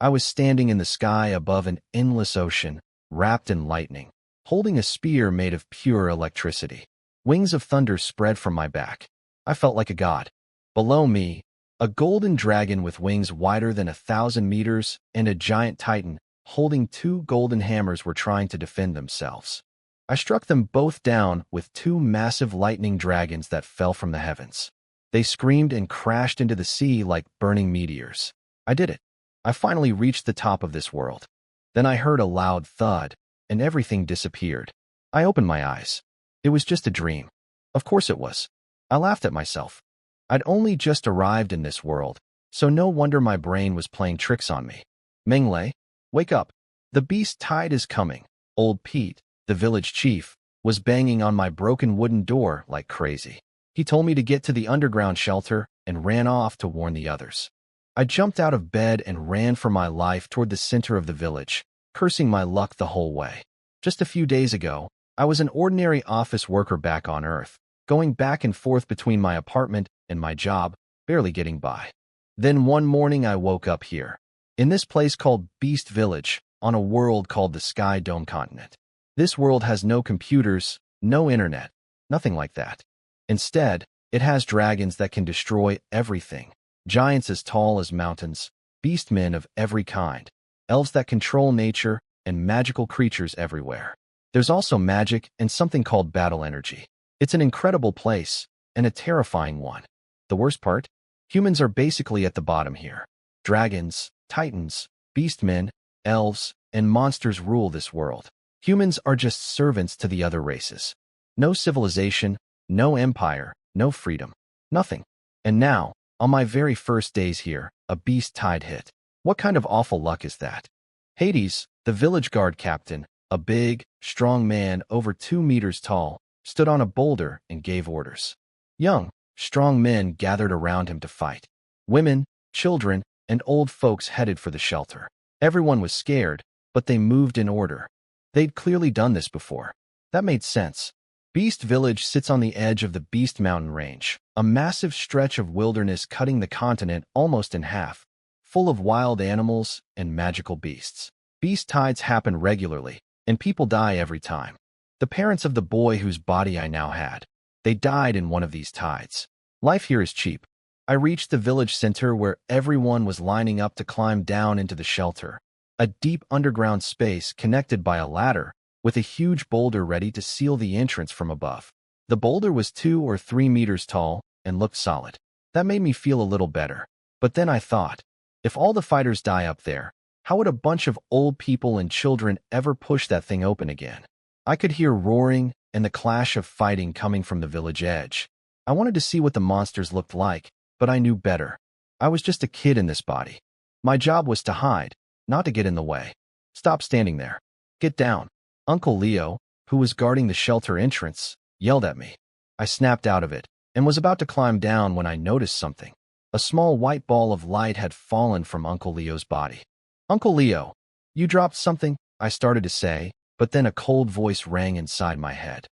I was standing in the sky above an endless ocean, wrapped in lightning, holding a spear made of pure electricity. Wings of thunder spread from my back. I felt like a god. Below me, a golden dragon with wings wider than 1,000 meters and a giant titan holding two golden hammers were trying to defend themselves. I struck them both down with two massive lightning dragons that fell from the heavens. They screamed and crashed into the sea like burning meteors. I did it. I finally reached the top of this world. Then I heard a loud thud, and everything disappeared. I opened my eyes. It was just a dream. Of course it was. I laughed at myself. I'd only just arrived in this world, so no wonder my brain was playing tricks on me. Menglei, wake up. The beast tide is coming. Old Pete, the village chief, was banging on my broken wooden door like crazy. He told me to get to the underground shelter and ran off to warn the others. I jumped out of bed and ran for my life toward the center of the village, cursing my luck the whole way. Just a few days ago, I was an ordinary office worker back on Earth, going back and forth between my apartment and my job, barely getting by. Then one morning I woke up here, in this place called Beast Village, on a world called the Sky Dome Continent. This world has no computers, no internet, nothing like that. Instead, it has dragons that can destroy everything, giants as tall as mountains, beastmen of every kind, elves that control nature, and magical creatures everywhere. There's also magic and something called battle energy. It's an incredible place, and a terrifying one. The worst part? Humans are basically at the bottom here. Dragons, titans, beastmen, elves, and monsters rule this world. Humans are just servants to the other races. No civilization, no empire, no freedom. Nothing. And now, on my very first days here, a beast tide hit. What kind of awful luck is that? Hades, the village guard captain, a big, strong man over 2 meters tall, stood on a boulder and gave orders. Young, strong men gathered around him to fight. Women, children, and old folks headed for the shelter. Everyone was scared, but they moved in order. They'd clearly done this before. That made sense. Beast Village sits on the edge of the Beast Mountain Range, a massive stretch of wilderness cutting the continent almost in half, full of wild animals and magical beasts. Beast tides happen regularly, and people die every time. The parents of the boy whose body I now had, they died in one of these tides. Life here is cheap. I reached the village center where everyone was lining up to climb down into the shelter, a deep underground space connected by a ladder with a huge boulder ready to seal the entrance from above. The boulder was 2 or 3 meters tall and looked solid. That made me feel a little better. But then I thought, if all the fighters die up there, how would a bunch of old people and children ever push that thing open again? I could hear roaring and the clash of fighting coming from the village edge. I wanted to see what the monsters looked like, but I knew better. I was just a kid in this body. My job was to hide, not to get in the way. Stop standing there. Get down. Uncle Leo, who was guarding the shelter entrance, yelled at me. I snapped out of it and was about to climb down when I noticed something. A small white ball of light had fallen from Uncle Leo's body. Uncle Leo, you dropped something, I started to say, but then a cold voice rang inside my head.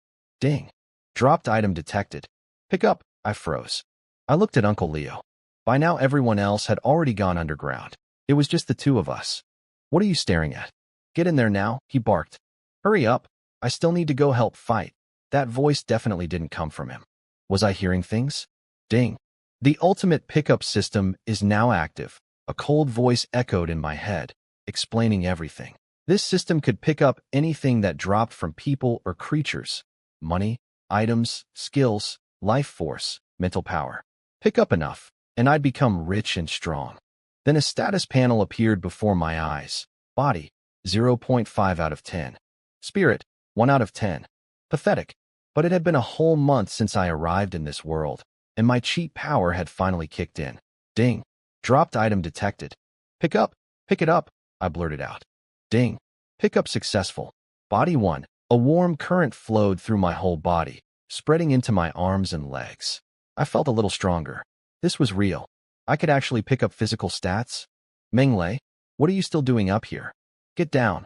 Ding. Dropped item detected. Pick up, I froze. I looked at Uncle Leo. By now everyone else had already gone underground. It was just the two of us. What are you staring at? Get in there now, he barked. Hurry up, I still need to go help fight. That voice definitely didn't come from him. Was I hearing things? Ding. The ultimate pickup system is now active. A cold voice echoed in my head, explaining everything. This system could pick up anything that dropped from people or creatures. Money, items, skills, life force, mental power. Pick up enough, and I'd become rich and strong. Then a status panel appeared before my eyes. Body, 0.5 out of 10. Spirit, 1 out of 10. Pathetic. But it had been a whole month since I arrived in this world, and my cheat power had finally kicked in. Ding. Dropped item detected. Pick it up, I blurted out. Ding. Pickup successful. Body 1. A warm current flowed through my whole body, spreading into my arms and legs. I felt a little stronger. This was real. I could actually pick up physical stats. Menglei, what are you still doing up here? Get down.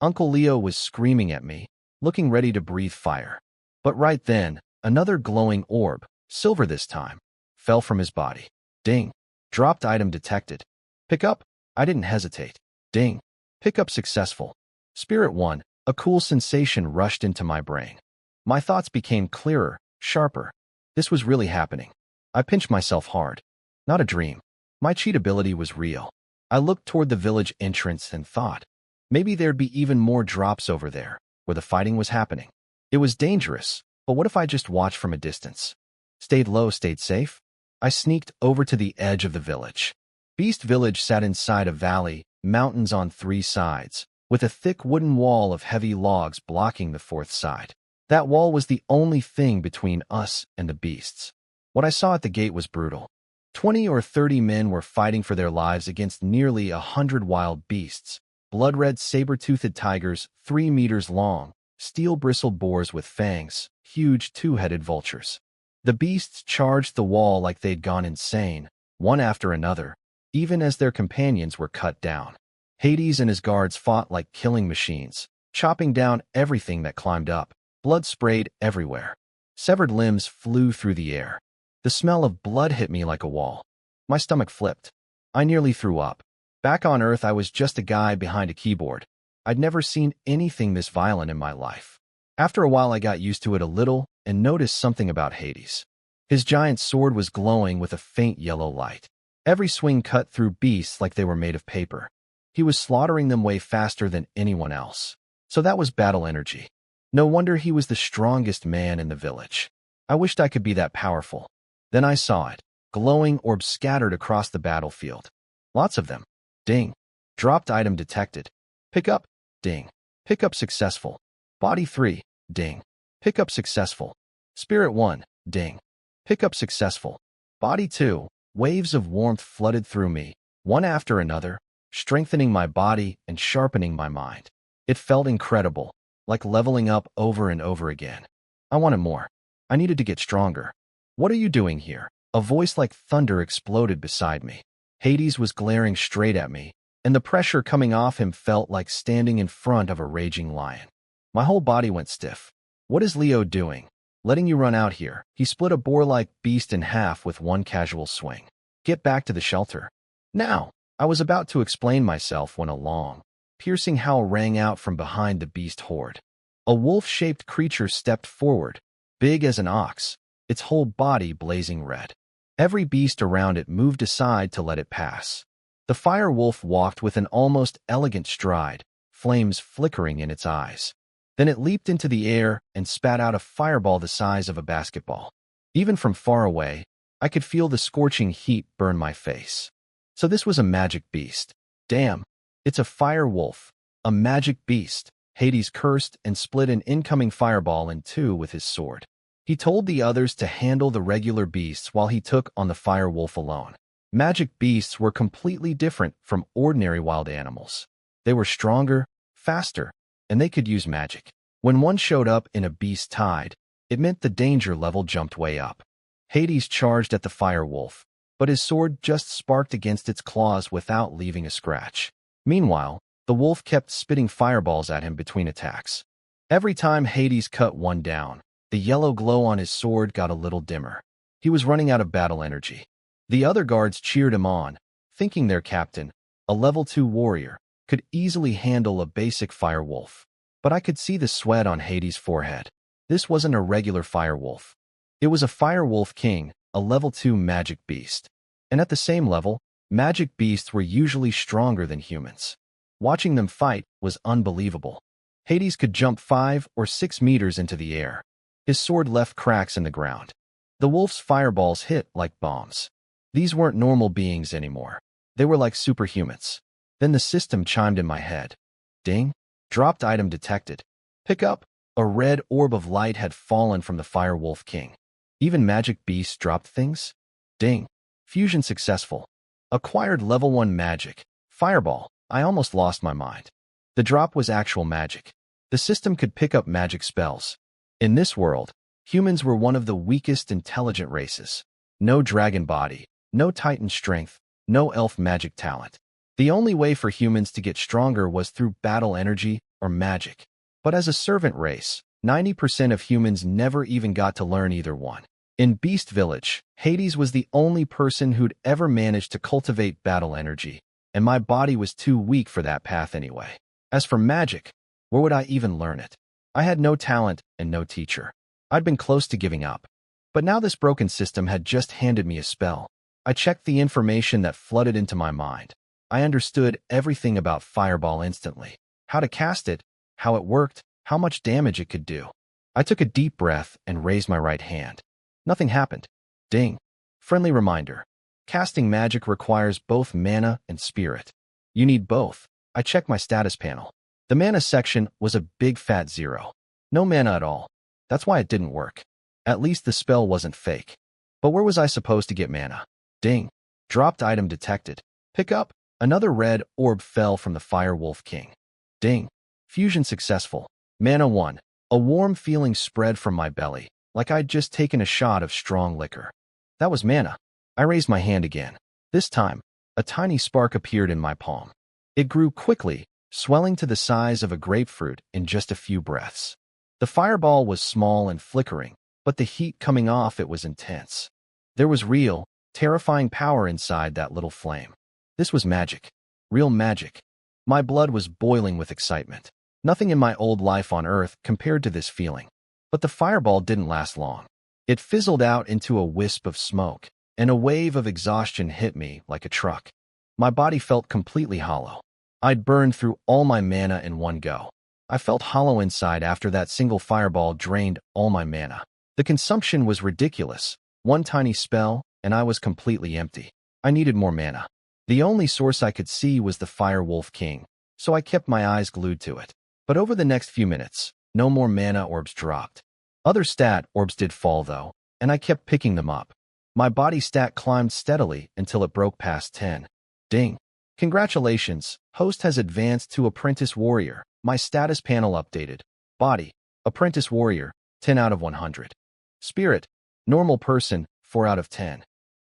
Uncle Leo was screaming at me, looking ready to breathe fire. But right then, another glowing orb, silver this time, fell from his body. Ding. Dropped item detected. Pick up I didn't hesitate. Ding. Pickup successful. Spirit 1. A cool sensation rushed into my brain. My thoughts became clearer, sharper. This was really happening. I pinched myself hard. Not a dream. My cheat ability was real. I looked toward the village entrance and thought, maybe there'd be even more drops over there, where the fighting was happening. It was dangerous, but what if I just watched from a distance? Stayed low, stayed safe? I sneaked over to the edge of the village. Beast Village sat inside a valley, mountains on 3 sides, with a thick wooden wall of heavy logs blocking the 4th side. That wall was the only thing between us and the beasts. What I saw at the gate was brutal. 20 or 30 men were fighting for their lives against nearly 100 wild beasts, blood-red saber-toothed tigers 3 meters long, steel-bristled boars with fangs, huge 2-headed vultures. The beasts charged the wall like they'd gone insane, one after another, even as their companions were cut down. Hades and his guards fought like killing machines, chopping down everything that climbed up. Blood sprayed everywhere. Severed limbs flew through the air. The smell of blood hit me like a wall. My stomach flipped. I nearly threw up. Back on Earth, I was just a guy behind a keyboard. I'd never seen anything this violent in my life. After a while, I got used to it a little and noticed something about Hades. His giant sword was glowing with a faint yellow light. Every swing cut through beasts like they were made of paper. He was slaughtering them way faster than anyone else. So that was battle energy. No wonder he was the strongest man in the village. I wished I could be that powerful. Then I saw it. Glowing orbs scattered across the battlefield. Lots of them. Ding. Dropped item detected. Pickup. Ding. Pickup successful. Body 3. Ding. Pickup successful. Spirit 1. Ding. Pickup successful. Body 2. Waves of warmth flooded through me, one after another, strengthening my body and sharpening my mind. It felt incredible, like leveling up over and over again. I wanted more. I needed to get stronger. What are you doing here? A voice like thunder exploded beside me. Hades was glaring straight at me, and the pressure coming off him felt like standing in front of a raging lion. My whole body went stiff. What is Leo doing? Letting you run out here. He split a boar-like beast in half with one casual swing. Get back to the shelter. Now! I was about to explain myself when a long, piercing howl rang out from behind the beast horde. A wolf-shaped creature stepped forward, big as an ox, its whole body blazing red. Every beast around it moved aside to let it pass. The fire wolf walked with an almost elegant stride, flames flickering in its eyes. Then it leaped into the air and spat out a fireball the size of a basketball. Even from far away, I could feel the scorching heat burn my face. So this was a magic beast. Damn, it's a fire wolf, a magic beast. Hades cursed and split an incoming fireball in 2 with his sword. He told the others to handle the regular beasts while he took on the fire wolf alone. Magic beasts were completely different from ordinary wild animals. They were stronger, faster, and they could use magic. When one showed up in a beast tide, it meant the danger level jumped way up. Hades charged at the fire wolf, but his sword just sparked against its claws without leaving a scratch. Meanwhile, the wolf kept spitting fireballs at him between attacks. Every time Hades cut one down, the yellow glow on his sword got a little dimmer. He was running out of battle energy. The other guards cheered him on, thinking their captain, a level 2 warrior, could easily handle a basic fire wolf. But I could see the sweat on Hades' forehead. This wasn't a regular fire wolf. It was a fire wolf king, a level 2 magic beast. And at the same level, magic beasts were usually stronger than humans. Watching them fight was unbelievable. Hades could jump 5 or 6 meters into the air. His sword left cracks in the ground. The wolf's fireballs hit like bombs. These weren't normal beings anymore. They were like superhumans. Then the system chimed in my head. Ding. Dropped item detected. Pick up. A red orb of light had fallen from the fire wolf king. Even magic beasts dropped things? Ding. Fusion successful. Acquired level 1 magic. Fireball. I almost lost my mind. The drop was actual magic. The system could pick up magic spells. In this world, humans were one of the weakest intelligent races. No dragon body, no titan strength, no elf magic talent. The only way for humans to get stronger was through battle energy or magic. But as a servant race, 90% of humans never even got to learn either one. In Beast Village, Hades was the only person who'd ever managed to cultivate battle energy, and my body was too weak for that path anyway. As for magic, where would I even learn it? I had no talent and no teacher. I'd been close to giving up. But now this broken system had just handed me a spell. I checked the information that flooded into my mind. I understood everything about Fireball instantly. How to cast it, how it worked, how much damage it could do. I took a deep breath and raised my right hand. Nothing happened. Ding. Friendly reminder. Casting magic requires both mana and spirit. You need both. I checked my status panel. The mana section was a big fat 0. No mana at all. That's why it didn't work. At least the spell wasn't fake. But where was I supposed to get mana? Ding. Dropped item detected. Pick up. Another red orb fell from the Fire Wolf King. Ding. Fusion successful. Mana 1. A warm feeling spread from my belly, like I'd just taken a shot of strong liquor. That was mana. I raised my hand again. This time, a tiny spark appeared in my palm. It grew quickly, swelling to the size of a grapefruit in just a few breaths. The fireball was small and flickering, but the heat coming off it was intense. There was real, terrifying power inside that little flame. This was magic. Real magic. My blood was boiling with excitement. Nothing in my old life on Earth compared to this feeling. But the fireball didn't last long. It fizzled out into a wisp of smoke, and a wave of exhaustion hit me like a truck. My body felt completely hollow. I'd burned through all my mana in one go. I felt hollow inside after that single fireball drained all my mana. The consumption was ridiculous. One tiny spell, and I was completely empty. I needed more mana. The only source I could see was the Fire Wolf King, so I kept my eyes glued to it. But over the next few minutes, no more mana orbs dropped. Other stat orbs did fall, though, and I kept picking them up. My body stat climbed steadily until it broke past 10. Ding. Congratulations, host has advanced to Apprentice Warrior. My status panel updated. Body, Apprentice Warrior, 10 out of 100. Spirit, Normal Person, 4 out of 10.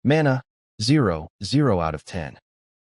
Mana, 0 out of 10.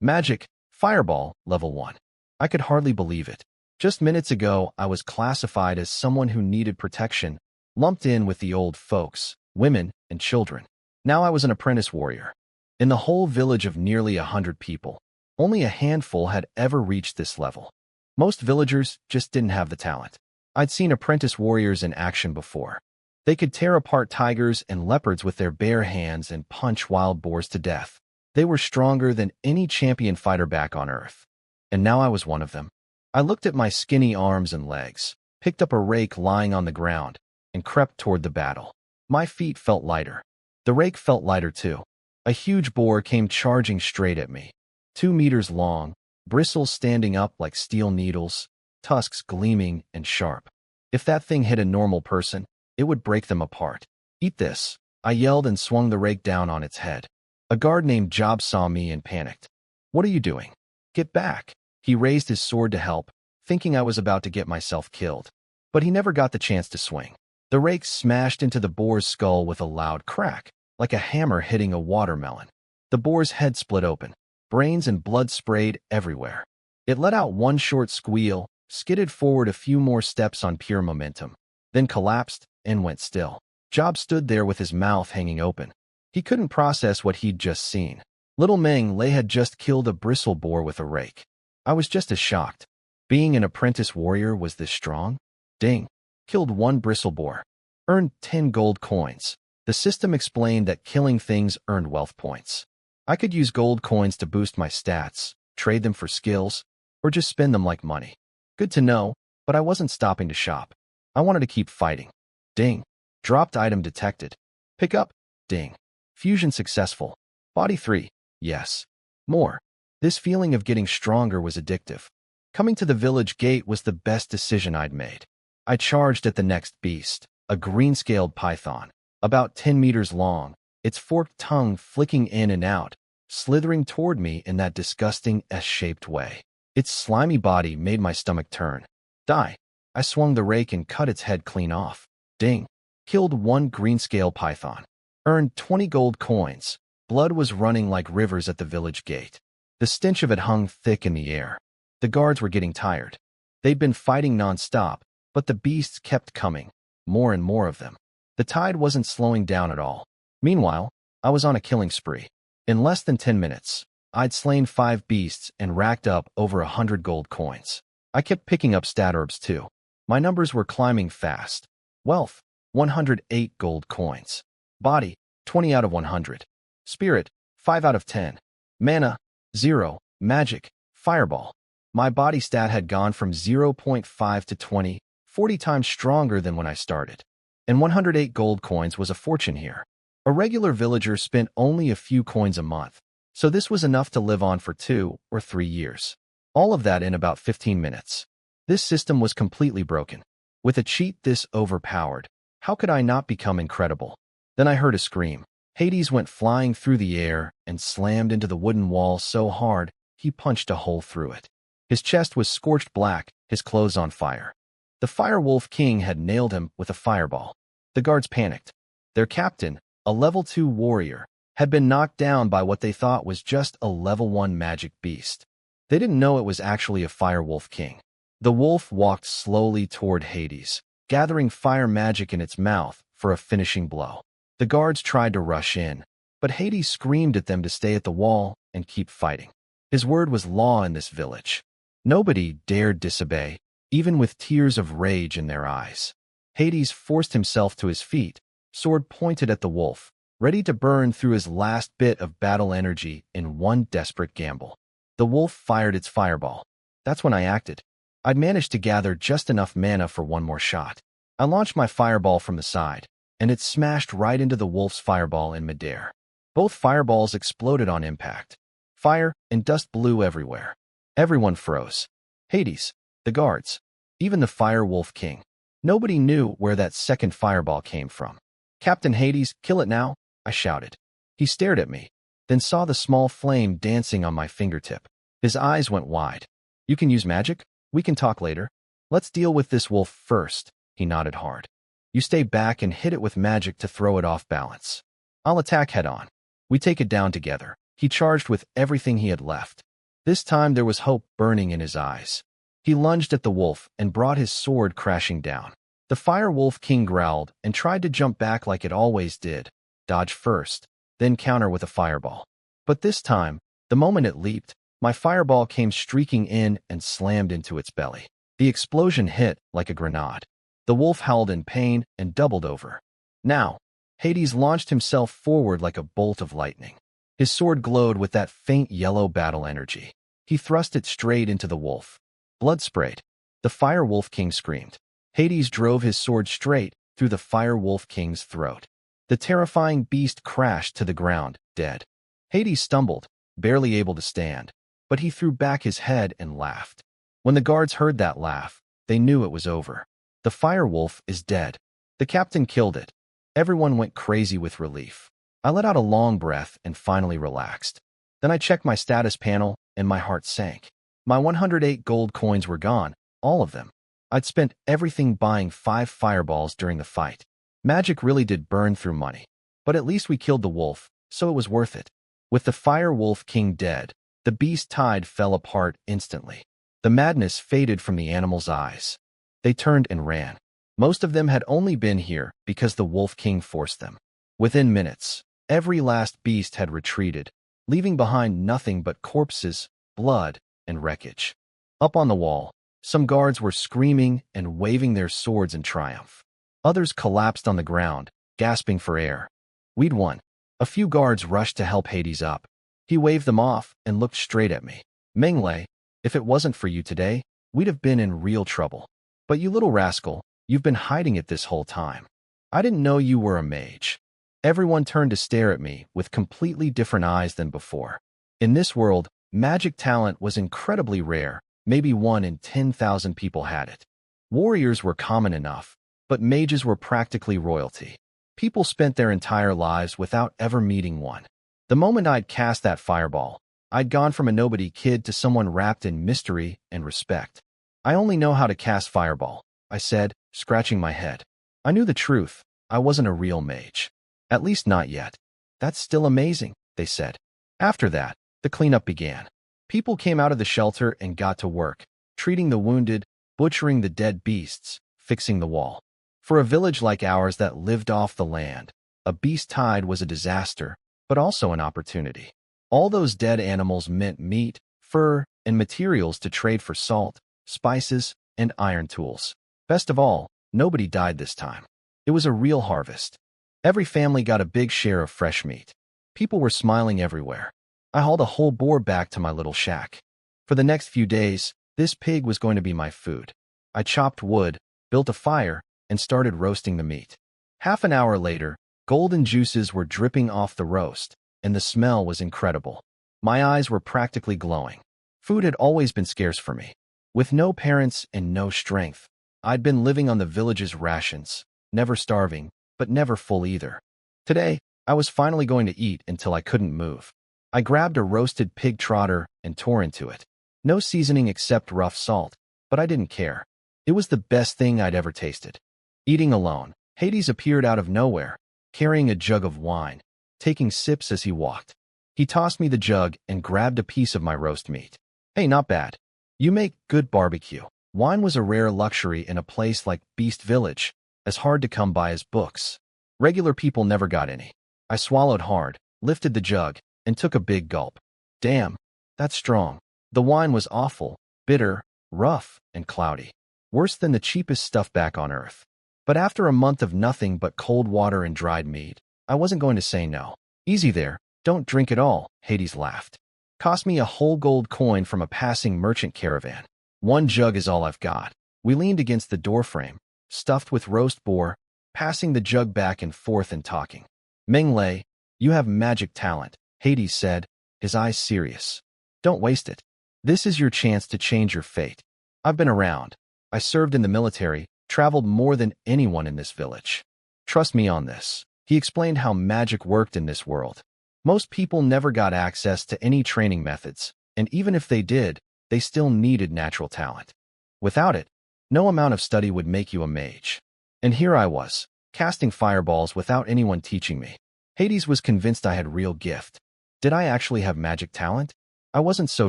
Magic, Fireball, level 1. I could hardly believe it. Just minutes ago, I was classified as someone who needed protection, lumped in with the old folks, women, and children. Now I was an apprentice warrior. In the whole village of nearly 100 people, only a handful had ever reached this level. Most villagers just didn't have the talent. I'd seen apprentice warriors in action before. They could tear apart tigers and leopards with their bare hands and punch wild boars to death. They were stronger than any champion fighter back on Earth. And now I was one of them. I looked at my skinny arms and legs, picked up a rake lying on the ground, and crept toward the battle. My feet felt lighter. The rake felt lighter too. A huge boar came charging straight at me. 2 meters long, bristles standing up like steel needles, tusks gleaming and sharp. If that thing hit a normal person, it would break them apart. Eat this, I yelled and swung the rake down on its head. A guard named Job saw me and panicked. What are you doing? Get back. He raised his sword to help, thinking I was about to get myself killed. But he never got the chance to swing. The rake smashed into the boar's skull with a loud crack, like a hammer hitting a watermelon. The boar's head split open. Brains and blood sprayed everywhere. It let out one short squeal, skidded forward a few more steps on pure momentum, then collapsed and went still. Job stood there with his mouth hanging open. He couldn't process what he'd just seen. Little Meng Lei had just killed a bristle boar with a rake. I was just as shocked. Being an apprentice warrior was this strong? Ding. Killed 1 bristle boar. Earned 10 gold coins. The system explained that killing things earned wealth points. I could use gold coins to boost my stats, trade them for skills, or just spend them like money. Good to know, but I wasn't stopping to shop. I wanted to keep fighting. Ding. Dropped item detected. Pick up. Ding. Fusion successful. Body 3. Yes. More. This feeling of getting stronger was addictive. Coming to the village gate was the best decision I'd made. I charged at the next beast, a green-scaled python, about 10 meters long, its forked tongue flicking in and out, slithering toward me in that disgusting S-shaped way. Its slimy body made my stomach turn. Die. I swung the rake and cut its head clean off. Ding. Killed 1 green-scale python. Earned 20 gold coins. Blood was running like rivers at the village gate. The stench of it hung thick in the air. The guards were getting tired. They'd been fighting non-stop, but the beasts kept coming, more and more of them. The tide wasn't slowing down at all. Meanwhile, I was on a killing spree. In less than 10 minutes, I'd slain 5 beasts and racked up over 100 gold coins. I kept picking up stat herbs too. My numbers were climbing fast. Wealth, 108 gold coins. Body, 20 out of 100. Spirit, 5 out of 10. Mana, 0. Magic, fireball. My body stat had gone from 0.5 to 20, 40 times stronger than when I started. And 108 gold coins was a fortune here. A regular villager spent only a few coins a month, so this was enough to live on for 2 or 3 years. All of that in about 15 minutes. This system was completely broken. With a cheat this overpowered, how could I not become incredible? Then I heard a scream. Hades went flying through the air and slammed into the wooden wall so hard he punched a hole through it. His chest was scorched black, his clothes on fire. The Firewolf King had nailed him with a fireball. The guards panicked. Their captain, a level 2 warrior, had been knocked down by what they thought was just a level 1 magic beast. They didn't know it was actually a Firewolf King. The wolf walked slowly toward Hades, gathering fire magic in its mouth for a finishing blow. The guards tried to rush in, but Hades screamed at them to stay at the wall and keep fighting. His word was law in this village. Nobody dared disobey, even with tears of rage in their eyes. Hades forced himself to his feet, sword pointed at the wolf, ready to burn through his last bit of battle energy in one desperate gamble. The wolf fired its fireball. That's when I acted. I'd managed to gather just enough mana for one more shot. I launched my fireball from the side, and it smashed right into the wolf's fireball in midair. Both fireballs exploded on impact. Fire and dust blew everywhere. Everyone froze. Hades, the guards, even the Firewolf King. Nobody knew where that second fireball came from. "Captain Hades, kill it now," I shouted. He stared at me, then saw the small flame dancing on my fingertip. His eyes went wide. "You can use magic? We can talk later. Let's deal with this wolf first." He nodded hard. "You stay back and hit it with magic to throw it off balance. I'll attack head on. We take it down together." He charged with everything he had left. This time there was hope burning in his eyes. He lunged at the wolf and brought his sword crashing down. The Firewolf King growled and tried to jump back like it always did, dodge first, then counter with a fireball. But this time, the moment it leaped, my fireball came streaking in and slammed into its belly. The explosion hit like a grenade. The wolf howled in pain and doubled over. Now, Hades launched himself forward like a bolt of lightning. His sword glowed with that faint yellow battle energy. He thrust it straight into the wolf. Blood sprayed. The Firewolf King screamed. Hades drove his sword straight through the Firewolf King's throat. The terrifying beast crashed to the ground, dead. Hades stumbled, barely able to stand, but he threw back his head and laughed. When the guards heard that laugh, they knew it was over. The Firewolf is dead. The captain killed it. Everyone went crazy with relief. I let out a long breath and finally relaxed. Then I checked my status panel and my heart sank. My 108 gold coins were gone, all of them. I'd spent everything buying 5 fireballs during the fight. Magic really did burn through money. But at least we killed the wolf, so it was worth it. With the Firewolf King dead, the beast tide fell apart instantly. The madness faded from the animals' eyes. They turned and ran. Most of them had only been here because the Wolf King forced them. Within minutes, every last beast had retreated, leaving behind nothing but corpses, blood, and wreckage. Up on the wall, some guards were screaming and waving their swords in triumph. Others collapsed on the ground, gasping for air. We'd won. A few guards rushed to help Hades up. He waved them off and looked straight at me. "Menglai, if it wasn't for you today, we'd have been in real trouble. But you little rascal, you've been hiding it this whole time. I didn't know you were a mage." Everyone turned to stare at me with completely different eyes than before. In this world, magic talent was incredibly rare. Maybe 1 in 10,000 people had it. Warriors were common enough, but mages were practically royalty. People spent their entire lives without ever meeting one. The moment I'd cast that fireball, I'd gone from a nobody kid to someone wrapped in mystery and respect. "I only know how to cast fireball," I said, scratching my head. I knew the truth. I wasn't a real mage. At least not yet. "That's still amazing," they said. After that, the cleanup began. People came out of the shelter and got to work, treating the wounded, butchering the dead beasts, fixing the wall. For a village like ours that lived off the land, a beast tide was a disaster, but also an opportunity. All those dead animals meant meat, fur, and materials to trade for salt, spices, and iron tools. Best of all, nobody died this time. It was a real harvest. Every family got a big share of fresh meat. People were smiling everywhere. I hauled a whole boar back to my little shack. For the next few days, this pig was going to be my food. I chopped wood, built a fire, and started roasting the meat. Half an hour later, golden juices were dripping off the roast, and the smell was incredible. My eyes were practically glowing. Food had always been scarce for me. With no parents and no strength, I'd been living on the village's rations, never starving, but never full either. Today, I was finally going to eat until I couldn't move. I grabbed a roasted pig trotter and tore into it. No seasoning except rough salt, but I didn't care. It was the best thing I'd ever tasted. Eating alone, Hades appeared out of nowhere, carrying a jug of wine, taking sips as he walked. He tossed me the jug and grabbed a piece of my roast meat. Hey, not bad. You make good barbecue. Wine was a rare luxury in a place like Beast Village, as hard to come by as books. Regular people never got any. I swallowed hard, lifted the jug, and took a big gulp. Damn, that's strong. The wine was awful, bitter, rough, and cloudy. Worse than the cheapest stuff back on Earth. But after a month of nothing but cold water and dried meat, I wasn't going to say no. Easy there, don't drink it all, Hades laughed. Cost me a whole gold coin from a passing merchant caravan. One jug is all I've got. We leaned against the doorframe, stuffed with roast boar, passing the jug back and forth and talking. Menglei, you have magic talent, Hades said, his eyes serious. Don't waste it. This is your chance to change your fate. I've been around. I served in the military, traveled more than anyone in this village. Trust me on this. He explained how magic worked in this world. Most people never got access to any training methods, and even if they did, they still needed natural talent. Without it, no amount of study would make you a mage. And here I was, casting fireballs without anyone teaching me. Hades was convinced I had real gift. Did I actually have magic talent? I wasn't so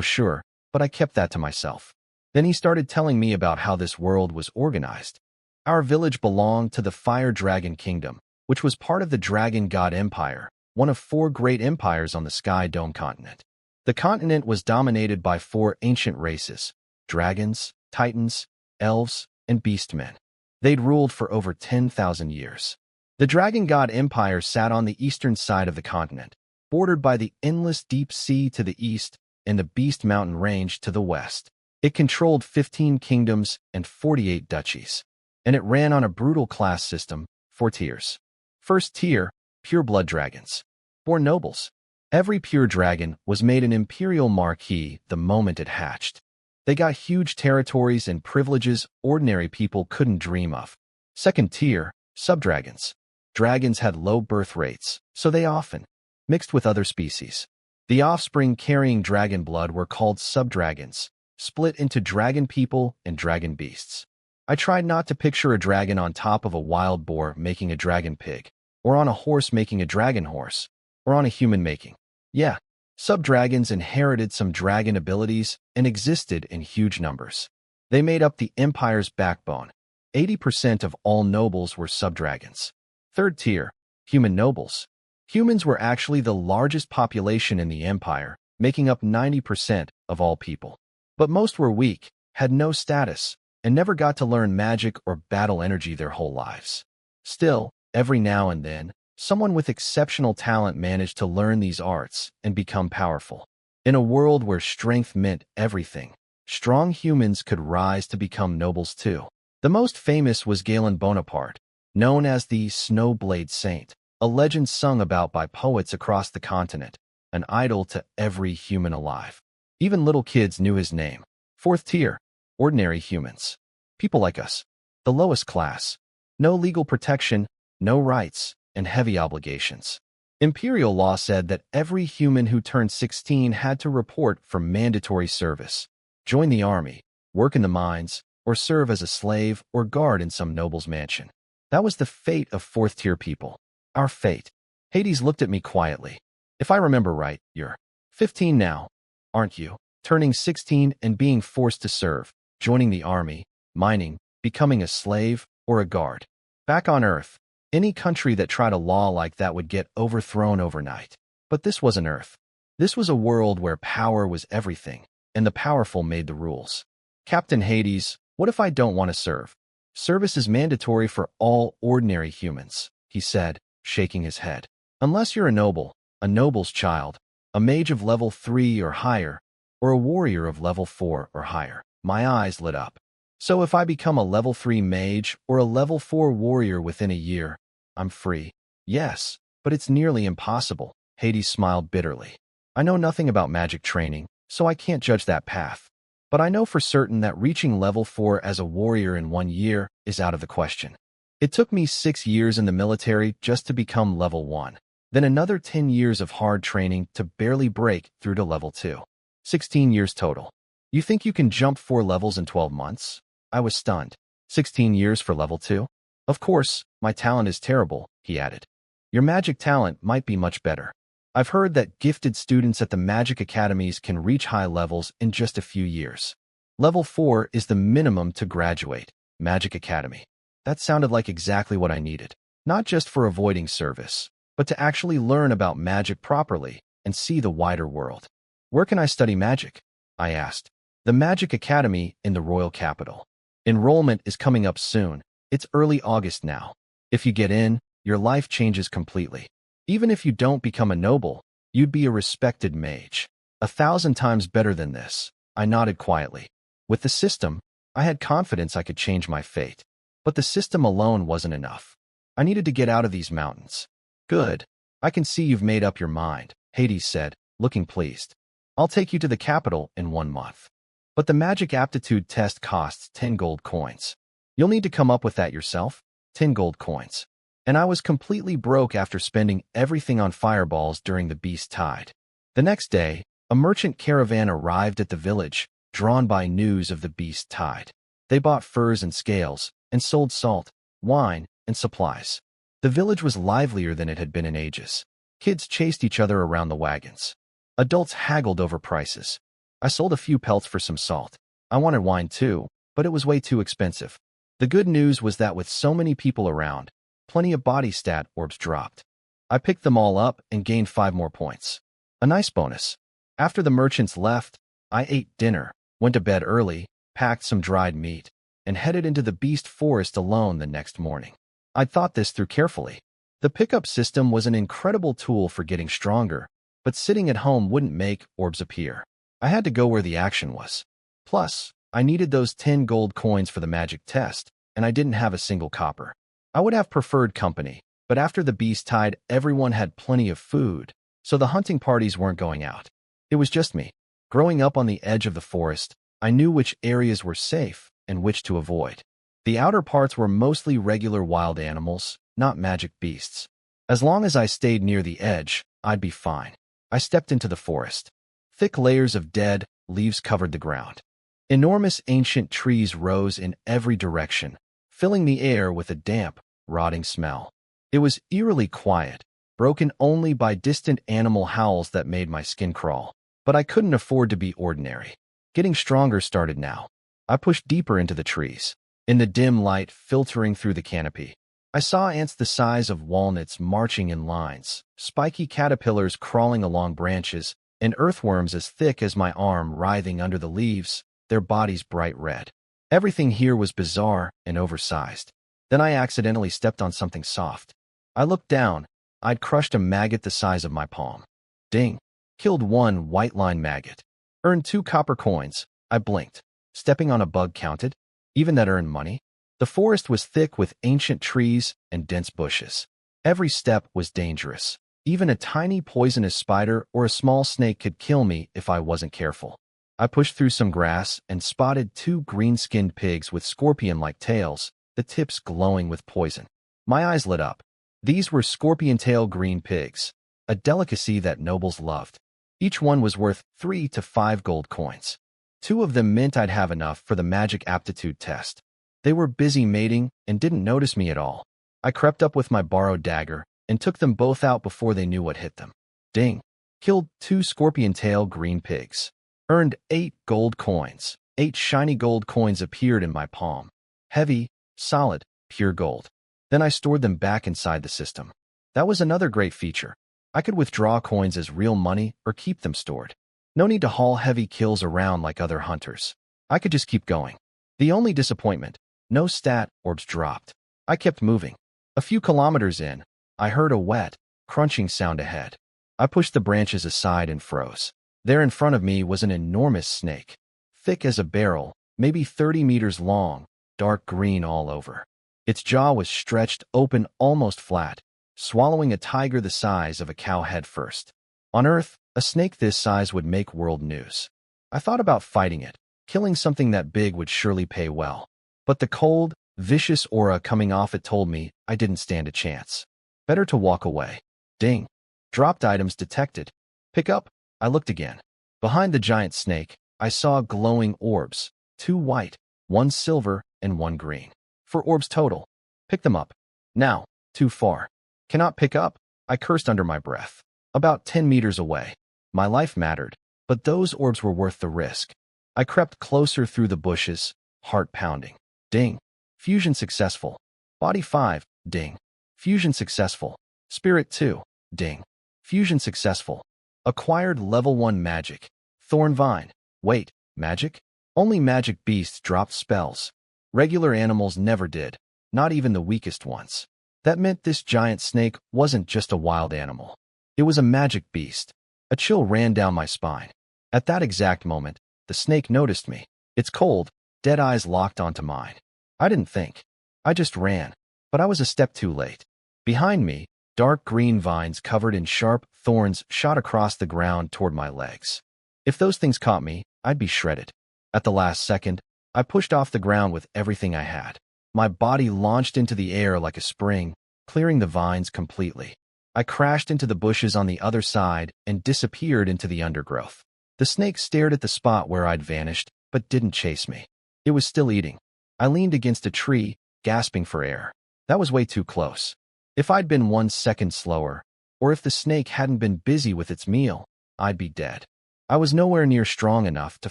sure, but I kept that to myself. Then he started telling me about how this world was organized. Our village belonged to the Fire Dragon Kingdom, which was part of the Dragon God Empire, one of 4 great empires on the Sky Dome continent. The continent was dominated by 4 ancient races: dragons, titans, elves, and beastmen. They'd ruled for over 10,000 years. The Dragon God Empire sat on the eastern side of the continent, bordered by the endless deep sea to the east and the Beast Mountain Range to the west. It controlled 15 kingdoms and 48 duchies, and it ran on a brutal class system, 4 tiers. First tier, pure-blood dragons. Born nobles. Every pure dragon was made an imperial marquis the moment it hatched. They got huge territories and privileges ordinary people couldn't dream of. Second tier, subdragons. Dragons had low birth rates, so they often mixed with other species. The offspring carrying dragon blood were called subdragons, split into dragon people and dragon beasts. I tried not to picture a dragon on top of a wild boar making a dragon pig, or on a horse making a dragon horse, or on a human making. Yeah, subdragons inherited some dragon abilities and existed in huge numbers. They made up the empire's backbone. 80% of all nobles were subdragons. Third tier, human nobles. Humans were actually the largest population in the empire, making up 90% of all people. But most were weak, had no status, and never got to learn magic or battle energy their whole lives. Still, every now and then, someone with exceptional talent managed to learn these arts and become powerful. In a world where strength meant everything, strong humans could rise to become nobles too. The most famous was Galen Bonaparte, known as the Snowblade Saint, a legend sung about by poets across the continent, an idol to every human alive. Even little kids knew his name. Fourth tier, ordinary humans. People like us. The lowest class. No legal protection, no rights, and heavy obligations. Imperial law said that every human who turned 16 had to report for mandatory service, join the army, work in the mines, or serve as a slave or guard in some noble's mansion. That was the fate of fourth-tier people. Our fate. Hades looked at me quietly. If I remember right, you're 15 now, aren't you? Turning 16 and being forced to serve, joining the army, mining, becoming a slave, or a guard. Back on Earth, any country that tried a law like that would get overthrown overnight. But this wasn't Earth. This was a world where power was everything, and the powerful made the rules. Captain Hades, what if I don't want to serve? Service is mandatory for all ordinary humans, he said, shaking his head. Unless you're a noble's child, a mage of level 3 or higher, or a warrior of level 4 or higher. My eyes lit up. So if I become a level 3 mage or a level 4 warrior within a year, I'm free. Yes, but it's nearly impossible. Hades smiled bitterly. I know nothing about magic training, so I can't judge that path. But I know for certain that reaching level 4 as a warrior in 1 year is out of the question. It took me 6 years in the military just to become level 1. Then another 10 years of hard training to barely break through to level 2. 16 years total. You think you can jump 4 levels in 12 months? I was stunned. 16 years for level 2? Of course, my talent is terrible, he added. Your magic talent might be much better. I've heard that gifted students at the magic academies can reach high levels in just a few years. Level 4 is the minimum to graduate. Magic Academy. That sounded like exactly what I needed. Not just for avoiding service, but to actually learn about magic properly and see the wider world. Where can I study magic? I asked. The Magic Academy in the royal capital. Enrollment is coming up soon. It's early August now. If you get in, your life changes completely. Even if you don't become a noble, you'd be a respected mage. 1,000 times better than this. I nodded quietly. With the system, I had confidence I could change my fate. But the system alone wasn't enough. I needed to get out of these mountains. Good. I can see you've made up your mind, Hades said, looking pleased. I'll take you to the capital in 1 month. But the magic aptitude test costs 10 gold coins. You'll need to come up with that yourself. 10 gold coins. And I was completely broke after spending everything on fireballs during the beast tide. The next day, a merchant caravan arrived at the village, drawn by news of the beast tide. They bought furs and scales, and sold salt, wine, and supplies. The village was livelier than it had been in ages. Kids chased each other around the wagons. Adults haggled over prices. I sold a few pelts for some salt. I wanted wine too, but it was way too expensive. The good news was that with so many people around, plenty of body stat orbs dropped. I picked them all up and gained 5 more points. A nice bonus. After the merchants left, I ate dinner, went to bed early, packed some dried meat, and headed into the beast forest alone the next morning. I'd thought this through carefully. The pickup system was an incredible tool for getting stronger, but sitting at home wouldn't make orbs appear. I had to go where the action was. Plus, I needed those 10 gold coins for the magic test, and I didn't have a single copper. I would have preferred company, but after the beast tide, everyone had plenty of food, so the hunting parties weren't going out. It was just me. Growing up on the edge of the forest, I knew which areas were safe and which to avoid. The outer parts were mostly regular wild animals, not magic beasts. As long as I stayed near the edge, I'd be fine. I stepped into the forest. Thick layers of dead leaves covered the ground. Enormous ancient trees rose in every direction, filling the air with a damp, rotting smell. It was eerily quiet, broken only by distant animal howls that made my skin crawl. But I couldn't afford to be ordinary. Getting stronger started now. I pushed deeper into the trees. In the dim light filtering through the canopy, I saw ants the size of walnuts marching in lines, spiky caterpillars crawling along branches, and earthworms as thick as my arm writhing under the leaves, their bodies bright red. Everything here was bizarre and oversized. Then I accidentally stepped on something soft. I looked down. I'd crushed a maggot the size of my palm. Ding. Killed 1 white line maggot. Earned 2 copper coins. I blinked. Stepping on a bug counted. Even that earned money. The forest was thick with ancient trees and dense bushes. Every step was dangerous. Even a tiny poisonous spider or a small snake could kill me if I wasn't careful. I pushed through some grass and spotted 2 green-skinned pigs with scorpion-like tails, the tips glowing with poison. My eyes lit up. These were scorpion-tail green pigs, a delicacy that nobles loved. Each one was worth 3 to 5 gold coins. 2 of them meant I'd have enough for the magic aptitude test. They were busy mating and didn't notice me at all. I crept up with my borrowed dagger and took them both out before they knew what hit them. Ding. Killed 2 scorpion-tail green pigs. Earned 8 gold coins. 8 shiny gold coins appeared in my palm. Heavy, solid, pure gold. Then I stored them back inside the system. That was another great feature. I could withdraw coins as real money or keep them stored. No need to haul heavy kills around like other hunters. I could just keep going. The only disappointment, no stat orbs dropped. I kept moving. A few kilometers in, I heard a wet, crunching sound ahead. I pushed the branches aside and froze. There in front of me was an enormous snake, thick as a barrel, maybe 30 meters long, dark green all over. Its jaw was stretched open almost flat, swallowing a tiger the size of a cow head first. On Earth, a snake this size would make world news. I thought about fighting it. Killing something that big would surely pay well. But the cold, vicious aura coming off it told me I didn't stand a chance. Better to walk away. Ding. Dropped items detected. Pick up. I looked again. Behind the giant snake, I saw glowing orbs. 2 white, 1 silver, and 1 green. 4 orbs total. Pick them up. Now. Too far. Cannot pick up. I cursed under my breath. About 10 meters away. My life mattered, but those orbs were worth the risk. I crept closer through the bushes, heart pounding. Ding. Fusion successful. Body 5. Ding. Fusion successful. Spirit 2. Ding. Fusion successful. Acquired level 1 magic. Thorn Vine. Wait, magic? Only magic beasts dropped spells. Regular animals never did, not even the weakest ones. That meant this giant snake wasn't just a wild animal. It was a magic beast. A chill ran down my spine. At that exact moment, the snake noticed me. Its cold, dead eyes locked onto mine. I didn't think. I just ran. But I was a step too late. Behind me, dark green vines covered in sharp thorns shot across the ground toward my legs. If those things caught me, I'd be shredded. At the last second, I pushed off the ground with everything I had. My body launched into the air like a spring, clearing the vines completely. I crashed into the bushes on the other side and disappeared into the undergrowth. The snake stared at the spot where I'd vanished, but didn't chase me. It was still eating. I leaned against a tree, gasping for air. That was way too close. If I'd been 1 second slower, or if the snake hadn't been busy with its meal, I'd be dead. I was nowhere near strong enough to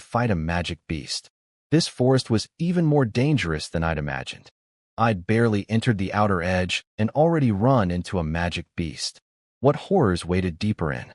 fight a magic beast. This forest was even more dangerous than I'd imagined. I'd barely entered the outer edge and already run into a magic beast. What horrors waited deeper in?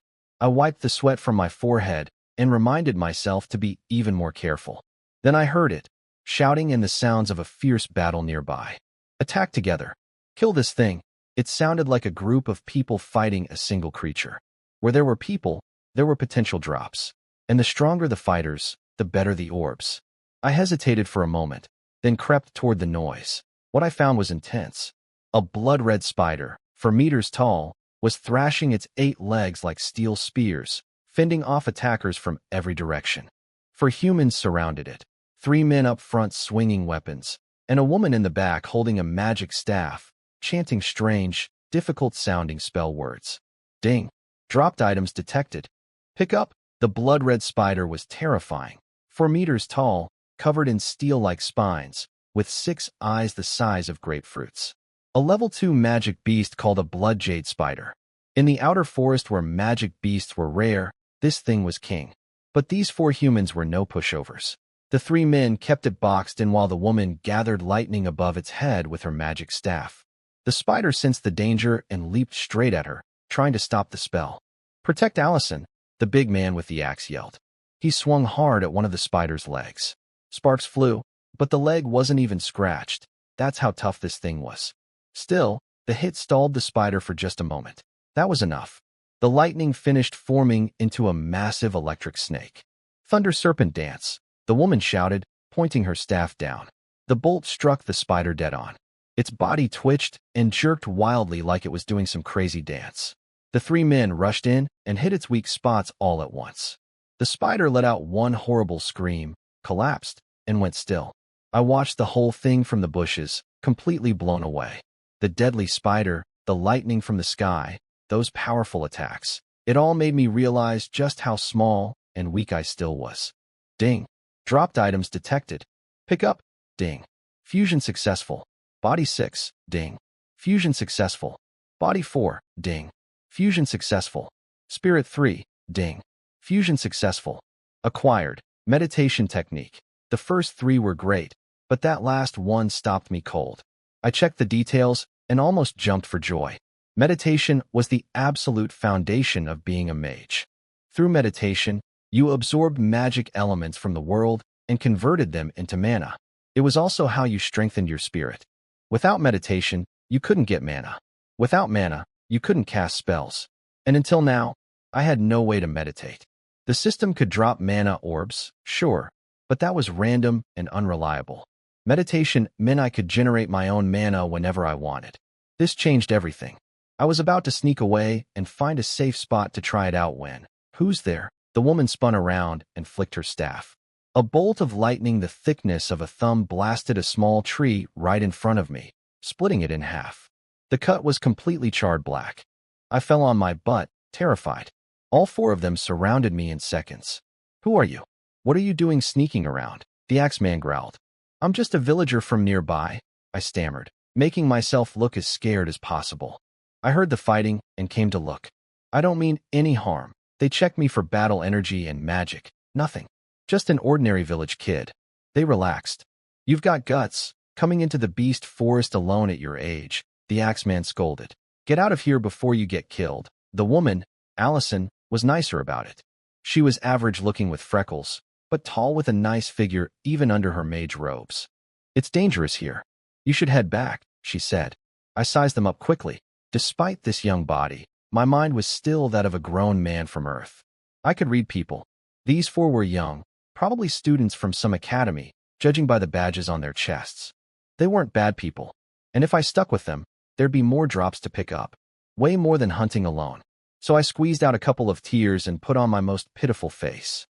I wiped the sweat from my forehead and reminded myself to be even more careful. Then I heard it, shouting and the sounds of a fierce battle nearby. Attack together. Kill this thing. It sounded like a group of people fighting a single creature. Where there were people, there were potential drops. And the stronger the fighters, the better the orbs. I hesitated for a moment, then crept toward the noise. What I found was intense. A blood-red spider, 4 meters tall, was thrashing its 8 legs like steel spears, fending off attackers from every direction. 4 humans surrounded it, 3 men up front swinging weapons, and a woman in the back holding a magic staff, chanting strange, difficult-sounding spell words. Ding. Dropped items detected. Pick up. The blood-red spider was terrifying, 4 meters tall, covered in steel-like spines, with 6 eyes the size of grapefruits. A level 2 magic beast called a blood jade spider. In the outer forest where magic beasts were rare, this thing was king. But these 4 humans were no pushovers. The 3 men kept it boxed in while the woman gathered lightning above its head with her magic staff. The spider sensed the danger and leaped straight at her, trying to stop the spell. Protect Allison, the big man with the axe yelled. He swung hard at one of the spider's legs. Sparks flew, but the leg wasn't even scratched. That's how tough this thing was. Still, the hit stalled the spider for just a moment. That was enough. The lightning finished forming into a massive electric snake. Thunder serpent dance, the woman shouted, pointing her staff down. The bolt struck the spider dead on. Its body twitched and jerked wildly like it was doing some crazy dance. The 3 men rushed in and hit its weak spots all at once. The spider let out one horrible scream, collapsed, and went still. I watched the whole thing from the bushes, completely blown away. The deadly spider, the lightning from the sky, those powerful attacks. It all made me realize just how small and weak I still was. Ding. Dropped items detected. Pick up. Ding. Fusion successful. Body 6. Ding. Fusion successful. Body 4. Ding. Fusion successful. Spirit 3. Ding. Fusion successful. Acquired. Meditation technique. The first 3 were great, but that last one stopped me cold. I checked the details and almost jumped for joy. Meditation was the absolute foundation of being a mage. Through meditation, you absorbed magic elements from the world and converted them into mana. It was also how you strengthened your spirit. Without meditation, you couldn't get mana. Without mana, you couldn't cast spells. And until now, I had no way to meditate. The system could drop mana orbs, sure, but that was random and unreliable. Meditation meant I could generate my own mana whenever I wanted. This changed everything. I was about to sneak away and find a safe spot to try it out when, "Who's there?" The woman spun around and flicked her staff. A bolt of lightning the thickness of a thumb blasted a small tree right in front of me, splitting it in half. The cut was completely charred black. I fell on my butt, terrified. All four of them surrounded me in seconds. "Who are you? What are you doing sneaking around?" the axeman growled. "I'm just a villager from nearby," I stammered, making myself look as scared as possible. I heard the fighting and came to look. I don't mean any harm. They checked me for battle energy and magic. Nothing. Just an ordinary village kid. They relaxed. "You've got guts, coming into the beast forest alone at your age," the axeman scolded. "Get out of here before you get killed." The woman, Allison, was nicer about it. She was average-looking with freckles, but tall with a nice figure even under her mage robes. "It's dangerous here. You should head back," she said. I sized them up quickly. Despite this young body, my mind was still that of a grown man from Earth. I could read people. These four were young, probably students from some academy, judging by the badges on their chests. They weren't bad people, and if I stuck with them, there'd be more drops to pick up. Way more than hunting alone. So I squeezed out a couple of tears and put on my most pitiful face.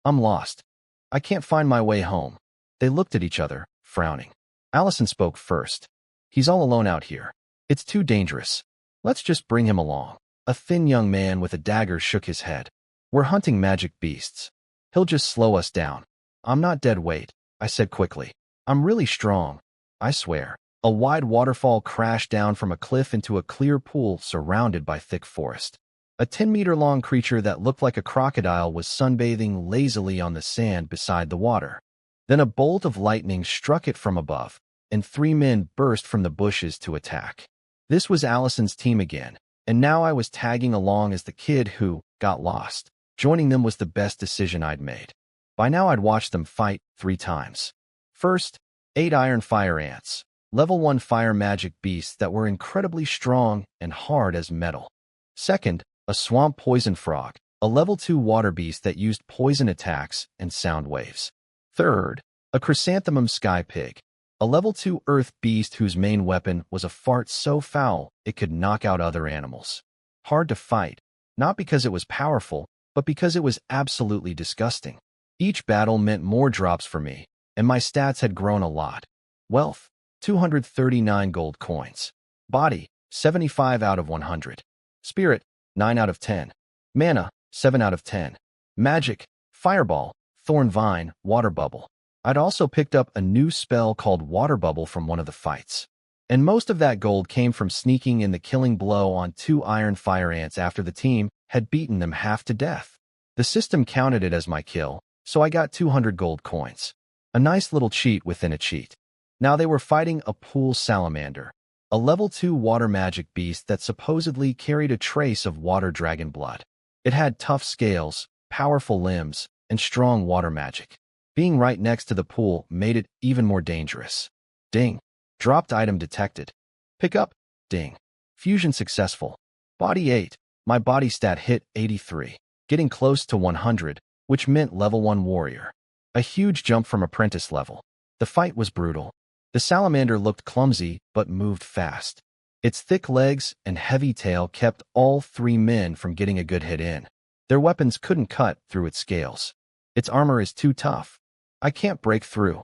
I'm lost. I can't find my way home." They looked at each other, frowning. Allison spoke first. "He's all alone out here. It's too dangerous. Let's just bring him along." A thin young man with a dagger shook his head. "We're hunting magic beasts. He'll just slow us down." "I'm not dead weight," I said quickly. "I'm really strong, I swear." A wide waterfall crashed down from a cliff into a clear pool surrounded by thick forest. A 10-meter-long creature that looked like a crocodile was sunbathing lazily on the sand beside the water. Then a bolt of lightning struck it from above, and 3 men burst from the bushes to attack. This was Allison's team again, and now I was tagging along as the kid who got lost. Joining them was the best decision I'd made. By now I'd watched them fight 3 times. First, 8 iron fire ants, level 1 fire magic beasts that were incredibly strong and hard as metal. Second, a swamp poison frog, a level 2 water beast that used poison attacks and sound waves. Third, a chrysanthemum sky pig, a level 2 earth beast whose main weapon was a fart so foul it could knock out other animals. Hard to fight, not because it was powerful, but because it was absolutely disgusting. Each battle meant more drops for me, and my stats had grown a lot. Wealth, 239 gold coins. Body, 75 out of 100. Spirit, 9 out of 10. Mana, 7 out of 10. Magic, Fireball, Thorn Vine, Water Bubble. I'd also picked up a new spell called Water Bubble from one of the fights. And most of that gold came from sneaking in the killing blow on 2 iron fire ants after the team had beaten them half to death. The system counted it as my kill, so I got 200 gold coins. A nice little cheat within a cheat. Now they were fighting a pool salamander, a level 2 water magic beast that supposedly carried a trace of water dragon blood. It had tough scales, powerful limbs, and strong water magic. Being right next to the pool made it even more dangerous. Ding. Dropped item detected. Pick up. Ding. Fusion successful. Body 8. My body stat hit 83, getting close to 100, which meant level 1 warrior. A huge jump from apprentice level. The fight was brutal. The salamander looked clumsy, but moved fast. Its thick legs and heavy tail kept all 3 men from getting a good hit in. Their weapons couldn't cut through its scales. Its armor is too tough. I can't break through.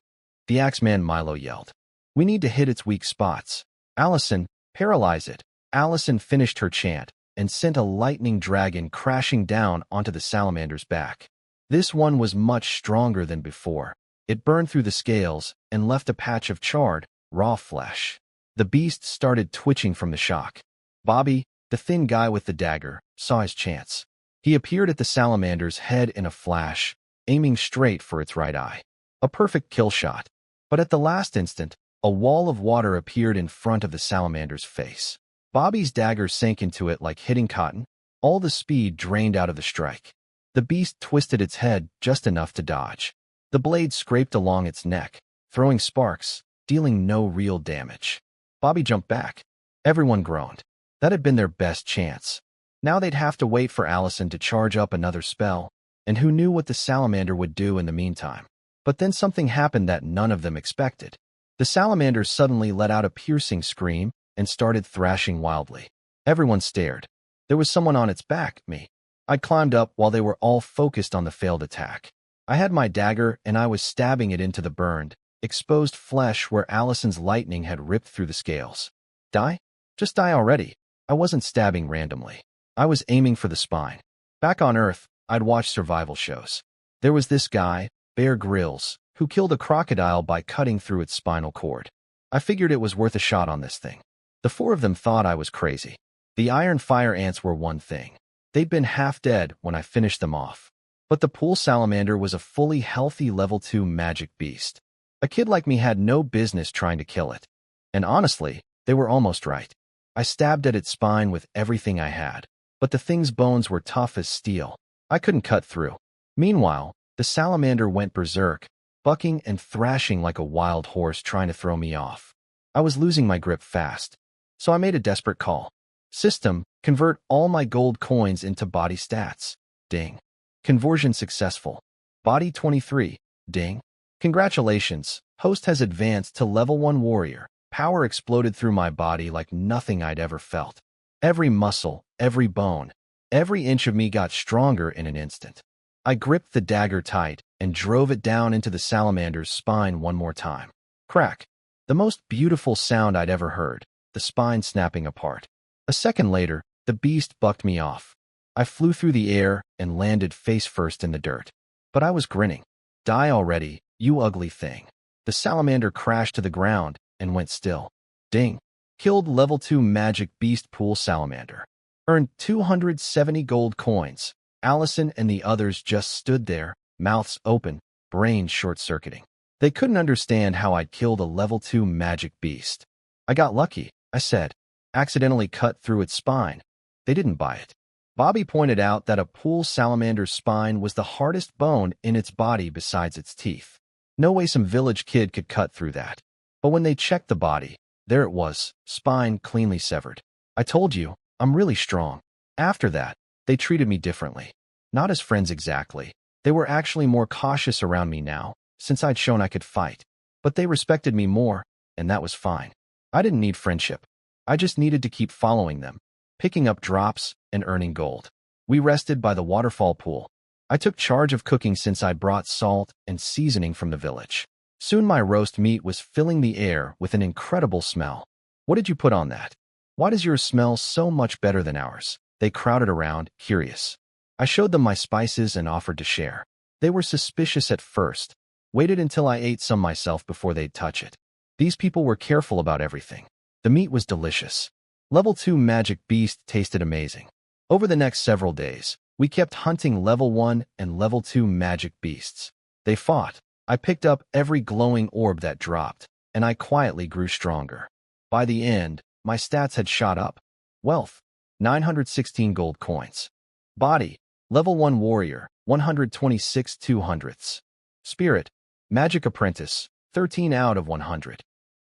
The axeman Milo yelled. We need to hit its weak spots. Allison, paralyze it. Allison finished her chant and sent a lightning dragon crashing down onto the salamander's back. This one was much stronger than before. It burned through the scales and left a patch of charred, raw flesh. The beast started twitching from the shock. Bobby, the thin guy with the dagger, saw his chance. He appeared at the salamander's head in a flash, aiming straight for its right eye. A perfect kill shot. But at the last instant, a wall of water appeared in front of the salamander's face. Bobby's dagger sank into it like hitting cotton. All the speed drained out of the strike. The beast twisted its head just enough to dodge. The blade scraped along its neck, throwing sparks, dealing no real damage. Bobby jumped back. Everyone groaned. That had been their best chance. Now they'd have to wait for Allison to charge up another spell, and who knew what the salamander would do in the meantime. But then something happened that none of them expected. The salamander suddenly let out a piercing scream and started thrashing wildly. Everyone stared. There was someone on its back, me. I climbed up while they were all focused on the failed attack. I had my dagger and I was stabbing it into the burned, exposed flesh where Allison's lightning had ripped through the scales. Die? Just die already. I wasn't stabbing randomly. I was aiming for the spine. Back on Earth, I'd watched survival shows. There was this guy, Bear Grylls, who killed a crocodile by cutting through its spinal cord. I figured it was worth a shot on this thing. The four of them thought I was crazy. The iron fire ants were one thing. They'd been half dead when I finished them off. But the pool salamander was a fully healthy level 2 magic beast. A kid like me had no business trying to kill it. And honestly, they were almost right. I stabbed at its spine with everything I had. But the thing's bones were tough as steel. I couldn't cut through. Meanwhile, the salamander went berserk, bucking and thrashing like a wild horse trying to throw me off. I was losing my grip fast. So I made a desperate call. System, convert all my gold coins into body stats. Ding. Conversion successful. Body 23. Ding. Congratulations, host has advanced to level 1 warrior. Power exploded through my body like nothing I'd ever felt. Every muscle, every bone, every inch of me got stronger in an instant. I gripped the dagger tight and drove it down into the salamander's spine one more time. Crack. The most beautiful sound I'd ever heard, the spine snapping apart. A second later, the beast bucked me off. I flew through the air and landed face first in the dirt. But I was grinning. Die already, you ugly thing. The salamander crashed to the ground and went still. Ding. Killed level 2 magic beast pool salamander. Earned 270 gold coins. Allison and the others just stood there, mouths open, brains short-circuiting. They couldn't understand how I'd killed a level 2 magic beast. I got lucky, I said. Accidentally cut through its spine. They didn't buy it. Bobby pointed out that a pool salamander's spine was the hardest bone in its body besides its teeth. No way some village kid could cut through that. But when they checked the body, there it was, spine cleanly severed. I told you, I'm really strong. After that, they treated me differently. Not as friends exactly. They were actually more cautious around me now, since I'd shown I could fight. But they respected me more, and that was fine. I didn't need friendship. I just needed to keep following them, picking up drops and earning gold. We rested by the waterfall pool. I took charge of cooking since I brought salt and seasoning from the village. Soon my roast meat was filling the air with an incredible smell. What did you put on that? Why does yours smell so much better than ours? They crowded around, curious. I showed them my spices and offered to share. They were suspicious at first, waited until I ate some myself before they'd touch it. These people were careful about everything. The meat was delicious. Level 2 magic beast tasted amazing. Over the next several days, we kept hunting level 1 and level 2 magic beasts. They fought. I picked up every glowing orb that dropped, and I quietly grew stronger. By the end, my stats had shot up. Wealth, 916 gold coins. Body, level 1 warrior, 126 200ths. Spirit, magic apprentice, 13 out of 100.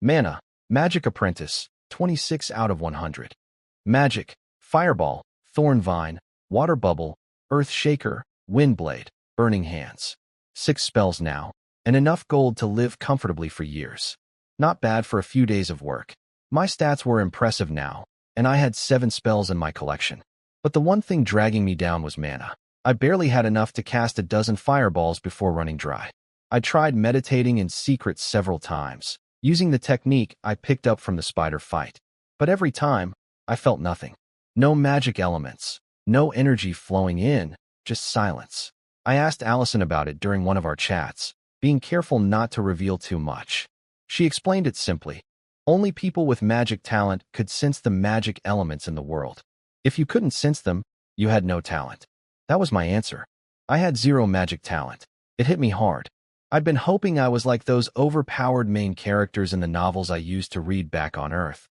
Mana, magic apprentice, 26 out of 100. Magic, fireball, thorn vine, water bubble, earth shaker, wind blade, burning hands. 6 spells now, and enough gold to live comfortably for years. Not bad for a few days of work. My stats were impressive now, and I had 7 spells in my collection. But the one thing dragging me down was mana. I barely had enough to cast a dozen fireballs before running dry. I tried meditating in secret several times, using the technique I picked up from the spider fight. But every time, I felt nothing. No magic elements, no energy flowing in, just silence. I asked Allison about it during one of our chats, being careful not to reveal too much. She explained it simply. Only people with magic talent could sense the magic elements in the world. If you couldn't sense them, you had no talent. That was my answer. I had 0 magic talent. It hit me hard. I'd been hoping I was like those overpowered main characters in the novels I used to read back on Earth.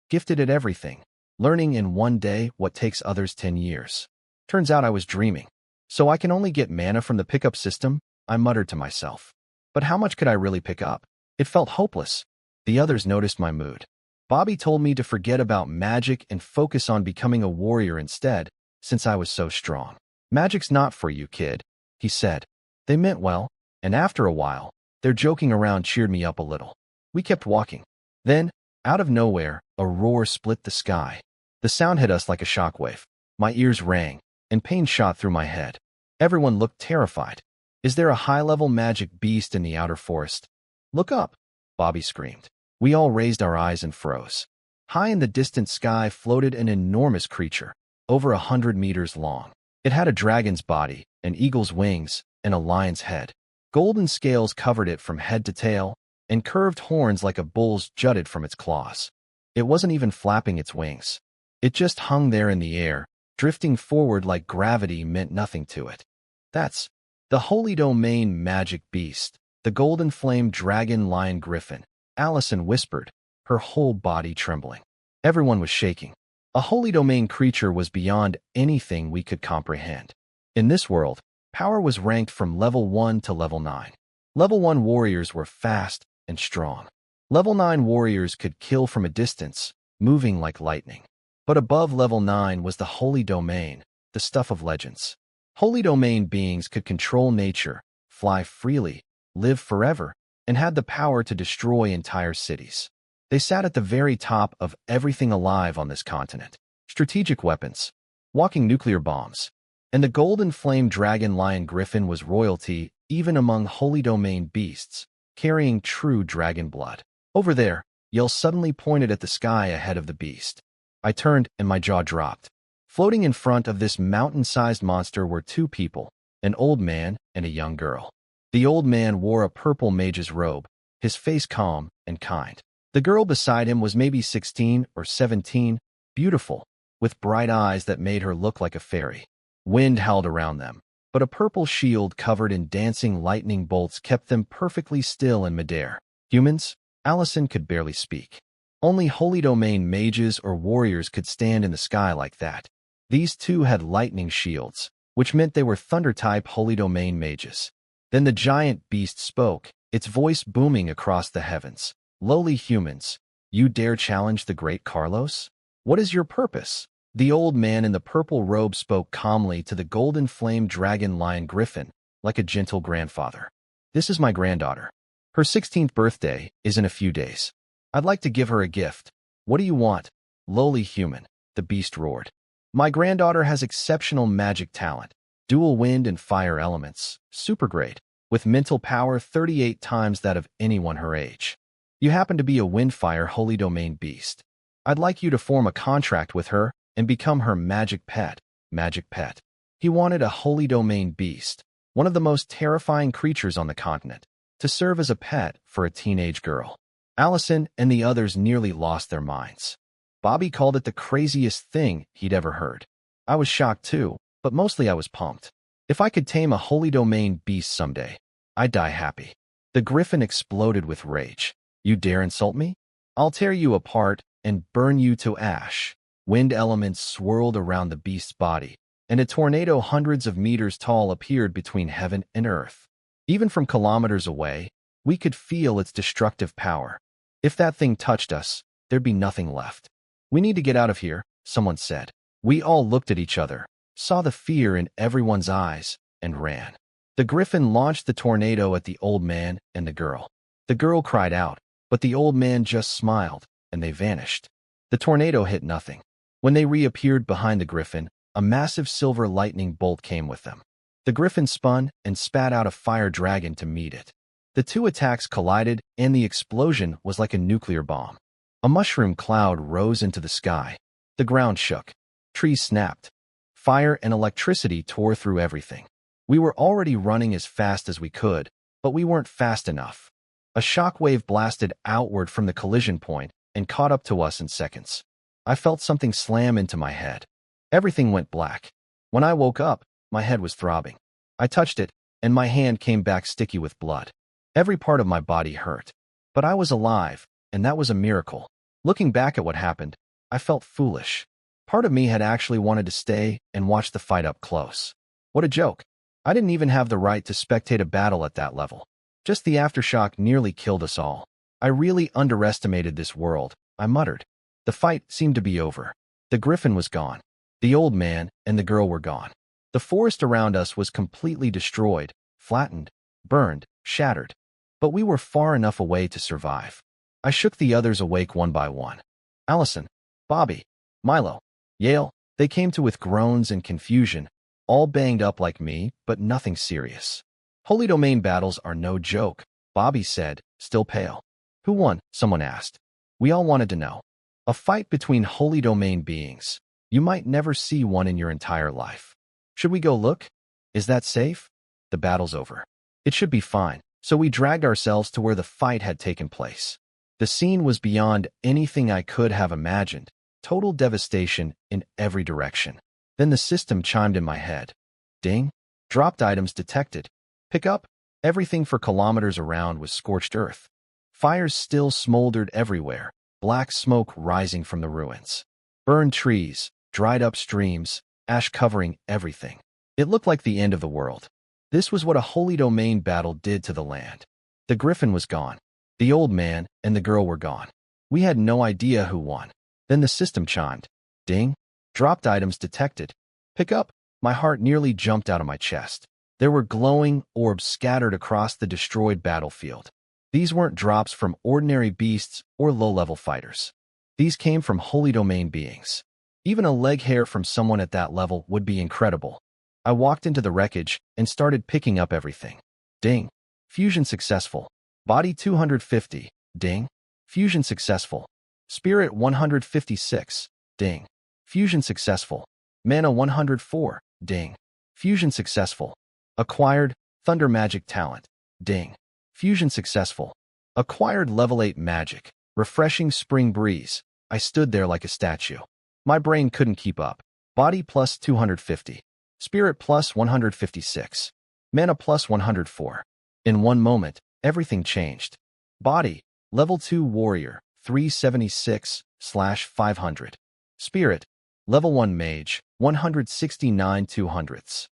Gifted at everything. learning in one day what takes others 10 years. Turns out I was dreaming. So I can only get mana from the pickup system, I muttered to myself. But how much could I really pick up? It felt hopeless. The others noticed my mood. Bobby told me to forget about magic and focus on becoming a warrior instead, since I was so strong. Magic's not for you, kid, he said. They meant well, and after a while, their joking around cheered me up a little. We kept walking. Then, out of nowhere, a roar split the sky. The sound hit us like a shockwave. My ears rang, and pain shot through my head. Everyone looked terrified. Is there a high-level magic beast in the outer forest? Look up, Bobby screamed. We all raised our eyes and froze. High in the distant sky floated an enormous creature, over 100 meters long. It had a dragon's body, an eagle's wings, and a lion's head. Golden scales covered it from head to tail, and curved horns like a bull's jutted from its claws. It wasn't even flapping its wings. It just hung there in the air, drifting forward like gravity meant nothing to it. That's the Holy Domain magic beast, the golden flame dragon lion griffin, Allison whispered, her whole body trembling. Everyone was shaking. A Holy Domain creature was beyond anything we could comprehend. In this world, power was ranked from level 1 to level 9. Level 1 warriors were fast and strong. Level 9 warriors could kill from a distance, moving like lightning. But above level 9 was the Holy Domain, the stuff of legends. Holy Domain beings could control nature, fly freely, live forever, and had the power to destroy entire cities. They sat at the very top of everything alive on this continent. Strategic weapons, walking nuclear bombs, and the golden flame dragon lion griffin was royalty even among Holy Domain beasts, carrying true dragon blood. Over there, Yell suddenly pointed at the sky ahead of the beast. I turned and my jaw dropped. Floating in front of this mountain-sized monster were two people, an old man and a young girl. The old man wore a purple mage's robe, his face calm and kind. The girl beside him was maybe 16 or 17, beautiful, with bright eyes that made her look like a fairy. Wind howled around them, but a purple shield covered in dancing lightning bolts kept them perfectly still in midair. Humans? Allison could barely speak. Only Holy Domain mages or warriors could stand in the sky like that. These two had lightning shields, which meant they were thunder-type Holy Domain mages. Then the giant beast spoke, its voice booming across the heavens. Lowly humans, you dare challenge the great Carlos? What is your purpose? The old man in the purple robe spoke calmly to the golden flame dragon lion griffin, like a gentle grandfather. This is my granddaughter. Her 16th birthday is in a few days. I'd like to give her a gift. What do you want? Lowly human, the beast roared. My granddaughter has exceptional magic talent, dual wind and fire elements, super great, with mental power 38 times that of anyone her age. You happen to be a windfire Holy Domain beast. I'd like you to form a contract with her and become her magic pet. Magic pet. He wanted a Holy Domain beast, one of the most terrifying creatures on the continent, to serve as a pet for a teenage girl. Allison and the others nearly lost their minds. Bobby called it the craziest thing he'd ever heard. I was shocked too, but mostly I was pumped. If I could tame a Holy Domain beast someday, I'd die happy. The griffin exploded with rage. You dare insult me? I'll tear you apart and burn you to ash. Wind elements swirled around the beast's body, and a tornado hundreds of meters tall appeared between heaven and earth. Even from kilometers away, we could feel its destructive power. If that thing touched us, there'd be nothing left. We need to get out of here, someone said. We all looked at each other, saw the fear in everyone's eyes, and ran. The griffin launched the tornado at the old man and the girl. The girl cried out, but the old man just smiled, and they vanished. The tornado hit nothing. When they reappeared behind the griffin, a massive silver lightning bolt came with them. The griffin spun and spat out a fire dragon to meet it. The two attacks collided, and the explosion was like a nuclear bomb. A mushroom cloud rose into the sky. The ground shook. Trees snapped. Fire and electricity tore through everything. We were already running as fast as we could, but we weren't fast enough. A shockwave blasted outward from the collision point and caught up to us in seconds. I felt something slam into my head. Everything went black. When I woke up, my head was throbbing. I touched it, and my hand came back sticky with blood. Every part of my body hurt. But I was alive, and that was a miracle. Looking back at what happened, I felt foolish. Part of me had actually wanted to stay and watch the fight up close. What a joke. I didn't even have the right to spectate a battle at that level. Just the aftershock nearly killed us all. I really underestimated this world, I muttered. The fight seemed to be over. The griffin was gone. The old man and the girl were gone. The forest around us was completely destroyed, flattened, burned, shattered. But we were far enough away to survive. I shook the others awake one by one. Allison, Bobby, Milo, Yale, they came to with groans and confusion, all banged up like me, but nothing serious. Holy domain battles are no joke, Bobby said, still pale. Who won? Someone asked. We all wanted to know. A fight between holy domain beings. You might never see one in your entire life. Should we go look? Is that safe? The battle's over. It should be fine, so we dragged ourselves to where the fight had taken place. The scene was beyond anything I could have imagined. Total devastation in every direction. Then the system chimed in my head. Ding. Dropped items detected. Pick up. Everything for kilometers around was scorched earth. Fires still smoldered everywhere, black smoke rising from the ruins. Burned trees, dried up streams, ash covering everything. It looked like the end of the world. This was what a holy domain battle did to the land. The griffin was gone. The old man and the girl were gone. We had no idea who won. Then the system chimed. Ding. Dropped items detected. Pick up. My heart nearly jumped out of my chest. There were glowing orbs scattered across the destroyed battlefield. These weren't drops from ordinary beasts or low-level fighters. These came from holy domain beings. Even a leg hair from someone at that level would be incredible. I walked into the wreckage and started picking up everything. Ding. Fusion successful. Body 250. Ding. Fusion successful. Spirit 156. Ding. Fusion successful. Mana 104. Ding. Fusion successful. Acquired Thunder Magic Talent. Ding. Fusion successful. Acquired level 8 magic. Refreshing Spring Breeze. I stood there like a statue. My brain couldn't keep up. Body plus 250. Spirit plus 156. Mana plus 104. In one moment, everything changed. Body, level 2 warrior, 376/500. Spirit, level 1 mage, 169 200ths.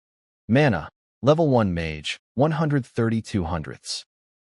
Mana, level 1 mage, 130 200ths.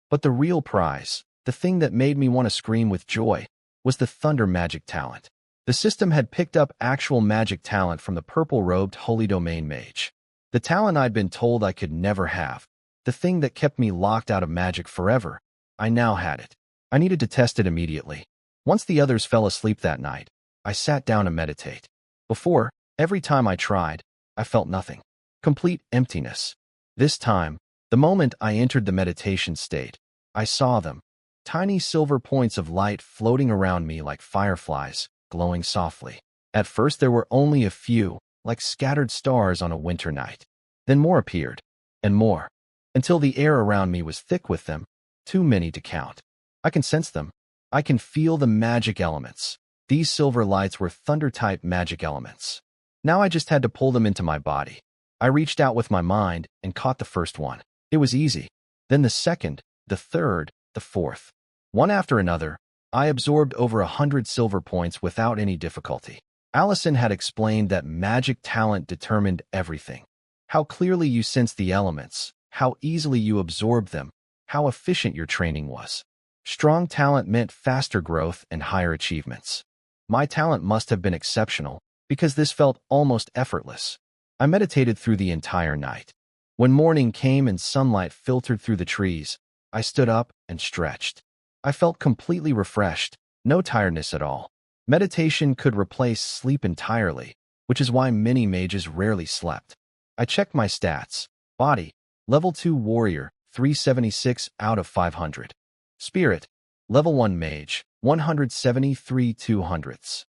But the real prize, the thing that made me want to scream with joy, was the Thunder Magic Talent. The system had picked up actual magic talent from the purple-robed Holy Domain Mage. The talent I'd been told I could never have. The thing that kept me locked out of magic forever. I now had it. I needed to test it immediately. Once the others fell asleep that night, I sat down to meditate. Before, every time I tried, I felt nothing. Complete emptiness. This time, the moment I entered the meditation state, I saw them. Tiny silver points of light floating around me like fireflies, glowing softly. At first there were only a few, like scattered stars on a winter night. Then more appeared, and more, until the air around me was thick with them, too many to count. I can sense them. I can feel the magic elements. These silver lights were thunder-type magic elements. Now I just had to pull them into my body. I reached out with my mind and caught the first one. It was easy. Then the second, the third, the fourth. One after another, I absorbed over 100 silver points without any difficulty. Allison had explained that magic talent determined everything. How clearly you sensed the elements, how easily you absorbed them, how efficient your training was. Strong talent meant faster growth and higher achievements. My talent must have been exceptional, because this felt almost effortless. I meditated through the entire night. When morning came and sunlight filtered through the trees, I stood up and stretched. I felt completely refreshed, no tiredness at all. Meditation could replace sleep entirely, which is why many mages rarely slept. I checked my stats. Body, level 2 warrior, 376 out of 500. Spirit, level 1 mage, 173 200ths.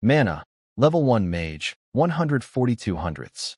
Mana, level 1 mage, 140 200ths.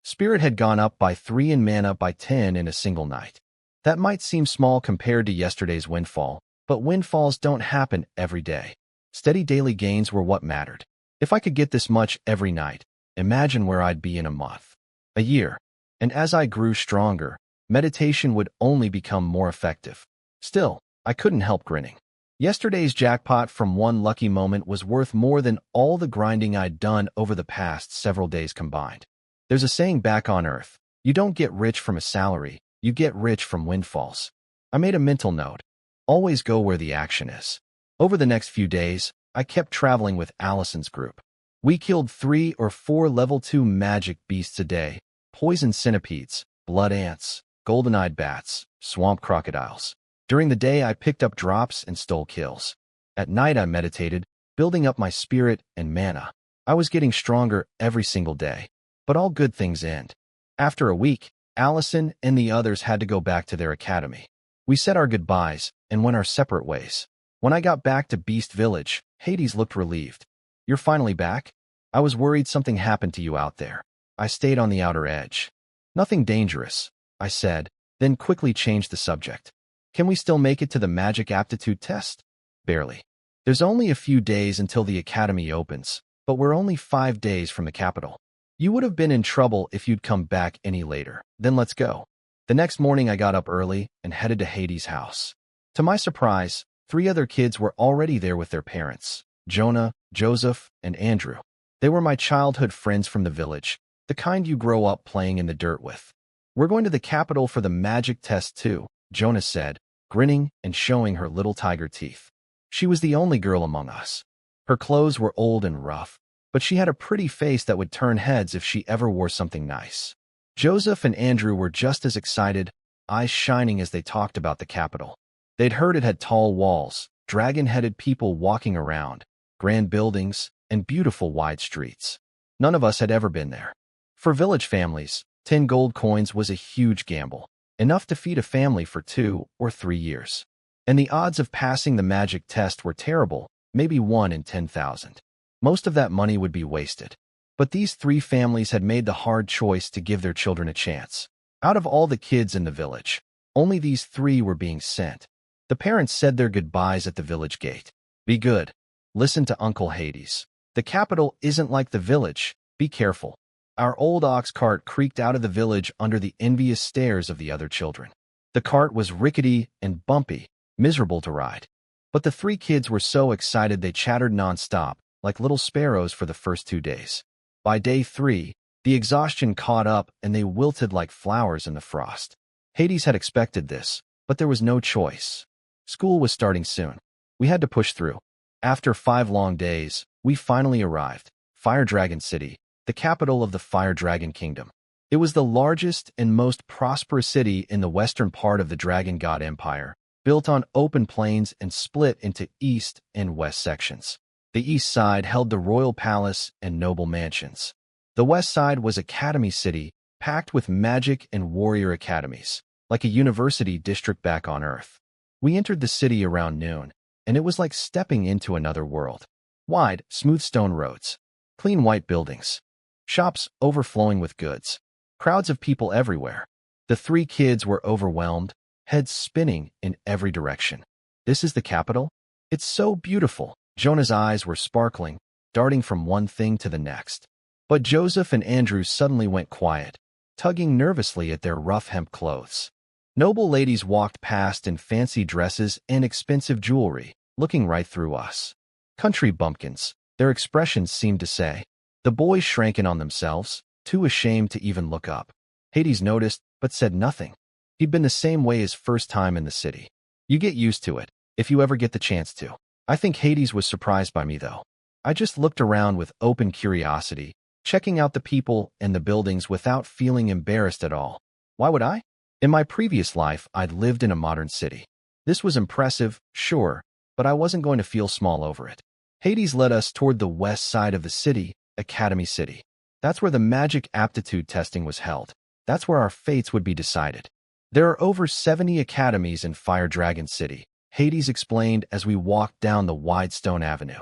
Spirit had gone up by 3 and mana by 10 in a single night. That might seem small compared to yesterday's windfall, but windfalls don't happen every day. Steady daily gains were what mattered. If I could get this much every night, imagine where I'd be in a month, a year. And as I grew stronger, meditation would only become more effective. Still, I couldn't help grinning. Yesterday's jackpot from one lucky moment was worth more than all the grinding I'd done over the past several days combined. There's a saying back on Earth, you don't get rich from a salary, you get rich from windfalls. I made a mental note. Always go where the action is. Over the next few days, I kept traveling with Allison's group. We killed 3 or 4 level 2 magic beasts a day, poison centipedes, blood ants, golden-eyed bats, swamp crocodiles. During the day, I picked up drops and stole kills. At night, I meditated, building up my spirit and mana. I was getting stronger every single day. But all good things end. After a week, Allison and the others had to go back to their academy. We said our goodbyes and went our separate ways. When I got back to Beast Village, Hades looked relieved. You're finally back? I was worried something happened to you out there. I stayed on the outer edge. Nothing dangerous, I said, then quickly changed the subject. Can we still make it to the magic aptitude test? Barely. There's only a few days until the academy opens, but we're only 5 days from the capital. You would have been in trouble if you'd come back any later. Then let's go. The next morning I got up early and headed to Hades' house. To my surprise, 3 other kids were already there with their parents, Jonah, Joseph, and Andrew. They were my childhood friends from the village, the kind you grow up playing in the dirt with. We're going to the capital for the magic test too, Jonah said, grinning and showing her little tiger teeth. She was the only girl among us. Her clothes were old and rough, but she had a pretty face that would turn heads if she ever wore something nice. Joseph and Andrew were just as excited, eyes shining as they talked about the capital. They'd heard it had tall walls, dragon-headed people walking around, grand buildings, and beautiful wide streets. None of us had ever been there. For village families, 10 gold coins was a huge gamble, enough to feed a family for 2 or 3 years. And the odds of passing the magic test were terrible, maybe 1 in 10,000. Most of that money would be wasted. But these 3 families had made the hard choice to give their children a chance. Out of all the kids in the village, only these 3 were being sent. The parents said their goodbyes at the village gate. Be good. Listen to Uncle Hades. The capital isn't like the village. Be careful. Our old ox cart creaked out of the village under the envious stares of the other children. The cart was rickety and bumpy, miserable to ride. But the 3 kids were so excited they chattered nonstop, like little sparrows for the first 2 days. By day 3, the exhaustion caught up and they wilted like flowers in the frost. Hades had expected this, but there was no choice. School was starting soon. We had to push through. After 5 long days, we finally arrived. Fire Dragon City, the capital of the Fire Dragon Kingdom. It was the largest and most prosperous city in the western part of the Dragon God Empire, built on open plains and split into east and west sections. The east side held the royal palace and noble mansions. The west side was Academy City, packed with magic and warrior academies, like a university district back on Earth. We entered the city around noon, and it was like stepping into another world. Wide, smooth stone roads, clean white buildings, shops overflowing with goods, crowds of people everywhere. The 3 kids were overwhelmed, heads spinning in every direction. This is the capital? It's so beautiful. Jonah's eyes were sparkling, darting from one thing to the next. But Joseph and Andrew suddenly went quiet, tugging nervously at their rough hemp clothes. Noble ladies walked past in fancy dresses and expensive jewelry, looking right through us. Country bumpkins, their expressions seemed to say. The boys shrank in on themselves, too ashamed to even look up. Hades noticed, but said nothing. He'd been the same way his first time in the city. You get used to it, if you ever get the chance to. I think Hades was surprised by me, though. I just looked around with open curiosity, checking out the people and the buildings without feeling embarrassed at all. Why would I? In my previous life, I'd lived in a modern city. This was impressive, sure, but I wasn't going to feel small over it. Hades led us toward the west side of the city, Academy City. That's where the magic aptitude testing was held. That's where our fates would be decided. There are over 70 academies in Fire Dragon City, Hades explained as we walked down the wide stone avenue.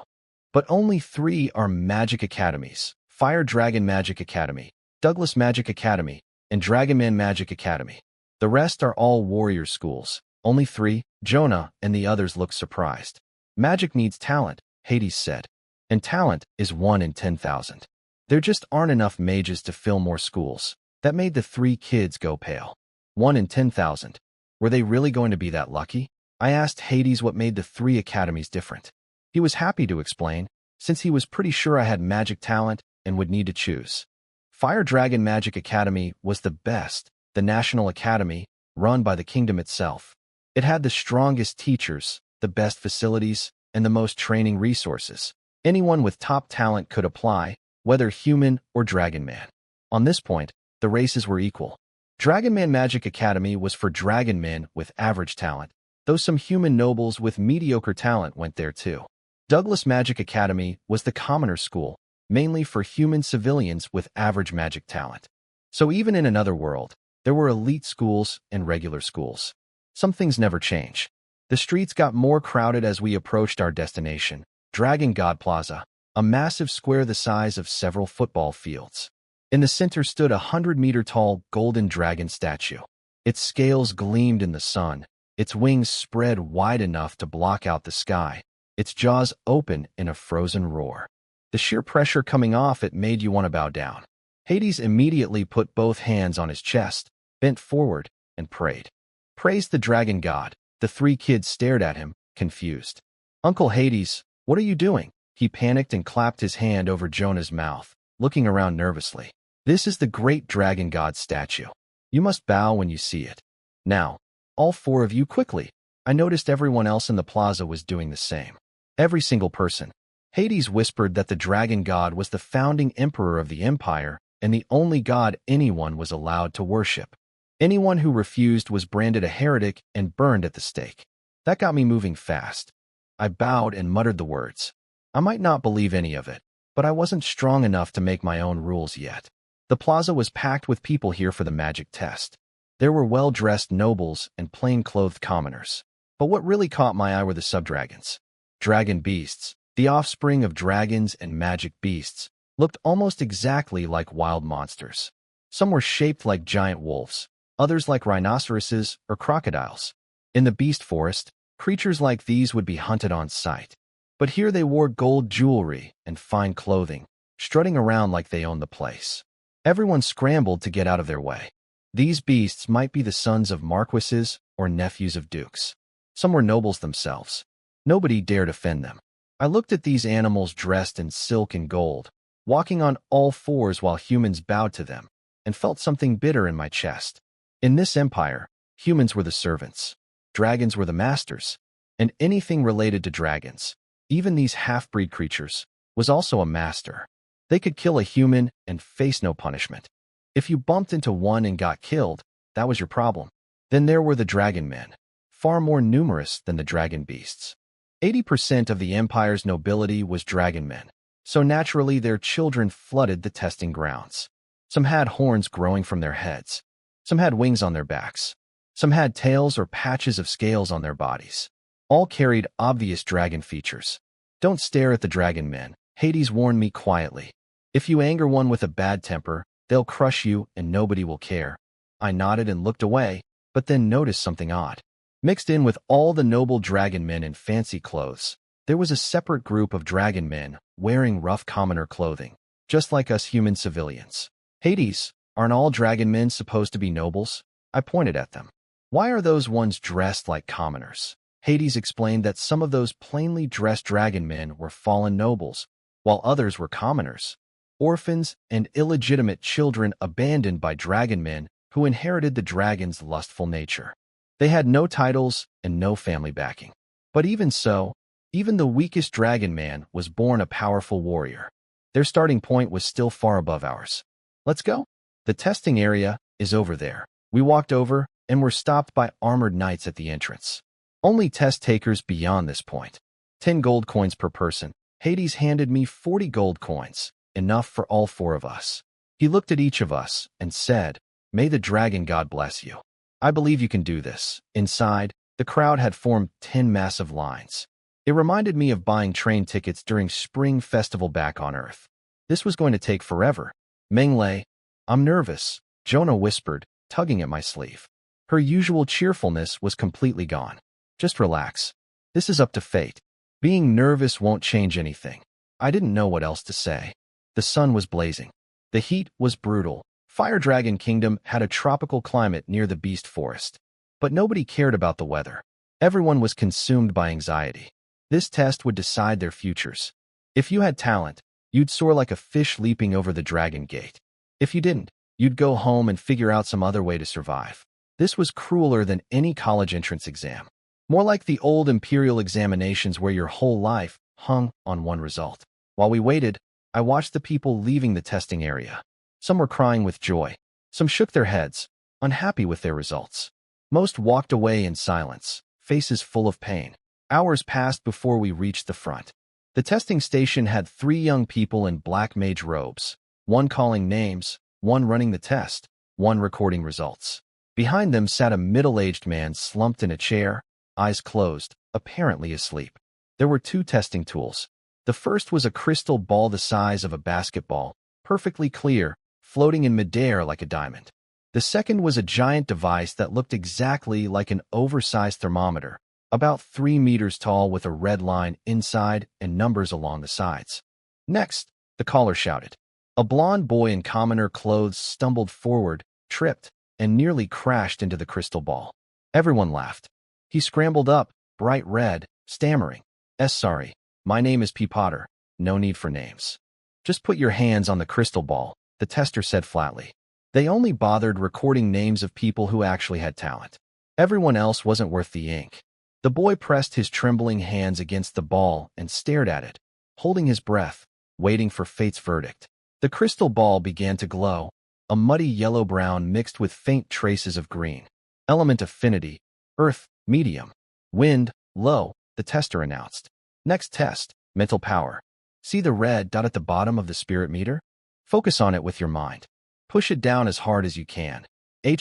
But only 3 are magic academies: Fire Dragon Magic Academy, Douglas Magic Academy, and Dragonman Magic Academy. The rest are all warrior schools. Only 3, Jonah and the others looked surprised. Magic needs talent, Hades said. And talent is 1 in 10,000. There just aren't enough mages to fill more schools. That made the 3 kids go pale. 1 in 10,000. Were they really going to be that lucky? I asked Hades what made the three academies different. He was happy to explain, since he was pretty sure I had magic talent and would need to choose. Fire Dragon Magic Academy was the best, the national academy, run by the kingdom itself. It had the strongest teachers, the best facilities, and the most training resources. Anyone with top talent could apply, whether human or Dragon Man. On this point, the races were equal. Dragon Man Magic Academy was for dragon men with average talent, though some human nobles with mediocre talent went there too. Douglas Magic Academy was the commoner school, mainly for human civilians with average magic talent. So even in another world, there were elite schools and regular schools. Some things never change. The streets got more crowded as we approached our destination, Dragon God Plaza, a massive square the size of several football fields. In the center stood a 100-meter-tall golden dragon statue. Its scales gleamed in the sun, its wings spread wide enough to block out the sky, its jaws open in a frozen roar. The sheer pressure coming off it made you want to bow down. Hades immediately put both hands on his chest, bent forward, and prayed. Praise the dragon god. The three kids stared at him, confused. Uncle Hades, what are you doing? He panicked and clapped his hand over Jonah's mouth, looking around nervously. This is the great dragon god statue. You must bow when you see it. Now, all four of you quickly. I noticed everyone else in the plaza was doing the same. Every single person. Hades whispered that the dragon god was the founding emperor of the empire and the only god anyone was allowed to worship. Anyone who refused was branded a heretic and burned at the stake. That got me moving fast. I bowed and muttered the words. I might not believe any of it, but I wasn't strong enough to make my own rules yet. The plaza was packed with people here for the magic test. There were well-dressed nobles and plain-clothed commoners. But what really caught my eye were the subdragons. Dragon beasts, the offspring of dragons and magic beasts, looked almost exactly like wild monsters. Some were shaped like giant wolves, others like rhinoceroses or crocodiles. In the beast forest, creatures like these would be hunted on sight. But here they wore gold jewelry and fine clothing, strutting around like they owned the place. Everyone scrambled to get out of their way. These beasts might be the sons of marquises or nephews of dukes. Some were nobles themselves. Nobody dared offend them. I looked at these animals dressed in silk and gold, walking on all fours while humans bowed to them, and felt something bitter in my chest. In this empire, humans were the servants. Dragons were the masters. And anything related to dragons, even these half-breed creatures, was also a master. They could kill a human and face no punishment. If you bumped into one and got killed, that was your problem. Then there were the dragon men, far more numerous than the dragon beasts. 80% of the empire's nobility was dragon men, so naturally their children flooded the testing grounds. Some had horns growing from their heads. Some had wings on their backs. Some had tails or patches of scales on their bodies. All carried obvious dragon features. Don't stare at the dragon men, Hades warned me quietly. If you anger one with a bad temper, they'll crush you and nobody will care. I nodded and looked away, but then noticed something odd. Mixed in with all the noble dragon men in fancy clothes, there was a separate group of dragon men wearing rough commoner clothing, just like us human civilians. Hades, aren't all dragon men supposed to be nobles? I pointed at them. Why are those ones dressed like commoners? Hades explained that some of those plainly dressed dragon men were fallen nobles, while others were commoners, orphans and illegitimate children abandoned by dragon men who inherited the dragon's lustful nature. They had no titles and no family backing. But even so, even the weakest dragon man was born a powerful warrior. Their starting point was still far above ours. Let's go. The testing area is over there. We walked over and were stopped by armored knights at the entrance. Only test takers beyond this point. 10 gold coins per person. Hades handed me 40 gold coins, enough for all four of us. He looked at each of us and said, "May the dragon god bless you. I believe you can do this." Inside, the crowd had formed 10 massive lines. It reminded me of buying train tickets during Spring Festival back on Earth. This was going to take forever. Menglei, I'm nervous, Jonah whispered, tugging at my sleeve. Her usual cheerfulness was completely gone. Just relax. This is up to fate. Being nervous won't change anything. I didn't know what else to say. The sun was blazing. The heat was brutal. Fire Dragon Kingdom had a tropical climate near the beast forest. But nobody cared about the weather. Everyone was consumed by anxiety. This test would decide their futures. If you had talent, you'd soar like a fish leaping over the dragon gate. If you didn't, you'd go home and figure out some other way to survive. This was crueler than any college entrance exam. More like the old imperial examinations where your whole life hung on one result. While we waited, I watched the people leaving the testing area. Some were crying with joy. Some shook their heads, unhappy with their results. Most walked away in silence, faces full of pain. Hours passed before we reached the front. The testing station had 3 young people in black mage robes, one calling names, one running the test, one recording results. Behind them sat a middle-aged man slumped in a chair, eyes closed, apparently asleep. There were 2 testing tools. The first was a crystal ball the size of a basketball, perfectly clear, floating in midair like a diamond. The second was a giant device that looked exactly like an oversized thermometer, about 3 meters tall with a red line inside and numbers along the sides. Next, the caller shouted. A blond boy in commoner clothes stumbled forward, tripped, and nearly crashed into the crystal ball. Everyone laughed. He scrambled up, bright red, stammering. Sorry, my name is P. Potter. No need for names. Just put your hands on the crystal ball, the tester said flatly. They only bothered recording names of people who actually had talent. Everyone else wasn't worth the ink. The boy pressed his trembling hands against the ball and stared at it, holding his breath, waiting for fate's verdict. The crystal ball began to glow, a muddy yellow-brown mixed with faint traces of green. Element affinity, earth, medium. Wind, low, the tester announced. Next test, mental power. See the red dot at the bottom of the spirit meter? Focus on it with your mind. Push it down as hard as you can.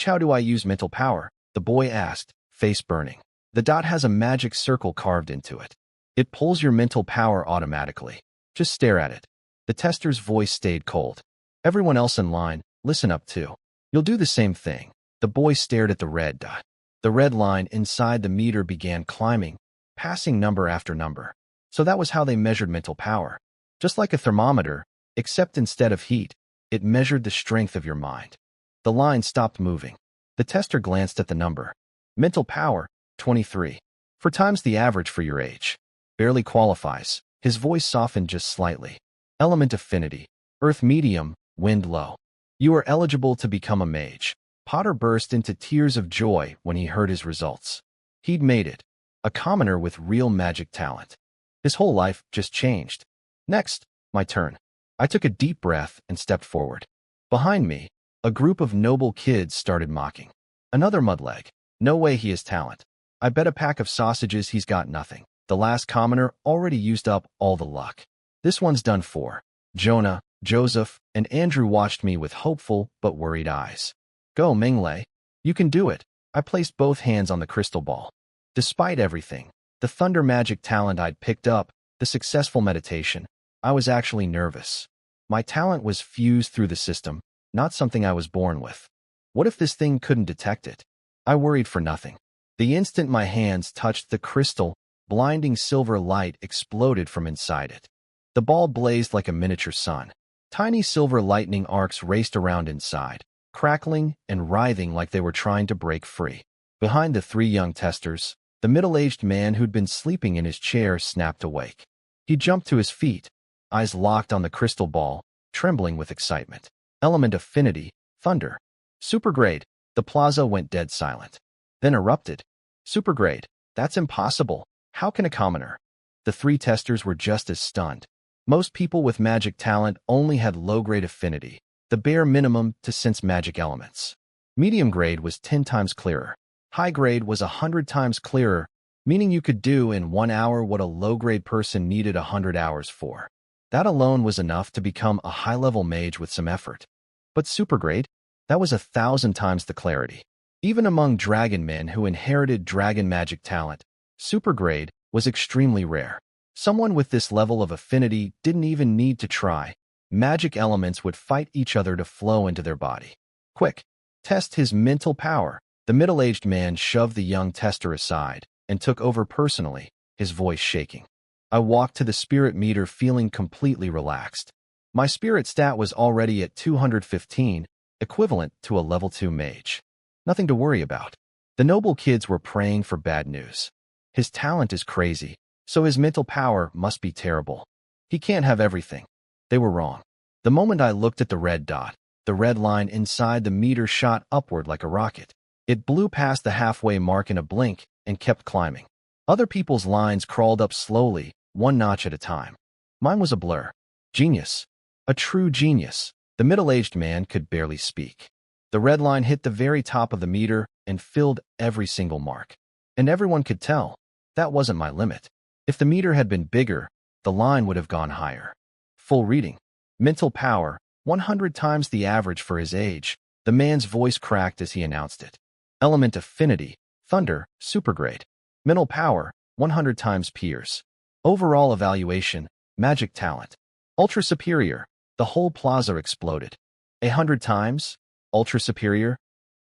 How do I use mental power? The boy asked, face burning. The dot has a magic circle carved into it. It pulls your mental power automatically. Just stare at it. The tester's voice stayed cold. Everyone else in line, listen up too. You'll do the same thing. The boy stared at the red dot. The red line inside the meter began climbing, passing number after number. So that was how they measured mental power. Just like a thermometer, except instead of heat, it measured the strength of your mind. The line stopped moving. The tester glanced at the number. Mental power, 23. 4 times the average for your age. Barely qualifies. His voice softened just slightly. Element affinity, earth medium, wind low. You are eligible to become a mage. Potter burst into tears of joy when he heard his results. He'd made it. A commoner with real magic talent. His whole life just changed. Next, my turn. I took a deep breath and stepped forward. Behind me, a group of noble kids started mocking. Another mudleg. No way he has talent. I bet a pack of sausages he's got nothing. The last commoner already used up all the luck. This one's done for. Jonah, Joseph, and Andrew watched me with hopeful but worried eyes. Go, Minglei. You can do it. I placed both hands on the crystal ball. Despite everything, the thunder magic talent I'd picked up, the successful meditation, I was actually nervous. My talent was fused through the system, not something I was born with. What if this thing couldn't detect it? I worried for nothing. The instant my hands touched the crystal, blinding silver light exploded from inside it. The ball blazed like a miniature sun. Tiny silver lightning arcs raced around inside, crackling and writhing like they were trying to break free. Behind the 3 young testers, the middle-aged man who'd been sleeping in his chair snapped awake. He jumped to his feet, eyes locked on the crystal ball, trembling with excitement. Element affinity, thunder. Supergrade. The plaza went dead silent. Then erupted. Supergrade. That's impossible. How can a commoner? The 3 testers were just as stunned. Most people with magic talent only had low-grade affinity, the bare minimum to sense magic elements. Medium grade was 10 times clearer. High grade was 100 times clearer, meaning you could do in 1 hour what a low-grade person needed 100 hours for. That alone was enough to become a high-level mage with some effort. But supergrade? That was 1,000 times the clarity. Even among dragon men who inherited dragon magic talent, supergrade was extremely rare. Someone with this level of affinity didn't even need to try. Magic elements would fight each other to flow into their body. Quick, test his mental power. The middle-aged man shoved the young tester aside and took over personally, his voice shaking. I walked to the spirit meter feeling completely relaxed. My spirit stat was already at 215, equivalent to a level 2 mage. Nothing to worry about. The noble kids were praying for bad news. His talent is crazy, so his mental power must be terrible. He can't have everything. They were wrong. The moment I looked at the red dot, the red line inside the meter shot upward like a rocket. It blew past the halfway mark in a blink and kept climbing. Other people's lines crawled up slowly, one notch at a time. Mine was a blur. Genius. A true genius. The middle-aged man could barely speak. The red line hit the very top of the meter and filled every single mark. And everyone could tell that wasn't my limit. If the meter had been bigger, the line would have gone higher. Full reading. Mental power, 100 times the average for his age. The man's voice cracked as he announced it. Element affinity, thunder, supergrade. Mental power, 100 times peers. Overall evaluation, magic talent. Ultra superior. The whole plaza exploded. 100 times? Ultra superior?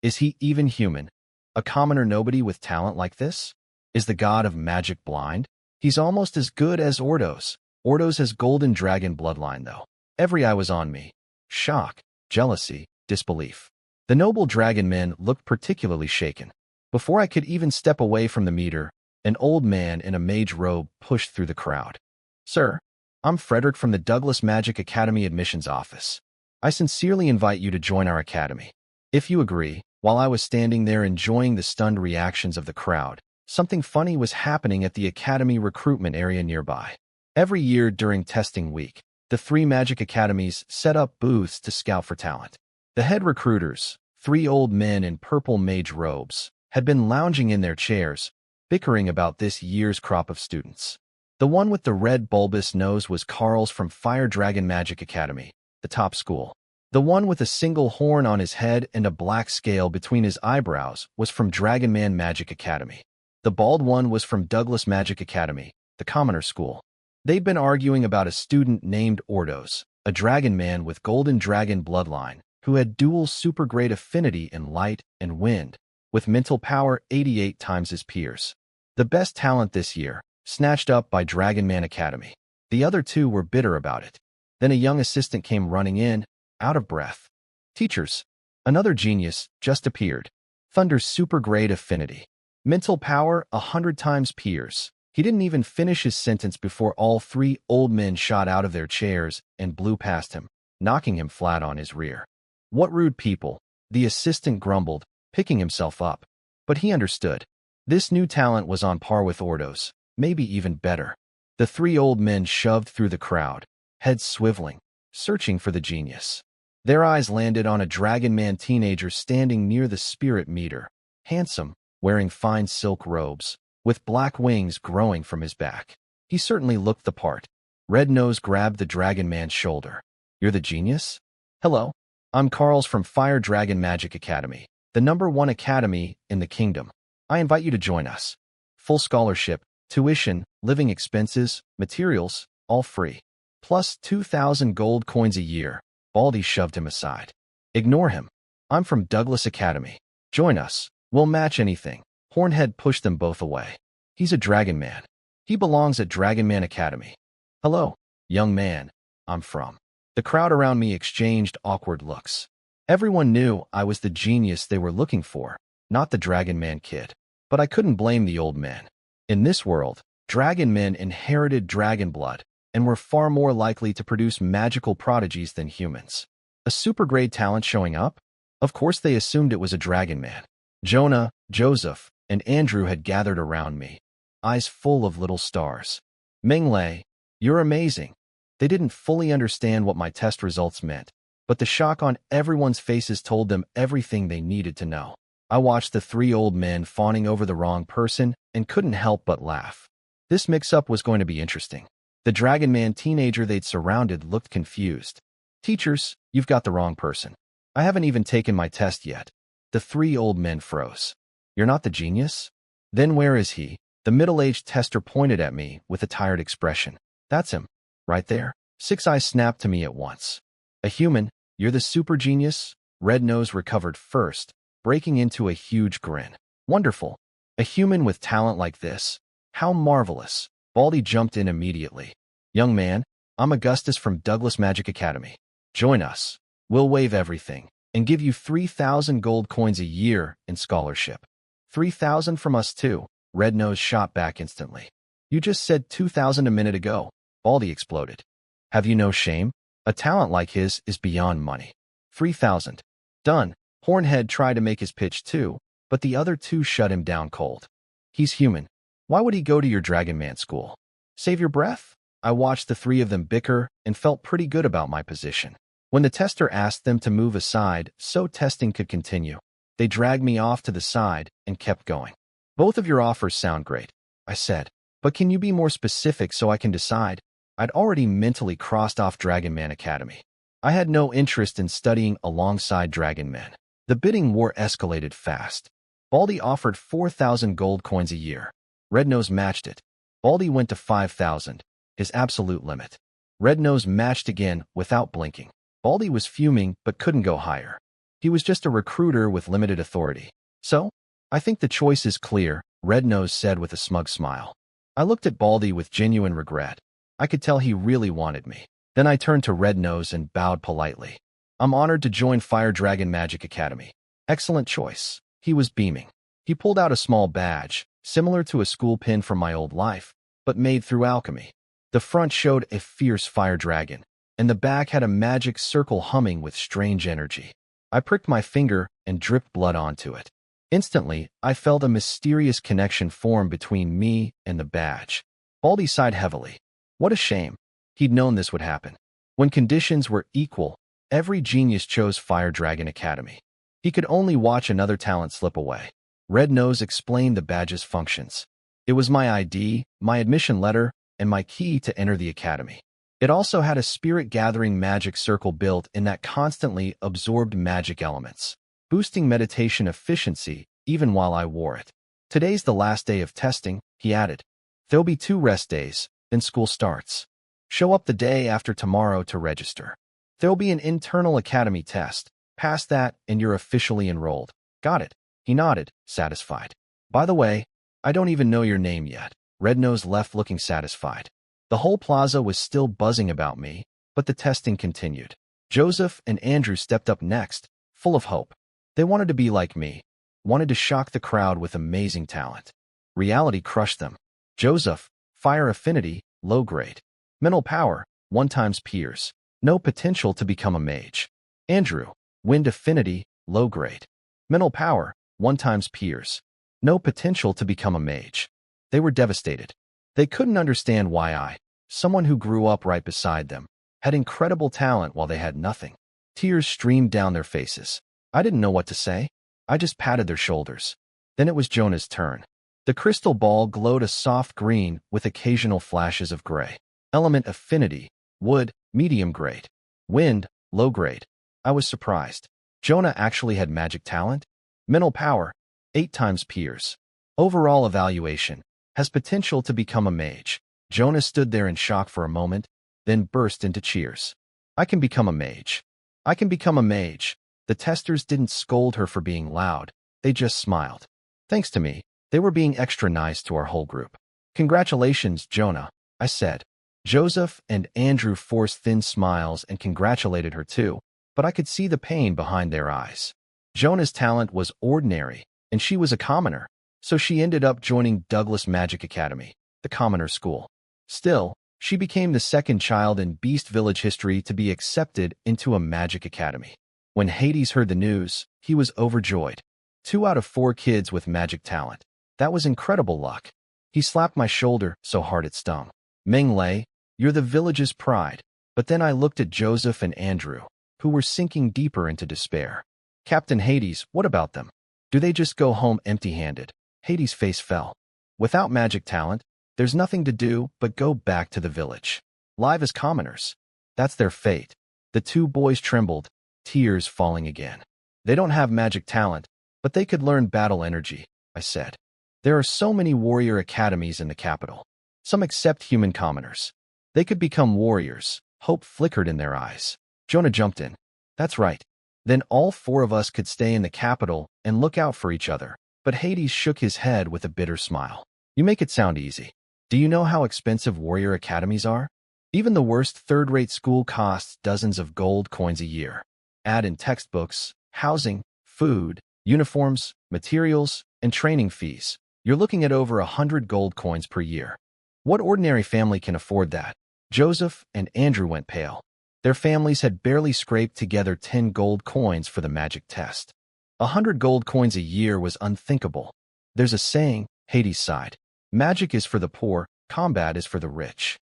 Is he even human? A commoner nobody with talent like this? Is the god of magic blind? He's almost as good as Ordos. Ordos has golden dragon bloodline, though. Every eye was on me. Shock, jealousy, disbelief. The noble dragon men looked particularly shaken. Before I could even step away from the meter, an old man in a mage robe pushed through the crowd. Sir, I'm Frederick from the Douglas Magic Academy admissions office. I sincerely invite you to join our academy. If you agree, while I was standing there enjoying the stunned reactions of the crowd, something funny was happening at the academy recruitment area nearby. Every year during testing week, the 3 magic academies set up booths to scout for talent. The head recruiters, 3 old men in purple mage robes, had been lounging in their chairs, bickering about this year's crop of students. The one with the red bulbous nose was Carl's from Fire Dragon Magic Academy, the top school. The one with a single horn on his head and a black scale between his eyebrows was from Dragonman Magic Academy. The bald one was from Douglas Magic Academy, the commoner school. They'd been arguing about a student named Ordos, a dragon man with golden dragon bloodline, who had dual super great affinity in light and wind, with mental power 88 times his peers. The best talent this year, snatched up by Dragonman Academy. The other 2 were bitter about it. Then a young assistant came running in, out of breath. Teachers, another genius just appeared. Thunder's super great affinity. Mental power 100 times peers. He didn't even finish his sentence before all 3 old men shot out of their chairs and blew past him, knocking him flat on his rear. What rude people, the assistant grumbled, picking himself up. But he understood. This new talent was on par with Ordos, maybe even better. The 3 old men shoved through the crowd, heads swiveling, searching for the genius. Their eyes landed on a Dragonman teenager standing near the spirit meter, handsome, wearing fine silk robes, with black wings growing from his back. He certainly looked the part. Red Nose grabbed the Dragonman's shoulder. You're the genius? Hello. I'm Carl's from Fire Dragon Magic Academy, the #1 academy in the kingdom. I invite you to join us. Full scholarship, tuition, living expenses, materials, all free. Plus 2,000 gold coins a year. Baldy shoved him aside. Ignore him. I'm from Douglas Academy. Join us. We'll match anything. Hornhead pushed them both away. He's a dragon man. He belongs at Dragonman Academy. Hello, young man. I'm from. The crowd around me exchanged awkward looks. Everyone knew I was the genius they were looking for, not the Dragonman kid. But I couldn't blame the old man. In this world, dragon men inherited dragon blood and were far more likely to produce magical prodigies than humans. A super-grade talent showing up? Of course they assumed it was a dragon man. Jonah, Joseph, and Andrew had gathered around me, eyes full of little stars. Minglei, you're amazing. They didn't fully understand what my test results meant, but the shock on everyone's faces told them everything they needed to know. I watched the 3 old men fawning over the wrong person and couldn't help but laugh. This mix-up was going to be interesting. The Dragonman teenager they'd surrounded looked confused. Teachers, you've got the wrong person. I haven't even taken my test yet. The 3 old men froze. You're not the genius? Then where is he? The middle-aged tester pointed at me with a tired expression. That's him. Right there. 6 eyes snapped to me at once. A human, you're the super genius? Red Nose recovered first, breaking into a huge grin. Wonderful. A human with talent like this? How marvelous. Baldy jumped in immediately. Young man, I'm Augustus from Douglas Magic Academy. Join us. We'll waive everything and give you 3,000 gold coins a year in scholarship. 3,000 from us too. Red Nose shot back instantly. You just said 2,000 a minute ago. Baldy exploded. Have you no shame? A talent like his is beyond money. 3,000. Done. Hornhead tried to make his pitch too, but the other two shut him down cold. He's human. Why would he go to your Dragon Man school? Save your breath? I watched the three of them bicker and felt pretty good about my position. When the tester asked them to move aside so testing could continue, they dragged me off to the side and kept going. Both of your offers sound great, I said, but can you be more specific so I can decide? I'd already mentally crossed off Dragon Man Academy. I had no interest in studying alongside Dragon Men. The bidding war escalated fast. Baldy offered 4,000 gold coins a year. Red Nose matched it. Baldy went to 5,000, his absolute limit. Red Nose matched again without blinking. Baldy was fuming but couldn't go higher. He was just a recruiter with limited authority. So, I think the choice is clear, Red Nose said with a smug smile. I looked at Baldy with genuine regret. I could tell he really wanted me. Then I turned to Red Nose and bowed politely. I'm honored to join Fire Dragon Magic Academy. Excellent choice. He was beaming. He pulled out a small badge, similar to a school pin from my old life, but made through alchemy. The front showed a fierce fire dragon, and the back had a magic circle humming with strange energy. I pricked my finger and dripped blood onto it. Instantly, I felt a mysterious connection form between me and the badge. Baldy sighed heavily. What a shame. He'd known this would happen. When conditions were equal, every genius chose Fire Dragon Academy. He could only watch another talent slip away. Red Nose explained the badge's functions. It was my ID, my admission letter, and my key to enter the academy. It also had a spirit-gathering magic circle built in that constantly absorbed magic elements, boosting meditation efficiency even while I wore it. Today's the last day of testing, he added. There'll be 2 rest days, then school starts. Show up the day after tomorrow to register. There'll be an internal academy test. Pass that and you're officially enrolled. Got it. He nodded, satisfied. By the way, I don't even know your name yet. Red Nose left looking satisfied. The whole plaza was still buzzing about me, but the testing continued. Joseph and Andrew stepped up next, full of hope. They wanted to be like me, wanted to shock the crowd with amazing talent. Reality crushed them. Joseph, fire affinity, low grade. Mental power, 1 times peers. No potential to become a mage. Andrew, wind affinity, low grade. Mental power, 1 times peers. No potential to become a mage. They were devastated. They couldn't understand why I, someone who grew up right beside them, had incredible talent while they had nothing. Tears streamed down their faces. I didn't know what to say. I just patted their shoulders. Then it was Jonah's turn. The crystal ball glowed a soft green with occasional flashes of gray. Element affinity, wood, medium grade. Wind, low grade. I was surprised. Jonah actually had magic talent? Mental power, 8 times peers. Overall evaluation, has potential to become a mage. Jonah stood there in shock for a moment, then burst into cheers. I can become a mage. I can become a mage. The testers didn't scold her for being loud. They just smiled. Thanks to me, they were being extra nice to our whole group. Congratulations, Jonah, I said. Joseph and Andrew forced thin smiles and congratulated her too, but I could see the pain behind their eyes. Jonah's talent was ordinary, and she was a commoner, so she ended up joining Douglas Magic Academy, the commoner school. Still, she became the second child in Beast Village history to be accepted into a magic academy. When Hades heard the news, he was overjoyed. 2 out of 4 kids with magic talent. That was incredible luck. He slapped my shoulder so hard it stung. Meng Lei, you're the village's pride. But then I looked at Joseph and Andrew, who were sinking deeper into despair. Captain Hades, what about them? Do they just go home empty-handed? Hades' face fell. Without magic talent, there's nothing to do but go back to the village. Live as commoners. That's their fate. The 2 boys trembled, tears falling again. They don't have magic talent, but they could learn battle energy, I said. There are so many warrior academies in the capital. Some accept human commoners. They could become warriors. Hope flickered in their eyes. Jonah jumped in. That's right. Then all 4 of us could stay in the capital and look out for each other. But Hades shook his head with a bitter smile. You make it sound easy. Do you know how expensive warrior academies are? Even the worst third-rate school costs dozens of gold coins a year. Add in textbooks, housing, food, uniforms, materials, and training fees. You're looking at over 100 gold coins per year. What ordinary family can afford that? Joseph and Andrew went pale. Their families had barely scraped together 10 gold coins for the magic test. 100 gold coins a year was unthinkable. There's a saying, Hades sighed. Magic is for the poor, combat is for the rich.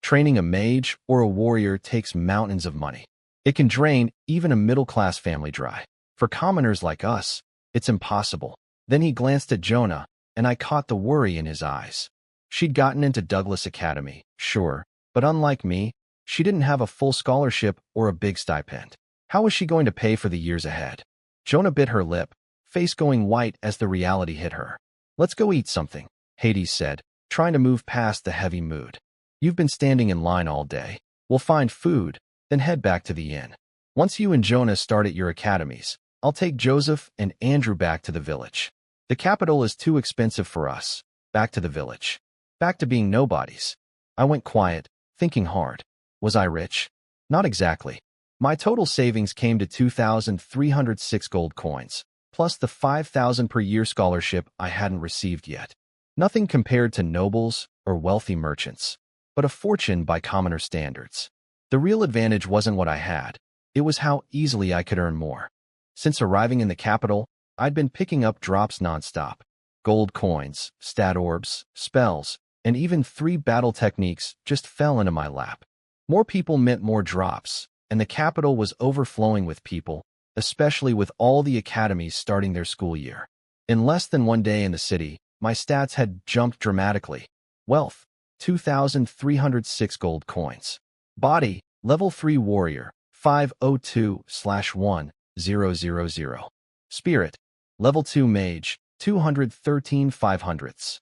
Training a mage or a warrior takes mountains of money. It can drain even a middle-class family dry. For commoners like us, it's impossible. Then he glanced at Jonah, and I caught the worry in his eyes. She'd gotten into Douglas Academy, sure, but unlike me, she didn't have a full scholarship or a big stipend. How was she going to pay for the years ahead? Jonah bit her lip, face going white as the reality hit her. Let's go eat something, Hades said, trying to move past the heavy mood. You've been standing in line all day. We'll find food, then head back to the inn. Once you and Jonah start at your academies, I'll take Joseph and Andrew back to the village. The capital is too expensive for us. Back to the village. Back to being nobodies. I went quiet, thinking hard. Was I rich? Not exactly. My total savings came to 2,306 gold coins, plus the 5,000 per year scholarship I hadn't received yet. Nothing compared to nobles or wealthy merchants, but a fortune by commoner standards. The real advantage wasn't what I had. It was how easily I could earn more. Since arriving in the capital, I'd been picking up drops nonstop. Gold coins, stat orbs, spells, and even 3 battle techniques just fell into my lap. More people meant more drops, and the capital was overflowing with people, especially with all the academies starting their school year. In less than 1 day in the city, my stats had jumped dramatically. Wealth, 2,306 gold coins. Body, level 3 warrior, 502/1000. Spirit, level 2 mage, 213 500ths.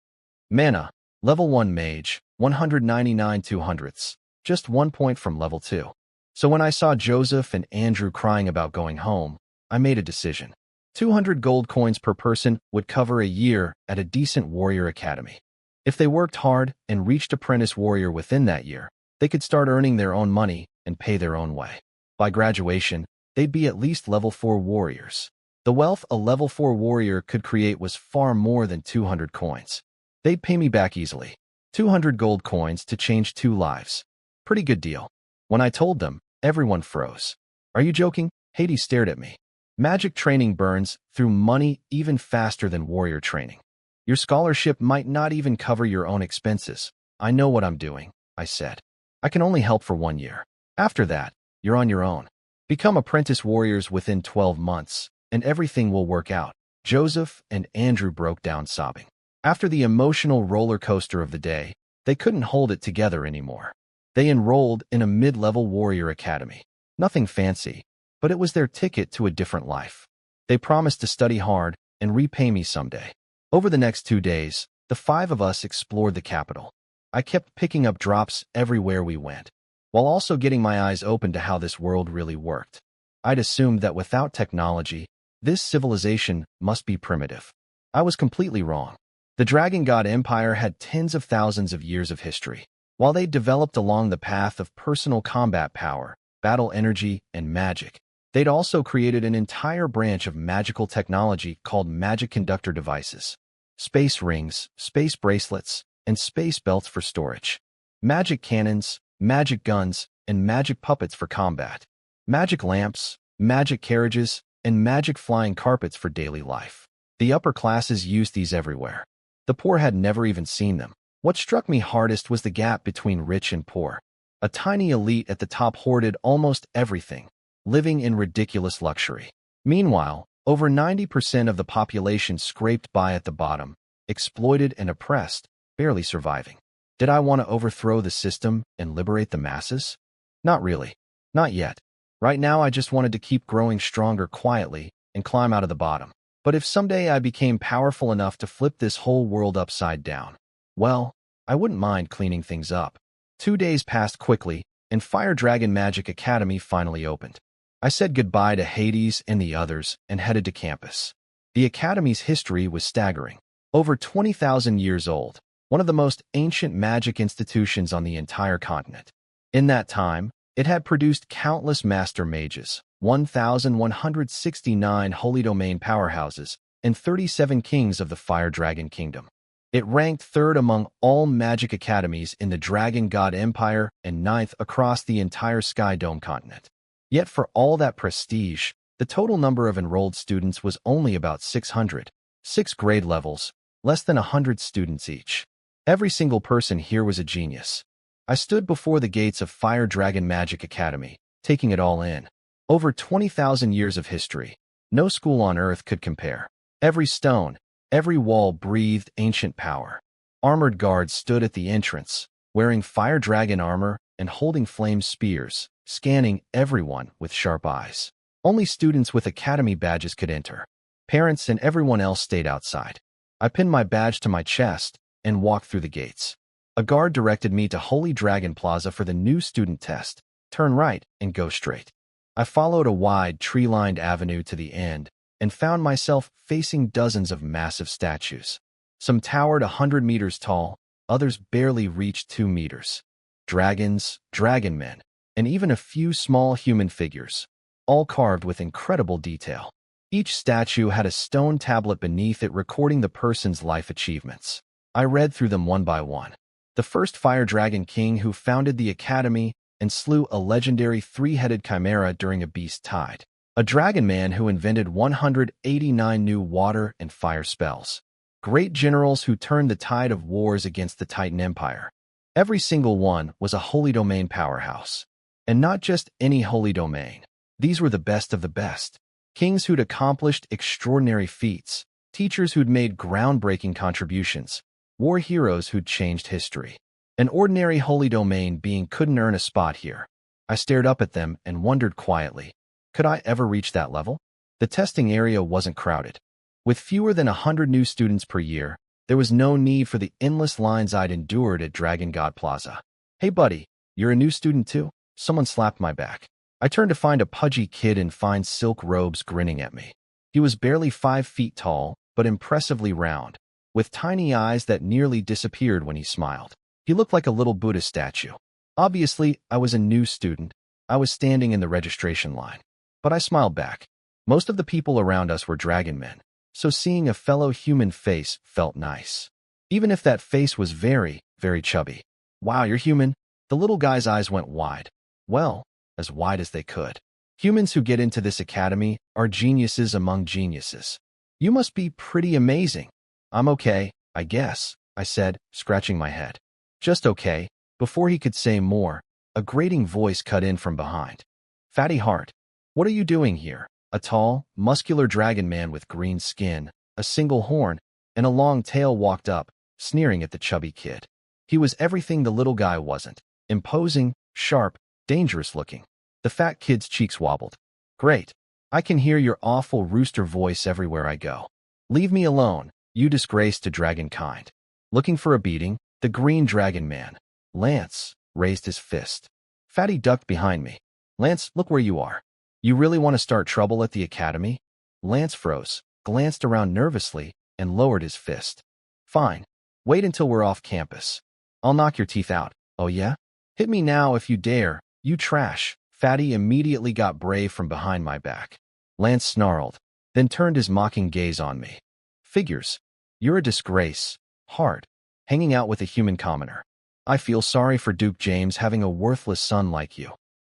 Mana, level 1 mage, 199 200ths, just 1 point from level 2. So when I saw Joseph and Andrew crying about going home, I made a decision. 200 gold coins per person would cover a year at a decent warrior academy. If they worked hard and reached apprentice warrior within that year, they could start earning their own money and pay their own way. By graduation, they'd be at least level 4 warriors. The wealth a level 4 warrior could create was far more than 200 coins. They'd pay me back easily. 200 gold coins to change 2 lives. Pretty good deal. When I told them, everyone froze. Are you joking? Hades stared at me. Magic training burns through money even faster than warrior training. Your scholarship might not even cover your own expenses. I know what I'm doing, I said. I can only help for 1 year. After that, you're on your own. Become apprentice warriors within 12 months, and everything will work out. Joseph and Andrew broke down sobbing. After the emotional roller coaster of the day, they couldn't hold it together anymore. They enrolled in a mid-level warrior academy. Nothing fancy, but it was their ticket to a different life. They promised to study hard and repay me someday. Over the next 2 days, the 5 of us explored the capital. I kept picking up drops everywhere we went, while also getting my eyes open to how this world really worked. I'd assumed that without technology, this civilization must be primitive. I was completely wrong. The Dragon God Empire had tens of thousands of years of history. While they developed along the path of personal combat power, battle energy, and magic, they'd also created an entire branch of magical technology called magic conductor devices. Space rings, space bracelets, and space belts for storage. Magic cannons, magic guns, and magic puppets for combat. Magic lamps, magic carriages, and magic flying carpets for daily life. The upper classes used these everywhere. The poor had never even seen them. What struck me hardest was the gap between rich and poor. A tiny elite at the top hoarded almost everything, living in ridiculous luxury. Meanwhile, over 90% of the population scraped by at the bottom, exploited and oppressed, barely surviving. Did I want to overthrow the system and liberate the masses? Not really. Not yet. Right now I just wanted to keep growing stronger quietly and climb out of the bottom. But if someday I became powerful enough to flip this whole world upside down, well, I wouldn't mind cleaning things up. 2 days passed quickly, and Fire Dragon Magic Academy finally opened. I said goodbye to Hades and the others and headed to campus. The academy's history was staggering. Over 20,000 years old, one of the most ancient magic institutions on the entire continent. In that time, it had produced countless master mages, 1,169 holy domain powerhouses, and 37 kings of the Fire Dragon Kingdom. It ranked third among all magic academies in the Dragon God Empire and ninth across the entire Sky Dome continent. Yet for all that prestige, the total number of enrolled students was only about 600. 6 grade levels, less than 100 students each. Every single person here was a genius. I stood before the gates of Fire Dragon Magic Academy, taking it all in. Over 20,000 years of history. No school on Earth could compare. Every stone, every wall breathed ancient power. Armored guards stood at the entrance, wearing fire dragon armor and holding flame spears, scanning everyone with sharp eyes. Only students with academy badges could enter. Parents and everyone else stayed outside. I pinned my badge to my chest and walked through the gates. A guard directed me to Holy Dragon Plaza for the new student test. Turn right and go straight. I followed a wide, tree-lined avenue to the end and found myself facing dozens of massive statues. Some towered 100 meters tall, others barely reached 2 meters. Dragons, dragon men, and even a few small human figures, all carved with incredible detail. Each statue had a stone tablet beneath it recording the person's life achievements. I read through them one by one. The first Fire Dragon King who founded the academy and slew a legendary 3-headed chimera during a beast tide. A dragon man who invented 189 new water and fire spells. Great generals who turned the tide of wars against the Titan Empire. Every single one was a holy domain powerhouse. And not just any holy domain. These were the best of the best. Kings who'd accomplished extraordinary feats. Teachers who'd made groundbreaking contributions. War heroes who'd changed history. An ordinary holy domain being couldn't earn a spot here. I stared up at them and wondered quietly, could I ever reach that level? The testing area wasn't crowded. With fewer than 100 new students per year, there was no need for the endless lines I'd endured at Dragon God Plaza. Hey buddy, you're a new student too? Someone slapped my back. I turned to find a pudgy kid in fine silk robes grinning at me. He was barely 5 feet tall, but impressively round, with tiny eyes that nearly disappeared when he smiled. He looked like a little Buddha statue. Obviously, I was a new student. I was standing in the registration line. But I smiled back. Most of the people around us were dragon men, so seeing a fellow human face felt nice. Even if that face was very, very chubby. Wow, you're human? The little guy's eyes went wide. Well, as wide as they could. Humans who get into this academy are geniuses among geniuses. You must be pretty amazing. I'm okay, I guess, I said, scratching my head. Just okay. Before he could say more, a grating voice cut in from behind. Fatty Heart, what are you doing here? A tall, muscular dragon man with green skin, a single horn, and a long tail walked up, sneering at the chubby kid. He was everything the little guy wasn't. Imposing, sharp, dangerous looking. The fat kid's cheeks wobbled. Great. I can hear your awful rooster voice everywhere I go. Leave me alone, you disgrace to dragonkind. Looking for a beating? The green dragon man, Lance, raised his fist. Fatty ducked behind me. Lance, look where you are. You really want to start trouble at the academy? Lance froze, glanced around nervously, and lowered his fist. Fine. Wait until we're off campus. I'll knock your teeth out. Oh yeah? Hit me now if you dare, you trash. Fatty immediately got brave from behind my back. Lance snarled, then turned his mocking gaze on me. Figures. You're a disgrace. Hard. Hanging out with a human commoner. I feel sorry for Duke James having a worthless son like you.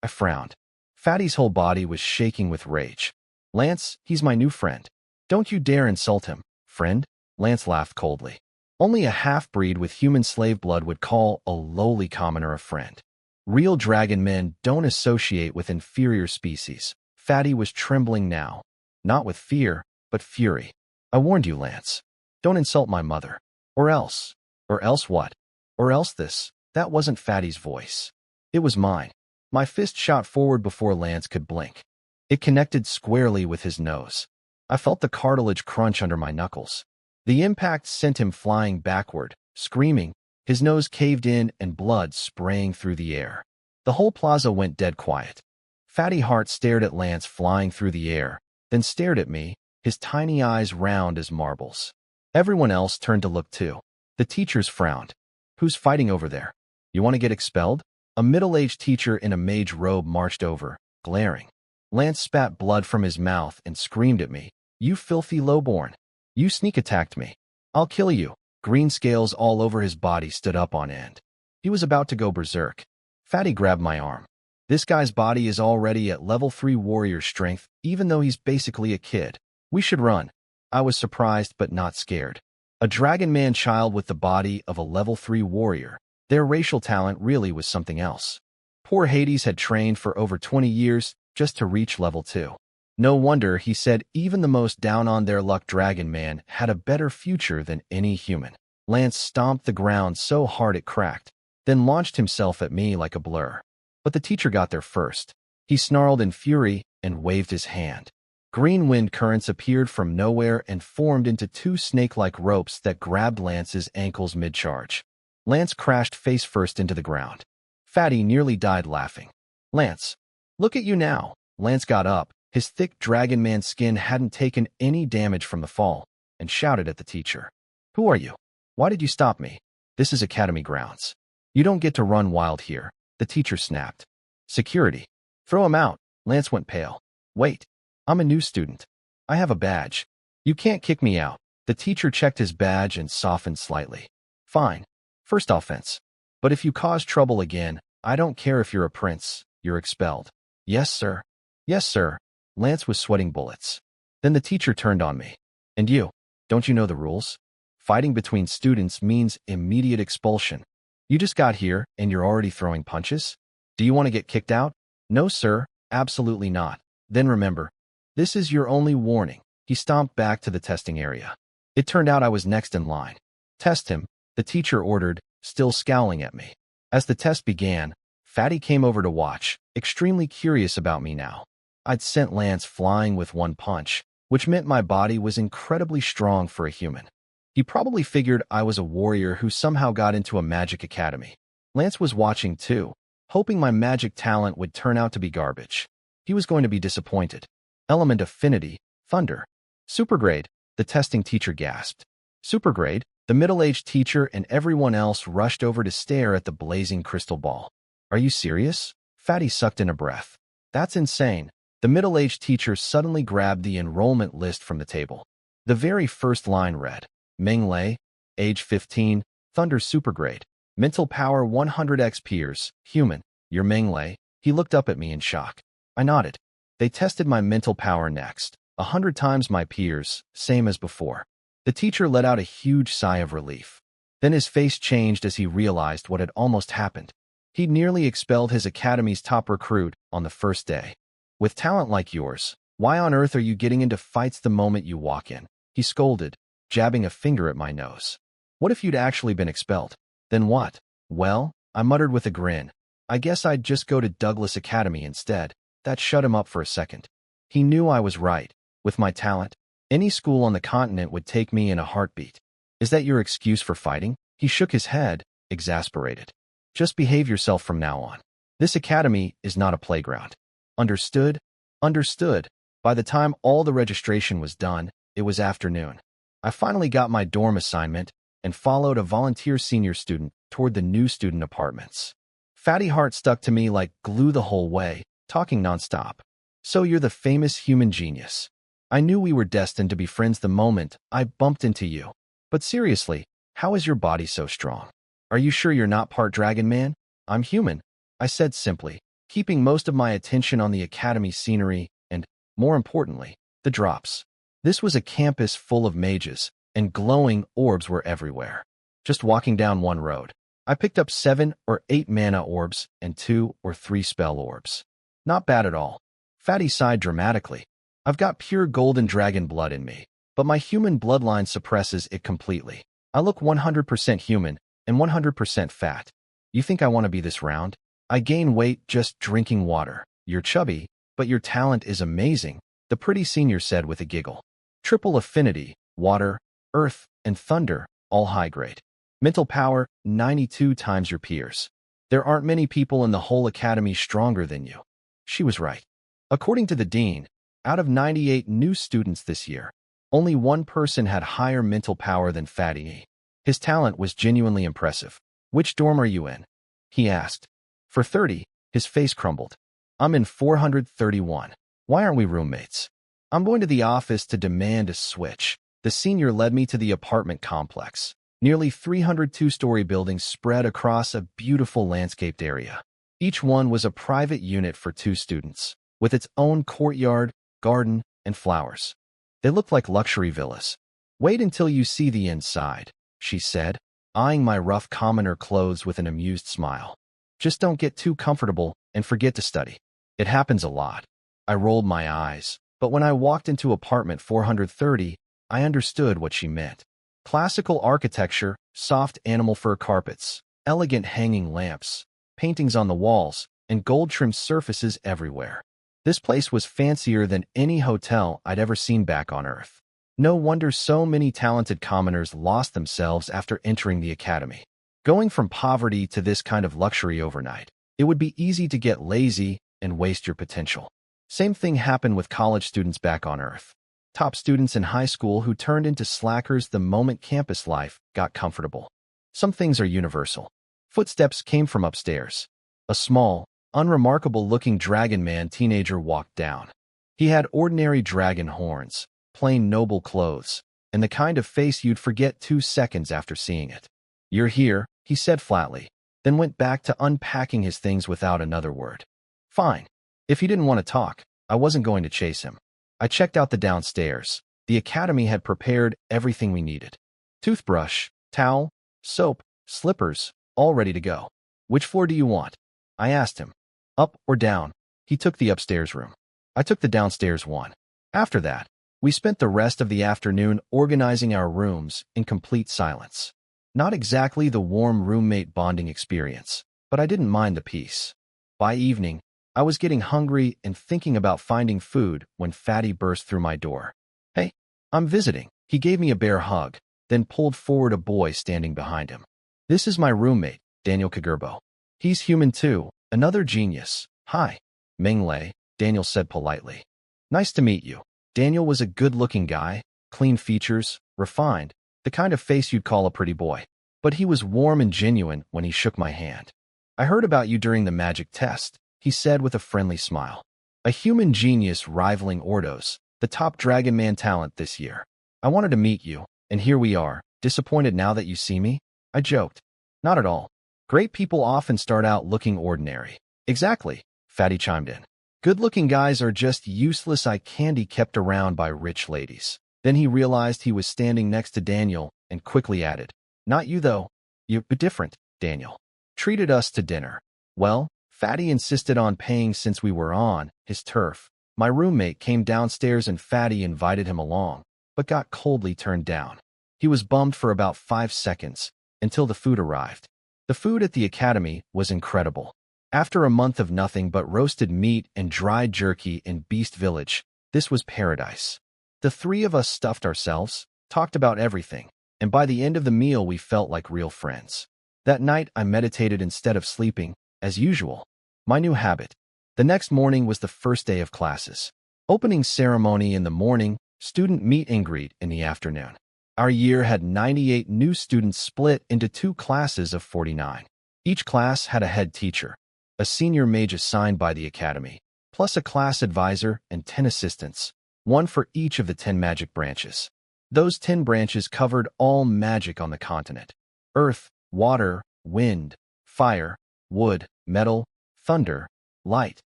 I frowned. Fatty's whole body was shaking with rage. Lance, he's my new friend. Don't you dare insult him, friend. Lance laughed coldly. Only a half-breed with human slave blood would call a lowly commoner a friend. Real dragon men don't associate with inferior species. Fatty was trembling now. Not with fear, but fury. I warned you, Lance. Don't insult my mother. Or else. Or else what? Or else this. That wasn't Fatty's voice. It was mine. My fist shot forward before Lance could blink. It connected squarely with his nose. I felt the cartilage crunch under my knuckles. The impact sent him flying backward, screaming. His nose caved in and blood spraying through the air. The whole plaza went dead quiet. Fatty Heart stared at Lance flying through the air, then stared at me, his tiny eyes round as marbles. Everyone else turned to look too. The teachers frowned. Who's fighting over there? You want to get expelled? A middle-aged teacher in a mage robe marched over, glaring. Lance spat blood from his mouth and screamed at me. You filthy lowborn. You sneak attacked me. I'll kill you. Green scales all over his body stood up on end. He was about to go berserk. Fatty grabbed my arm. This guy's body is already at level 3 warrior strength, even though he's basically a kid. We should run. I was surprised but not scared. A dragon man child with the body of a level 3 warrior. Their racial talent really was something else. Poor Hades had trained for over 20 years just to reach level 2. No wonder, he said, even the most down-on-their-luck dragon man had a better future than any human. Lance stomped the ground so hard it cracked, then launched himself at me like a blur. But the teacher got there first. He snarled in fury and waved his hand. Green wind currents appeared from nowhere and formed into 2 snake-like ropes that grabbed Lance's ankles mid-charge. Lance crashed face-first into the ground. Fatty nearly died laughing. Lance, look at you now. Lance got up. His thick dragon man skin hadn't taken any damage from the fall, and shouted at the teacher. Who are you? Why did you stop me? This is academy grounds. You don't get to run wild here, the teacher snapped. Security. Throw him out. Lance went pale. Wait. I'm a new student. I have a badge. You can't kick me out. The teacher checked his badge and softened slightly. Fine. First offense. But if you cause trouble again, I don't care if you're a prince, you're expelled. Yes, sir. Yes, sir. Lance was sweating bullets. Then the teacher turned on me. And you, don't you know the rules? Fighting between students means immediate expulsion. You just got here and you're already throwing punches? Do you want to get kicked out? No, sir, absolutely not. Then remember, this is your only warning. He stomped back to the testing area. It turned out I was next in line. Test him, the teacher ordered, still scowling at me. As the test began, Fatty came over to watch, extremely curious about me now. I'd sent Lance flying with 1 punch, which meant my body was incredibly strong for a human. He probably figured I was a warrior who somehow got into a magic academy. Lance was watching too, hoping my magic talent would turn out to be garbage. He was going to be disappointed. Element affinity, thunder. Supergrade, the testing teacher gasped. Supergrade, the middle-aged teacher and everyone else rushed over to stare at the blazing crystal ball. Are you serious? Fatty sucked in a breath. That's insane. The middle-aged teacher suddenly grabbed the enrollment list from the table. The very first line read, Meng Lei, age 15, Thunder Supergrade, mental power 100x peers, human, you're Meng Lei. He looked up at me in shock. I nodded. They tested my mental power next, 100 times my peers, same as before. The teacher let out a huge sigh of relief. Then his face changed as he realized what had almost happened. He'd nearly expelled his academy's top recruit on the first day. With talent like yours, why on earth are you getting into fights the moment you walk in? He scolded, jabbing a finger at my nose. What if you'd actually been expelled? Then what? Well, I muttered with a grin. I guess I'd just go to Douglas Academy instead. That shut him up for a second. He knew I was right. With my talent, any school on the continent would take me in a heartbeat. Is that your excuse for fighting? He shook his head, exasperated. Just behave yourself from now on. This academy is not a playground. Understood? Understood. By the time all the registration was done, it was afternoon. I finally got my dorm assignment and followed a volunteer senior student toward the new student apartments. Fatty Heart stuck to me like glue the whole way, talking nonstop. So you're the famous human genius. I knew we were destined to be friends the moment I bumped into you. But seriously, how is your body so strong? Are you sure you're not part dragon man? I'm human, I said simply, keeping most of my attention on the academy scenery and, more importantly, the drops. This was a campus full of mages, and glowing orbs were everywhere. Just walking down one road, I picked up 7 or 8 mana orbs and 2 or 3 spell orbs. Not bad at all. Fatty sighed dramatically. I've got pure golden dragon blood in me, but my human bloodline suppresses it completely. I look 100% human and 100% fat. You think I want to be this round? I gain weight just drinking water. You're chubby, but your talent is amazing, the pretty senior said with a giggle. Triple affinity, water, earth, and thunder, all high grade. Mental power, 92 times your peers. There aren't many people in the whole academy stronger than you. She was right. According to the dean, out of 98 new students this year, only one person had higher mental power than Fatty. His talent was genuinely impressive. Which dorm are you in? He asked. For 30, his face crumbled. I'm in 431. Why aren't we roommates? I'm going to the office to demand a switch. The senior led me to the apartment complex. Nearly 300 two-story buildings spread across a beautiful landscaped area. Each one was a private unit for 2 students, with its own courtyard, garden, and flowers. They looked like luxury villas. "Wait until you see the inside," she said, eyeing my rough commoner clothes with an amused smile. "Just don't get too comfortable and forget to study." "It happens a lot." I rolled my eyes, but when I walked into apartment 430, I understood what she meant. Classical architecture, soft animal fur carpets, elegant hanging lamps, paintings on the walls, and gold-trimmed surfaces everywhere. This place was fancier than any hotel I'd ever seen back on Earth. No wonder so many talented commoners lost themselves after entering the academy. Going from poverty to this kind of luxury overnight, it would be easy to get lazy and waste your potential. Same thing happened with college students back on Earth. Top students in high school who turned into slackers the moment campus life got comfortable. Some things are universal. Footsteps came from upstairs. A small, unremarkable-looking dragon man teenager walked down. He had ordinary dragon horns, plain noble clothes, and the kind of face you'd forget 2 seconds after seeing it. "You're here," he said flatly, then went back to unpacking his things without another word. Fine. If he didn't want to talk, I wasn't going to chase him. I checked out the downstairs. The academy had prepared everything we needed. Toothbrush, towel, soap, slippers, all ready to go. "Which floor do you want?" I asked him. "Up or down?" He took the upstairs room. I took the downstairs one. After that, we spent the rest of the afternoon organizing our rooms in complete silence. Not exactly the warm roommate bonding experience, but I didn't mind the peace. By evening, I was getting hungry and thinking about finding food when Fatty burst through my door. "Hey, I'm visiting." He gave me a bear hug, then pulled forward a boy standing behind him. "This is my roommate, Daniel Kagurbo. He's human too, another genius." "Hi, Menglei," Daniel said politely. "Nice to meet you." Daniel was a good-looking guy, clean features, refined, the kind of face you'd call a pretty boy. But he was warm and genuine when he shook my hand. "I heard about you during the magic test," he said with a friendly smile. "A human genius rivaling Ordo's, the top Dragon Man talent this year. I wanted to meet you, and here we are. Disappointed now that you see me?" I joked. "Not at all. Great people often start out looking ordinary." "Exactly," Fatty chimed in. "Good-looking guys are just useless eye candy kept around by rich ladies." Then he realized he was standing next to Daniel and quickly added, "Not you, though. You're different, Daniel. Treated us to dinner." Well, Fatty insisted on paying since we were on his turf. My roommate came downstairs and Fatty invited him along, but got coldly turned down. He was bummed for about 5 seconds, until the food arrived. The food at the academy was incredible. After a month of nothing but roasted meat and dried jerky in Beast Village, this was paradise. The 3 of us stuffed ourselves, talked about everything, and by the end of the meal we felt like real friends. That night I meditated instead of sleeping, as usual. My new habit. The next morning was the first day of classes. Opening ceremony in the morning, student meet and greet in the afternoon. Our year had 98 new students split into 2 classes of 49. Each class had a head teacher, a senior mage assigned by the academy, plus a class advisor and 10 assistants, one for each of the 10 magic branches. Those 10 branches covered all magic on the continent: earth, water, wind, fire, wood, metal, thunder, light,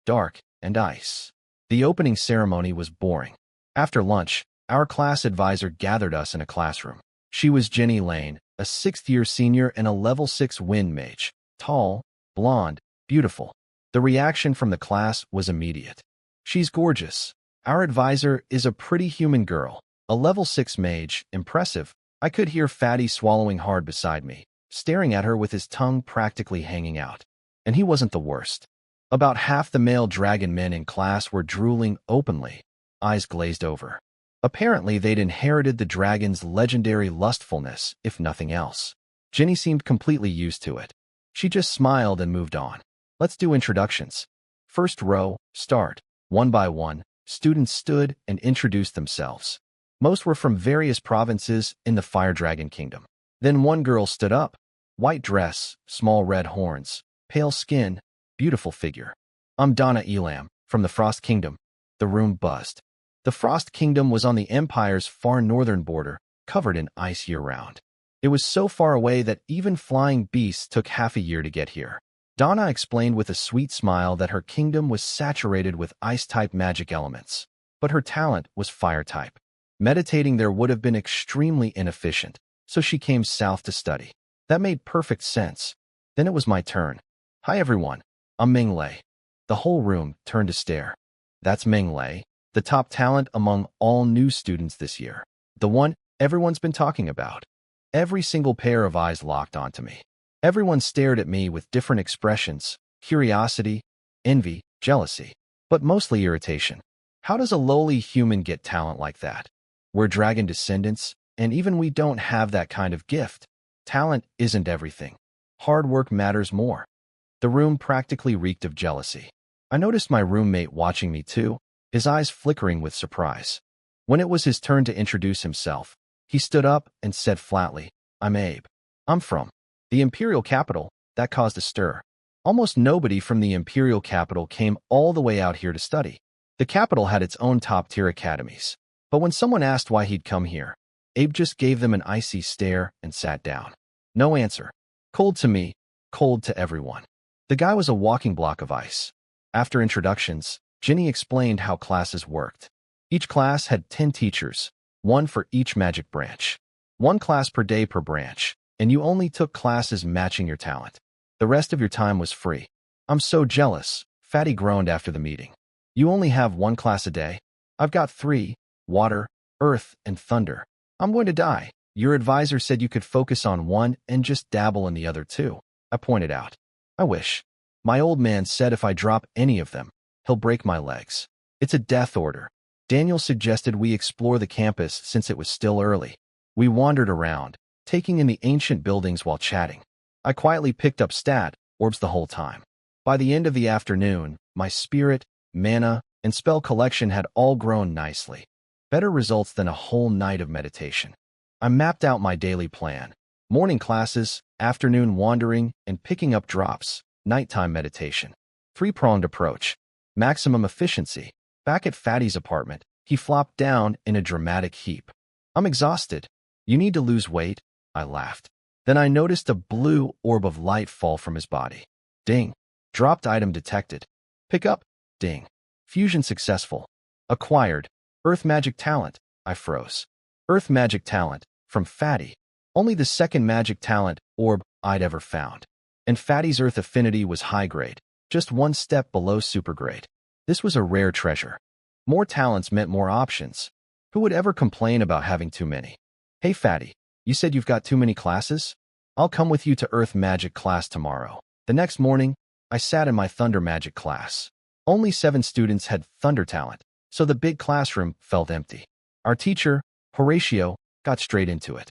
dark, and ice. The opening ceremony was boring. After lunch, our class advisor gathered us in a classroom. She was Jenny Lane, a 6th-year senior and a level 6 wind mage, tall, blonde, beautiful. The reaction from the class was immediate. "She's gorgeous." Our advisor is a pretty human girl, a level 6 mage, impressive. I could hear Fatty swallowing hard beside me, staring at her with his tongue practically hanging out. And he wasn't the worst. About half the male dragon men in class were drooling openly, eyes glazed over. Apparently they'd inherited the dragon's legendary lustfulness, if nothing else. Jenny seemed completely used to it. She just smiled and moved on. "Let's do introductions. First row, start." One by one, students stood and introduced themselves. Most were from various provinces in the Fire Dragon Kingdom. Then one girl stood up. White dress, small red horns, pale skin, beautiful figure. "I'm Donna Elam, from the Frost Kingdom." The room buzzed. The Frost Kingdom was on the Empire's far northern border, covered in ice year-round. It was so far away that even flying beasts took half a year to get here. Donna explained with a sweet smile that her kingdom was saturated with ice-type magic elements, but her talent was fire-type. Meditating there would have been extremely inefficient, so she came south to study. That made perfect sense. Then it was my turn. Hi everyone, I'm Ming Lei. The whole room turned to stare. That's Ming Lei, the top talent among all new students this year. The one everyone's been talking about. Every single pair of eyes locked onto me. Everyone stared at me with different expressions: curiosity, envy, jealousy, but mostly irritation. How does a lowly human get talent like that? We're dragon descendants, and even we don't have that kind of gift. Talent isn't everything. Hard work matters more. The room practically reeked of jealousy. I noticed my roommate watching me too, his eyes flickering with surprise. When it was his turn to introduce himself, he stood up and said flatly, "I'm Abe. I'm from the Imperial Capital." That caused a stir. Almost nobody from the Imperial Capital came all the way out here to study. The capital had its own top-tier academies. But when someone asked why he'd come here, Abe just gave them an icy stare and sat down. No answer. Cold to me, cold to everyone. The guy was a walking block of ice. After introductions, Ginny explained how classes worked. Each class had 10 teachers, one for each magic branch. One class per day per branch, and you only took classes matching your talent. The rest of your time was free. I'm so jealous, Fatty groaned after the meeting. You only have one class a day? I've got 3, water, earth, and thunder. I'm going to die. Your advisor said you could focus on one and just dabble in the other 2. I pointed out. I wish. My old man said if I drop any of them, he'll break my legs. It's a death order. Daniel suggested we explore the campus since it was still early. We wandered around, taking in the ancient buildings while chatting. I quietly picked up stat orbs the whole time. By the end of the afternoon, my spirit, mana, and spell collection had all grown nicely. Better results than a whole night of meditation. I mapped out my daily plan. Morning classes, afternoon wandering, and picking up drops, nighttime meditation. 3-pronged approach. Maximum efficiency. Back at Fatty's apartment, he flopped down in a dramatic heap. I'm exhausted. You need to lose weight, I laughed. Then I noticed a blue orb of light fall from his body. Ding. Dropped item detected. Pick up. Ding. Fusion successful. Acquired. Earth magic talent. I froze. Earth magic talent. From Fatty. Only the second magic talent orb I'd ever found. And Fatty's earth affinity was high grade. Just one step below super grade. This was a rare treasure. More talents meant more options. Who would ever complain about having too many? Hey Fatty, you said you've got too many classes? I'll come with you to Earth Magic class tomorrow. The next morning, I sat in my Thunder Magic class. Only 7 students had Thunder talent, so the big classroom felt empty. Our teacher, Horatio, got straight into it.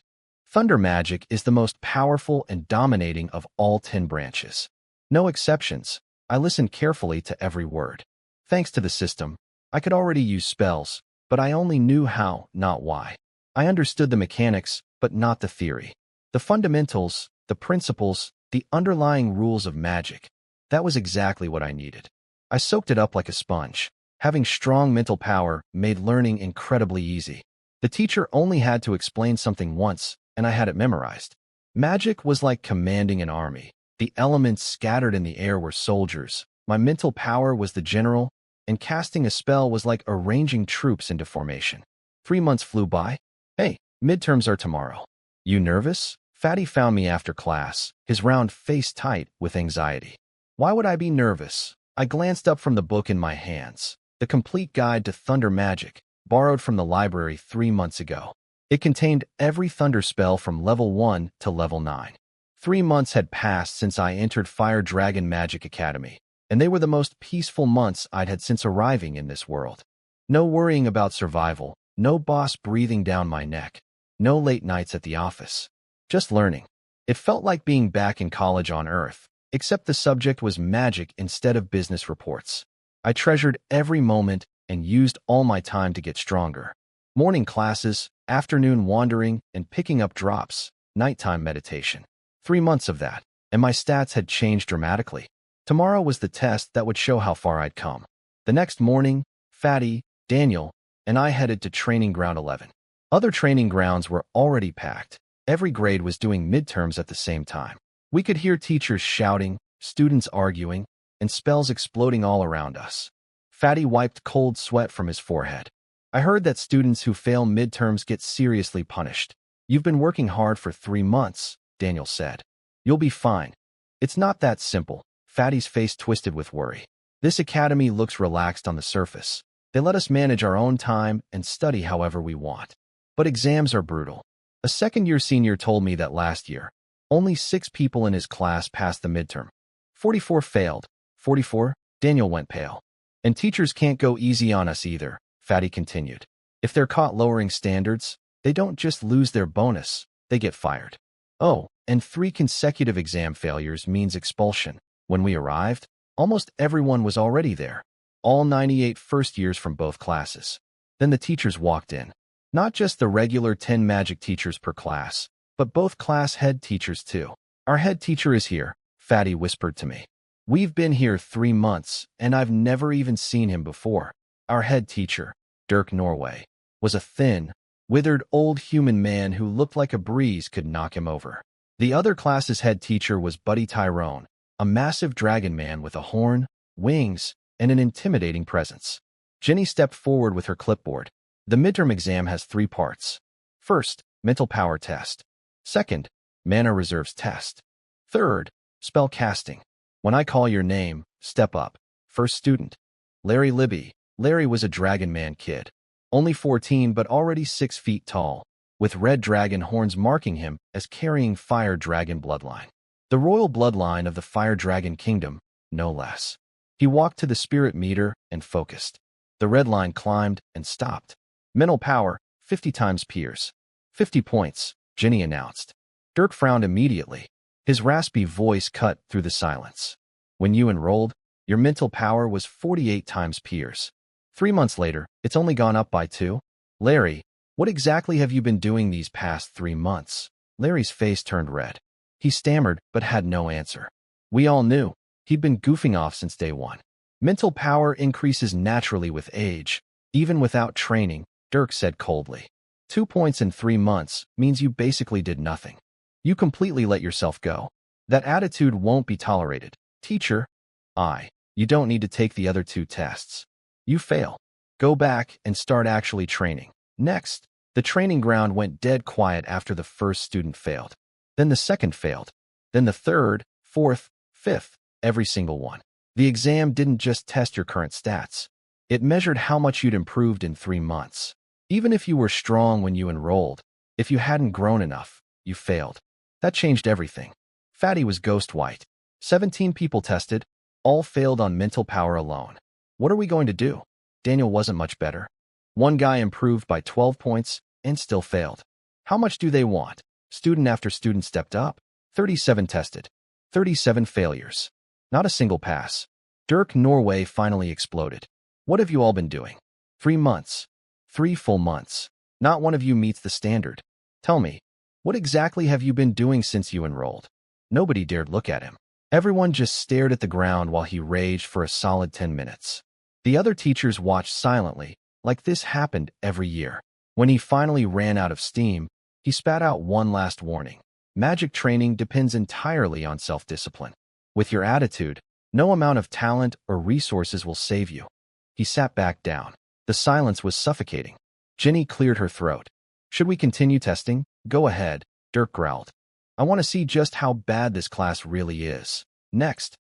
Thunder Magic is the most powerful and dominating of all 10 branches. No exceptions. I listened carefully to every word. Thanks to the system, I could already use spells, but I only knew how, not why. I understood the mechanics, but not the theory. The fundamentals, the principles, the underlying rules of magic. That was exactly what I needed. I soaked it up like a sponge. Having strong mental power made learning incredibly easy. The teacher only had to explain something once, and I had it memorized. Magic was like commanding an army. The elements scattered in the air were soldiers. My mental power was the general, and casting a spell was like arranging troops into formation. 3 months flew by. Hey, midterms are tomorrow. You nervous? Fatty found me after class, his round face tight with anxiety. Why would I be nervous? I glanced up from the book in my hands. The Complete Guide to Thunder Magic, borrowed from the library 3 months ago. It contained every thunder spell from level 1 to level 9. 3 months had passed since I entered Fire Dragon Magic Academy, and they were the most peaceful months I'd had since arriving in this world. No worrying about survival, no boss breathing down my neck, no late nights at the office. Just learning. It felt like being back in college on Earth, except the subject was magic instead of business reports. I treasured every moment and used all my time to get stronger. Morning classes, afternoon wandering, and picking up drops, nighttime meditation. 3 months of that, and my stats had changed dramatically. Tomorrow was the test that would show how far I'd come. The next morning, Fatty, Daniel, and I headed to Training Ground 11. Other training grounds were already packed. Every grade was doing midterms at the same time. We could hear teachers shouting, students arguing, and spells exploding all around us. Fatty wiped cold sweat from his forehead. I heard that students who fail midterms get seriously punished. You've been working hard for 3 months, Daniel said. You'll be fine. It's not that simple. Fatty's face twisted with worry. This academy looks relaxed on the surface. They let us manage our own time and study however we want. But exams are brutal. A second-year senior told me that last year, only 6 people in his class passed the midterm. 44 failed. 44? Daniel went pale. And teachers can't go easy on us either, Fatty continued. If they're caught lowering standards, they don't just lose their bonus, they get fired. Oh, and 3 consecutive exam failures means expulsion. When we arrived, almost everyone was already there. All 98 first years from both classes. Then the teachers walked in. Not just the regular 10 magic teachers per class, but both class head teachers too. Our head teacher is here, Fatty whispered to me. We've been here 3 months, and I've never even seen him before. Our head teacher, Dirk Norway, was a thin, withered old human man who looked like a breeze could knock him over. The other class's head teacher was Buddy Tyrone, a massive dragon man with a horn, wings, and an intimidating presence. Jenny stepped forward with her clipboard. The midterm exam has 3 parts. First, mental power test. Second, mana reserves test. Third, spell casting. When I call your name, step up. First student, Larry Libby. Larry was a dragon man kid. Only 14 but already 6 feet tall, with red dragon horns marking him as carrying fire dragon bloodline. The royal bloodline of the fire dragon kingdom, no less. He walked to the spirit meter and focused. The red line climbed and stopped. Mental power, 50 times peers. 50 points, Jenny announced. Dirk frowned immediately. His raspy voice cut through the silence. When you enrolled, your mental power was 48 times peers. 3 months later, it's only gone up by 2. Larry, what exactly have you been doing these past 3 months? Larry's face turned red. He stammered but had no answer. We all knew. He'd been goofing off since day 1. Mental power increases naturally with age, even without training, Dirk said coldly. 2 points in 3 months means you basically did nothing. You completely let yourself go. That attitude won't be tolerated. Teacher, you don't need to take the other 2 tests. You fail. Go back and start actually training. Next, the training ground went dead quiet after the first student failed. Then the second failed. Then the third, fourth, fifth, every single one. The exam didn't just test your current stats. It measured how much you'd improved in 3 months. Even if you were strong when you enrolled, if you hadn't grown enough, you failed. That changed everything. Fatty was ghost white. 17 people tested, all failed on mental power alone. What are we going to do? Daniel wasn't much better. One guy improved by 12 points and still failed. How much do they want? Student after student stepped up. 37 tested. 37 failures. Not a single pass. Dirk Norway finally exploded. What have you all been doing? 3 months. 3 full months. Not one of you meets the standard. Tell me, what exactly have you been doing since you enrolled? Nobody dared look at him. Everyone just stared at the ground while he raged for a solid 10 minutes. The other teachers watched silently, like this happened every year. When he finally ran out of steam, he spat out one last warning. Magic training depends entirely on self-discipline. With your attitude, no amount of talent or resources will save you. He sat back down. The silence was suffocating. Jenny cleared her throat. Should we continue testing? Go ahead, Dirk growled. I want to see just how bad this class really is. Next.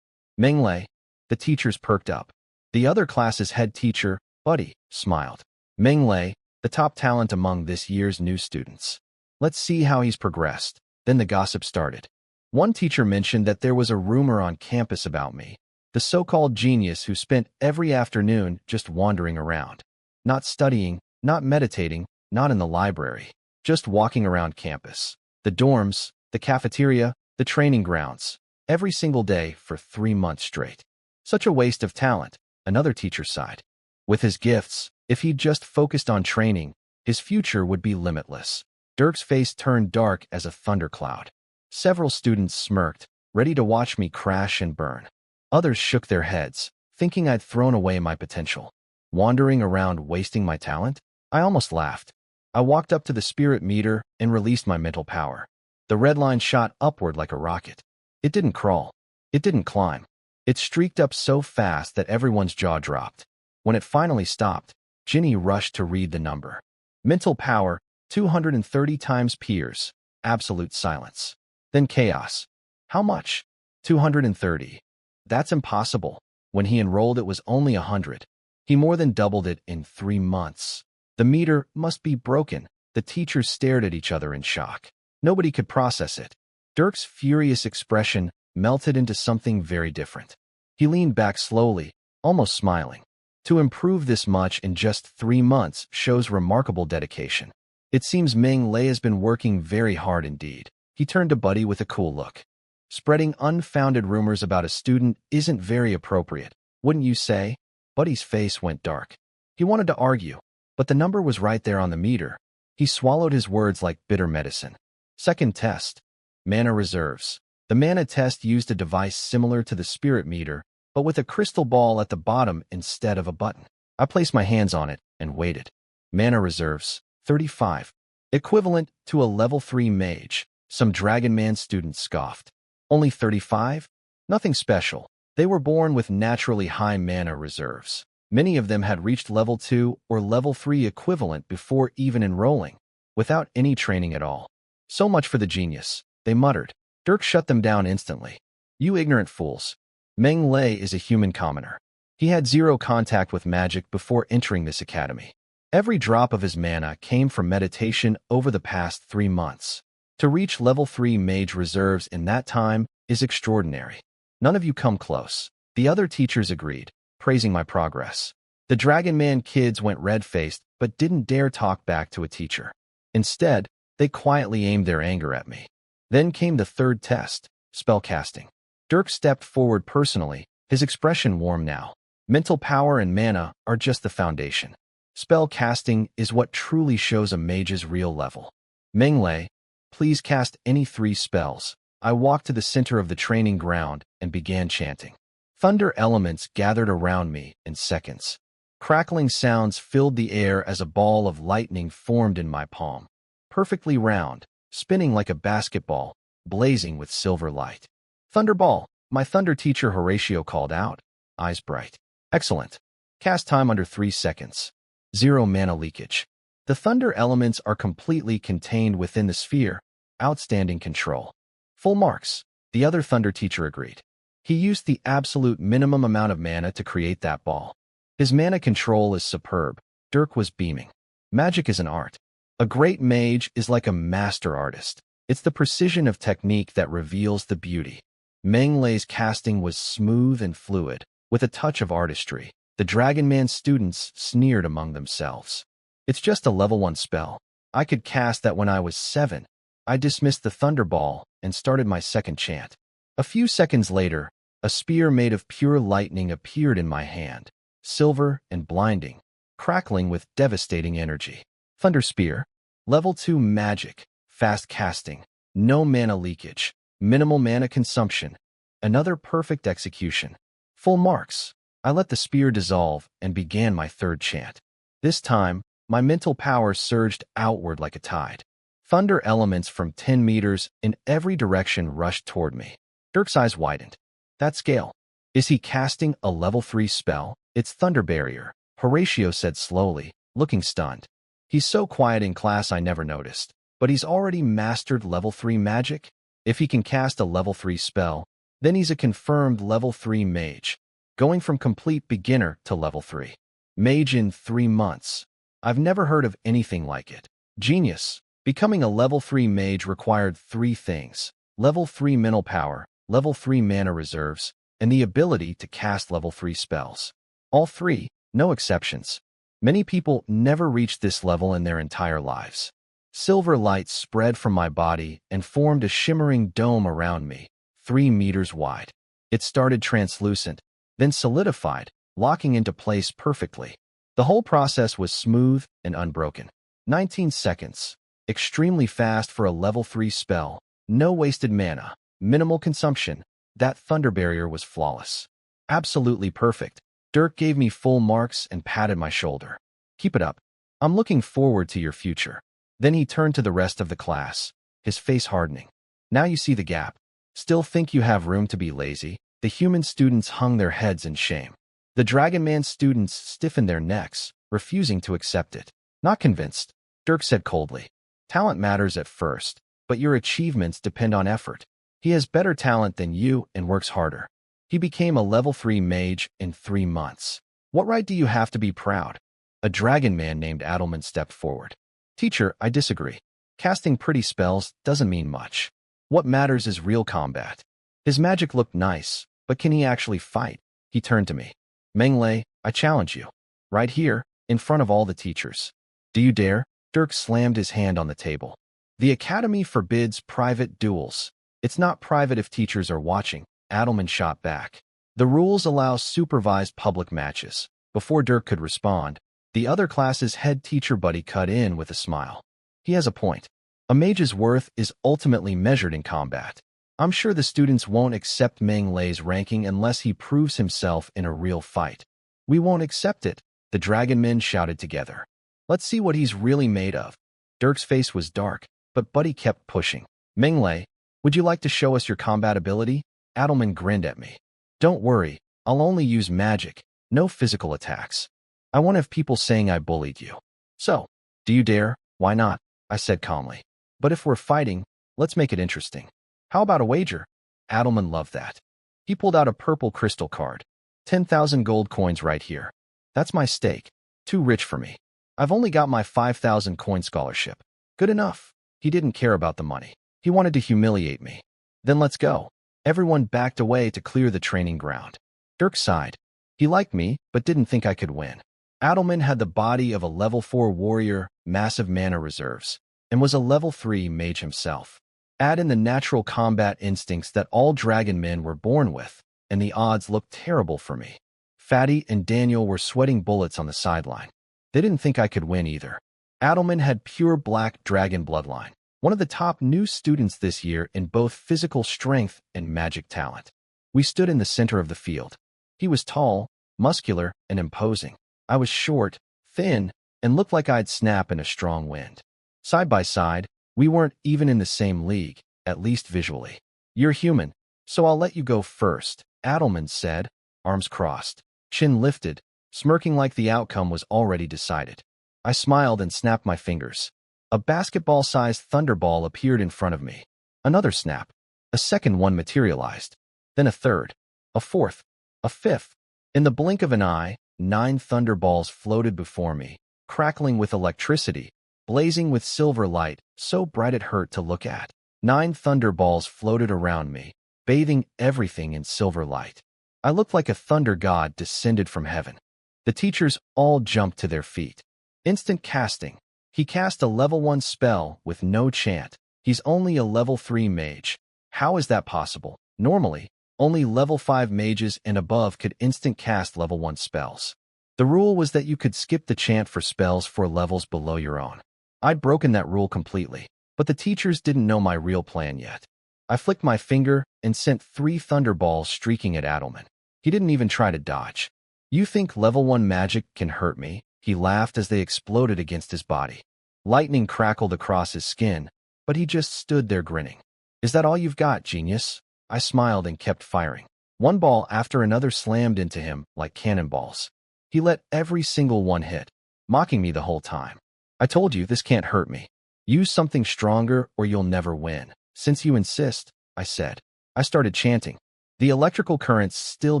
Menglei. The teachers perked up. The other class's head teacher, Buddy, smiled. Menglei, the top talent among this year's new students. Let's see how he's progressed. Then the gossip started. One teacher mentioned that there was a rumor on campus about me, the so-called genius who spent every afternoon just wandering around. Not studying, not meditating, not in the library, just walking around campus. The dorms, the cafeteria, the training grounds, every single day for 3 months straight. Such a waste of talent, another teacher sighed. With his gifts, if he'd just focused on training, his future would be limitless. Dirk's face turned dark as a thundercloud. Several students smirked, ready to watch me crash and burn. Others shook their heads, thinking I'd thrown away my potential. Wandering around wasting my talent? I almost laughed. I walked up to the spirit meter and released my mental power. The red line shot upward like a rocket. It didn't crawl. It didn't climb. It streaked up so fast that everyone's jaw dropped. When it finally stopped, Ginny rushed to read the number. Mental power, 230 times peers. Absolute silence. Then chaos. How much? 230. That's impossible. When he enrolled, it was only 100. He more than doubled it in 3 months. The meter must be broken. The teachers stared at each other in shock. Nobody could process it. Dirk's furious expression melted into something very different. He leaned back slowly, almost smiling. To improve this much in just 3 months shows remarkable dedication. It seems Meng Lei has been working very hard indeed. He turned to Buddy with a cool look. Spreading unfounded rumors about a student isn't very appropriate, wouldn't you say? Buddy's face went dark. He wanted to argue, but the number was right there on the meter. He swallowed his words like bitter medicine. Second test. Mana reserves. The mana test used a device similar to the spirit meter, but with a crystal ball at the bottom instead of a button. I placed my hands on it and waited. Mana reserves, 35. Equivalent to a level 3 mage. Some Dragon Man students scoffed. Only 35? Nothing special. They were born with naturally high mana reserves. Many of them had reached level 2 or level 3 equivalent before even enrolling, without any training at all. So much for the genius, they muttered. Dirk shut them down instantly. You ignorant fools. Meng Lei is a human commoner. He had zero contact with magic before entering this academy. Every drop of his mana came from meditation over the past 3 months. To reach level 3 mage reserves in that time is extraordinary. None of you come close. The other teachers agreed, praising my progress. The Dragon Man kids went red-faced but didn't dare talk back to a teacher. Instead, they quietly aimed their anger at me. Then came the third test, spellcasting. Dirk stepped forward personally, his expression warm now. Mental power and mana are just the foundation. Spellcasting is what truly shows a mage's real level. Meng Lei, please cast any 3 spells. I walked to the center of the training ground and began chanting. Thunder elements gathered around me in seconds. Crackling sounds filled the air as a ball of lightning formed in my palm. Perfectly round, spinning like a basketball, blazing with silver light. Thunderball, my thunder teacher Horatio called out, eyes bright. Excellent. Cast time under 3 seconds. 0 mana leakage. The thunder elements are completely contained within the sphere. Outstanding control. Full marks. The other thunder teacher agreed. He used the absolute minimum amount of mana to create that ball. His mana control is superb. Dirk was beaming. Magic is an art. A great mage is like a master artist. It's the precision of technique that reveals the beauty. Meng Lei's casting was smooth and fluid, with a touch of artistry. The Dragon Man students sneered among themselves. It's just a level 1 spell. I could cast that when I was 7. I dismissed the Thunderball and started my second chant. A few seconds later, a spear made of pure lightning appeared in my hand, silver and blinding, crackling with devastating energy. Thunder Spear, level 2 magic, fast casting, no mana leakage, minimal mana consumption, another perfect execution. Full marks. I let the spear dissolve and began my third chant. This time, my mental power surged outward like a tide. Thunder elements from 10 meters in every direction rushed toward me. Dirk's eyes widened. That scale. Is he casting a level 3 spell? It's Thunder Barrier, Horatio said slowly, looking stunned. He's so quiet in class I never noticed, but he's already mastered level 3 magic? If he can cast a level 3 spell, then he's a confirmed level 3 mage, going from complete beginner to level 3. Mage in 3 months. I've never heard of anything like it. Genius. Becoming a level 3 mage required 3 things: level 3 mental power, level 3 mana reserves, and the ability to cast level 3 spells. All 3, no exceptions. Many people never reached this level in their entire lives. Silver light spread from my body and formed a shimmering dome around me, 3 meters wide. It started translucent, then solidified, locking into place perfectly. The whole process was smooth and unbroken. 19 seconds. Extremely fast for a level 3 spell. No wasted mana. Minimal consumption. That Thunder Barrier was flawless. Absolutely perfect. Dirk gave me full marks and patted my shoulder. Keep it up. I'm looking forward to your future. Then he turned to the rest of the class, his face hardening. Now you see the gap. Still think you have room to be lazy? The human students hung their heads in shame. The Dragon Man students stiffened their necks, refusing to accept it. Not convinced, Dirk said coldly. Talent matters at first, but your achievements depend on effort. He has better talent than you and works harder. He became a level 3 mage in 3 months. What right do you have to be proud? A dragon man named Adelman stepped forward. Teacher, I disagree. Casting pretty spells doesn't mean much. What matters is real combat. His magic looked nice, but can he actually fight? He turned to me. Menglei, I challenge you. Right here, in front of all the teachers. Do you dare? Dirk slammed his hand on the table. The Academy forbids private duels. It's not private if teachers are watching, Adelman shot back. The rules allow supervised public matches. Before Dirk could respond, the other class's head teacher buddy cut in with a smile. He has a point. A mage's worth is ultimately measured in combat. I'm sure the students won't accept Meng Lei's ranking unless he proves himself in a real fight. We won't accept it, the dragon men shouted together. Let's see what he's really made of. Dirk's face was dark, but Buddy kept pushing. Meng Lei, would you like to show us your combat ability? Adelman grinned at me. Don't worry, I'll only use magic, no physical attacks. I won't have people saying I bullied you. So, do you dare? Why not? I said calmly. But if we're fighting, let's make it interesting. How about a wager? Adelman loved that. He pulled out a purple crystal card. 10,000 gold coins right here. That's my stake. Too rich for me. I've only got my 5,000 coin scholarship. Good enough. He didn't care about the money. He wanted to humiliate me. Then let's go. Everyone backed away to clear the training ground. Dirk sighed. He liked me, but didn't think I could win. Adelman had the body of a level 4 warrior, massive mana reserves, and was a level 3 mage himself. Add in the natural combat instincts that all dragon men were born with, and the odds looked terrible for me. Fatty and Daniel were sweating bullets on the sideline. They didn't think I could win either. Adelman had pure black dragon bloodline, one of the top new students this year in both physical strength and magic talent. We stood in the center of the field. He was tall, muscular, and imposing. I was short, thin, and looked like I'd snap in a strong wind. Side by side, we weren't even in the same league, at least visually. You're human, so I'll let you go first, Adelman said, arms crossed, chin lifted, smirking like the outcome was already decided. I smiled and snapped my fingers. A basketball-sized thunderball appeared in front of me. Another snap. A second one materialized. Then a third. A fourth. A fifth. In the blink of an eye, 9 thunderballs floated before me, crackling with electricity, blazing with silver light, so bright it hurt to look at. 9 thunderballs floated around me, bathing everything in silver light. I looked like a thunder god descended from heaven. The teachers all jumped to their feet. Instant casting. He cast a level 1 spell with no chant. He's only a level 3 mage. How is that possible? Normally, only level 5 mages and above could instant cast level 1 spells. The rule was that you could skip the chant for spells for levels below your own. I'd broken that rule completely, but the teachers didn't know my real plan yet. I flicked my finger and sent 3 thunderballs streaking at Adelman. He didn't even try to dodge. You think level 1 magic can hurt me? He laughed as they exploded against his body. Lightning crackled across his skin, but he just stood there grinning. Is that all you've got, genius? I smiled and kept firing. One ball after another slammed into him like cannonballs. He let every single one hit, mocking me the whole time. I told you this can't hurt me. Use something stronger or you'll never win. Since you insist, I said. I started chanting. The electrical currents still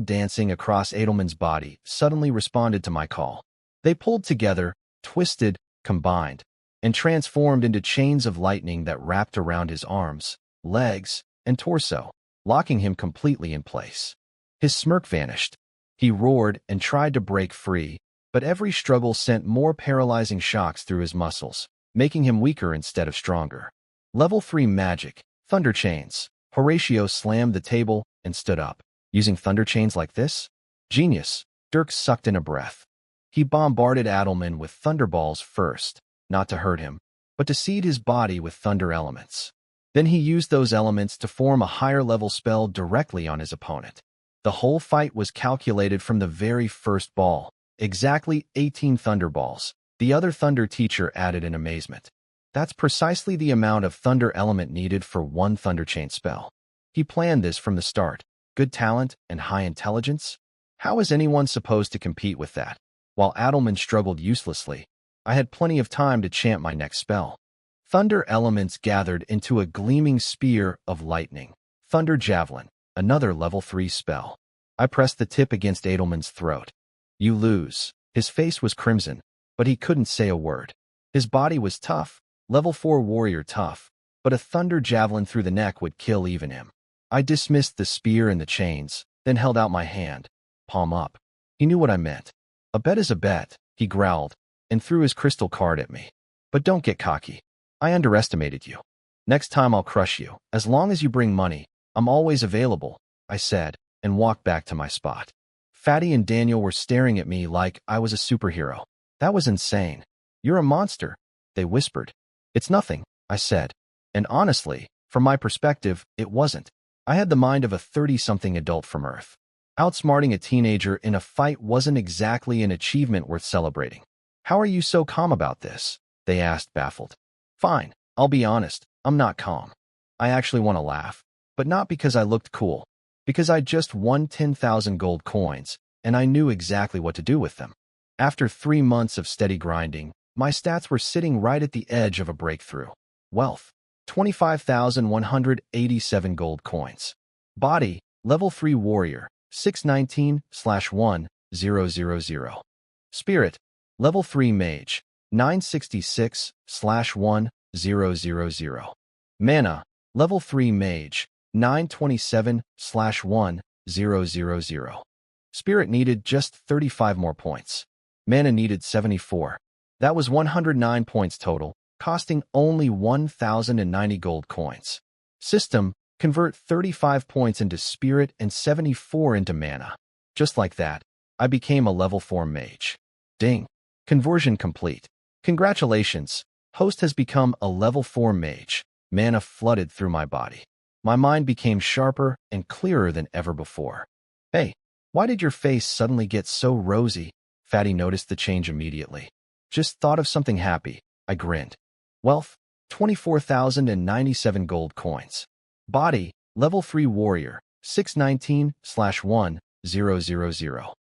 dancing across Adelman's body suddenly responded to my call. They pulled together, twisted, combined, and transformed into chains of lightning that wrapped around his arms, legs, and torso, locking him completely in place. His smirk vanished. He roared and tried to break free, but every struggle sent more paralyzing shocks through his muscles, making him weaker instead of stronger. Level 3 magic, thunder chains. Horatio slammed the table and stood up. Using thunder chains like this? Genius. Dirk sucked in a breath. He bombarded Adelman with thunderballs first, not to hurt him, but to seed his body with thunder elements. Then he used those elements to form a higher-level spell directly on his opponent. The whole fight was calculated from the very first ball, exactly 18 thunderballs, The other thunder teacher added in amazement. That's precisely the amount of thunder element needed for one thunder chain spell. He planned this from the start. Good talent and high intelligence? How is anyone supposed to compete with that? While Adelman struggled uselessly, I had plenty of time to chant my next spell. Thunder elements gathered into a gleaming spear of lightning. Thunder Javelin, another level 3 spell. I pressed the tip against Adelman's throat. You lose. His face was crimson, but he couldn't say a word. His body was tough, level 4 warrior tough, but a thunder javelin through the neck would kill even him. I dismissed the spear and the chains, then held out my hand, palm up. He knew what I meant. A bet is a bet, he growled, and threw his crystal card at me. But don't get cocky. I underestimated you. Next time I'll crush you. As long as you bring money, I'm always available, I said, and walked back to my spot. Fatty and Daniel were staring at me like I was a superhero. That was insane. You're a monster, they whispered. It's nothing, I said. And honestly, from my perspective, it wasn't. I had the mind of a 30-something adult from Earth. Outsmarting a teenager in a fight wasn't exactly an achievement worth celebrating. How are you so calm about this? They asked, baffled. Fine, I'll be honest, I'm not calm. I actually want to laugh, but not because I looked cool, because I just won 10,000 gold coins, and I knew exactly what to do with them. After 3 months of steady grinding, my stats were sitting right at the edge of a breakthrough. Wealth, 25,187 gold coins. Body, level 3 warrior, 619/1000. Spirit, level 3 mage, 966/1000. Mana, level 3 mage, 927/1000. Spirit needed just 35 more points. Mana needed 74. That was 109 points total, costing only 1,090 gold coins. System, convert 35 points into spirit and 74 into mana. Just like that, I became a level 4 mage. Ding. Conversion complete. Congratulations, host has become a level 4 mage. Mana flooded through my body. My mind became sharper and clearer than ever before. Hey, why did your face suddenly get so rosy? Fatty noticed the change immediately. Just thought of something happy, I grinned. Wealth, 24,097 gold coins. Body, level 3 warrior, 619/1000.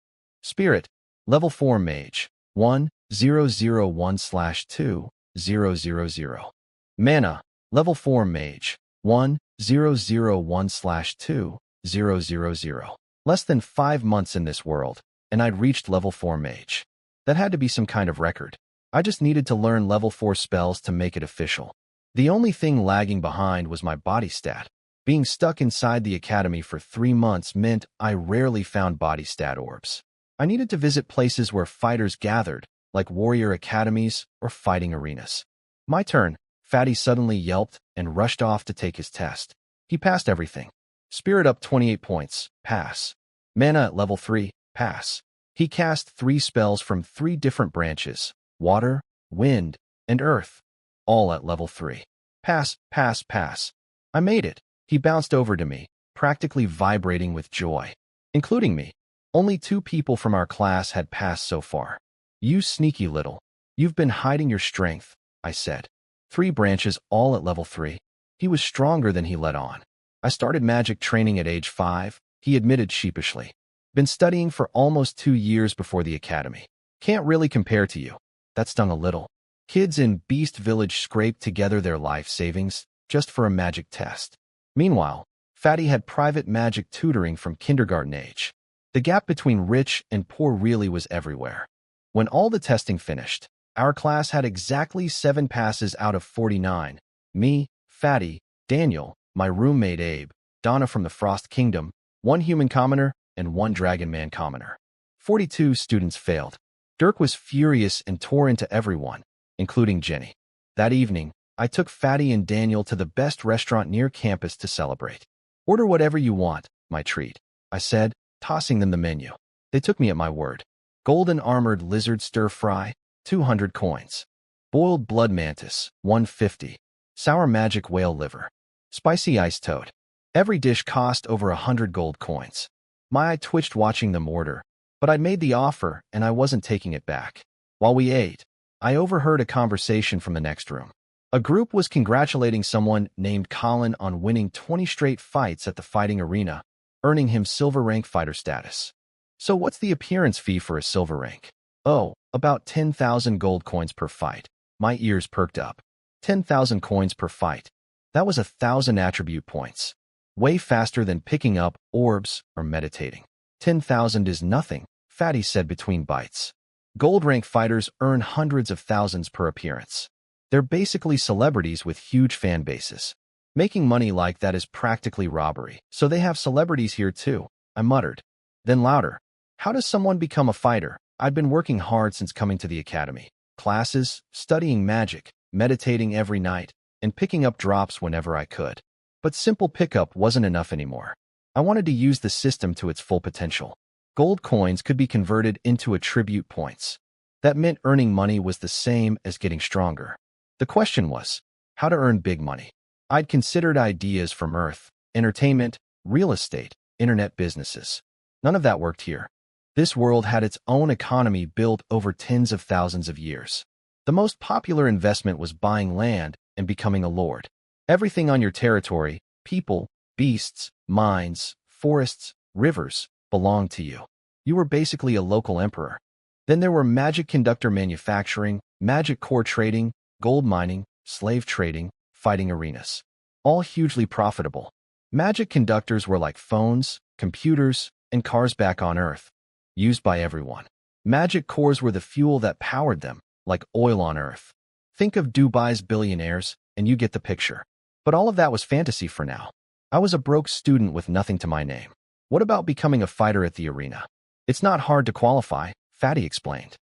Spirit, level 4 mage, 1001/2000. Mana, level 4 mage, 1001/2000. Less than 5 months in this world, and I'd reached level 4 mage. That had to be some kind of record. I just needed to learn level 4 spells to make it official. The only thing lagging behind was my body stat. Being stuck inside the academy for 3 months meant I rarely found body stat orbs. I needed to visit places where fighters gathered, like warrior academies or fighting arenas. My turn. Fatty suddenly yelped and rushed off to take his test. He passed everything. Spirit up 28 points, pass. Mana at level 3, pass. He cast 3 spells from 3 different branches, water, wind, and earth, all at level 3. Pass, pass, pass. I made it. He bounced over to me, practically vibrating with joy, including me. Only 2 people from our class had passed so far. You sneaky little. You've been hiding your strength, I said. 3 branches all at level 3. He was stronger than he let on. I started magic training at age 5, he admitted sheepishly. Been studying for almost 2 years before the academy. Can't really compare to you. That stung a little. Kids in Beast Village scraped together their life savings just for a magic test. Meanwhile, Fatty had private magic tutoring from kindergarten age. The gap between rich and poor really was everywhere. When all the testing finished, our class had exactly 7 passes out of 49. Me, Fatty, Daniel, my roommate Abe, Donna from the Frost Kingdom, 1 human commoner, and 1 dragon man commoner. 42 students failed. Dirk was furious and tore into everyone, including Jenny. That evening, I took Fatty and Daniel to the best restaurant near campus to celebrate. Order whatever you want, my treat, I said, tossing them the menu. They took me at my word. Golden armored lizard stir fry, 200 coins. Boiled blood mantis, 150. Sour magic whale liver. Spicy ice toad. Every dish cost over 100 gold coins. My eye twitched watching them order, but I'd made the offer and I wasn't taking it back. While we ate, I overheard a conversation from the next room. A group was congratulating someone named Colin on winning 20 straight fights at the fighting arena, earning him silver rank fighter status. So what's the appearance fee for a silver rank? Oh, about 10,000 gold coins per fight. My ears perked up. 10,000 coins per fight. That was 1,000 attribute points. Way faster than picking up orbs or meditating. 10,000 is nothing, Fatty said between bites. Gold rank fighters earn hundreds of thousands per appearance. They're basically celebrities with huge fan bases. Making money like that is practically robbery, so they have celebrities here too, I muttered. Then louder. How does someone become a fighter? I'd been working hard since coming to the academy. Classes, studying magic, meditating every night, and picking up drops whenever I could. But simple pickup wasn't enough anymore. I wanted to use the system to its full potential. Gold coins could be converted into attribute points. That meant earning money was the same as getting stronger. The question was, how to earn big money. I'd considered ideas from Earth, entertainment, real estate, internet businesses. None of that worked here. This world had its own economy built over tens of thousands of years. The most popular investment was buying land and becoming a lord. Everything on your territory, people, beasts, mines, forests, rivers, belonged to you. You were basically a local emperor. Then there were magic conductor manufacturing, magic core trading, gold mining, slave trading, fighting arenas. All hugely profitable. Magic conductors were like phones, computers, and cars back on Earth, used by everyone. Magic cores were the fuel that powered them, like oil on Earth. Think of Dubai's billionaires, and you get the picture. But all of that was fantasy for now. I was a broke student with nothing to my name. What about becoming a fighter at the arena? It's not hard to qualify, Fatty explained.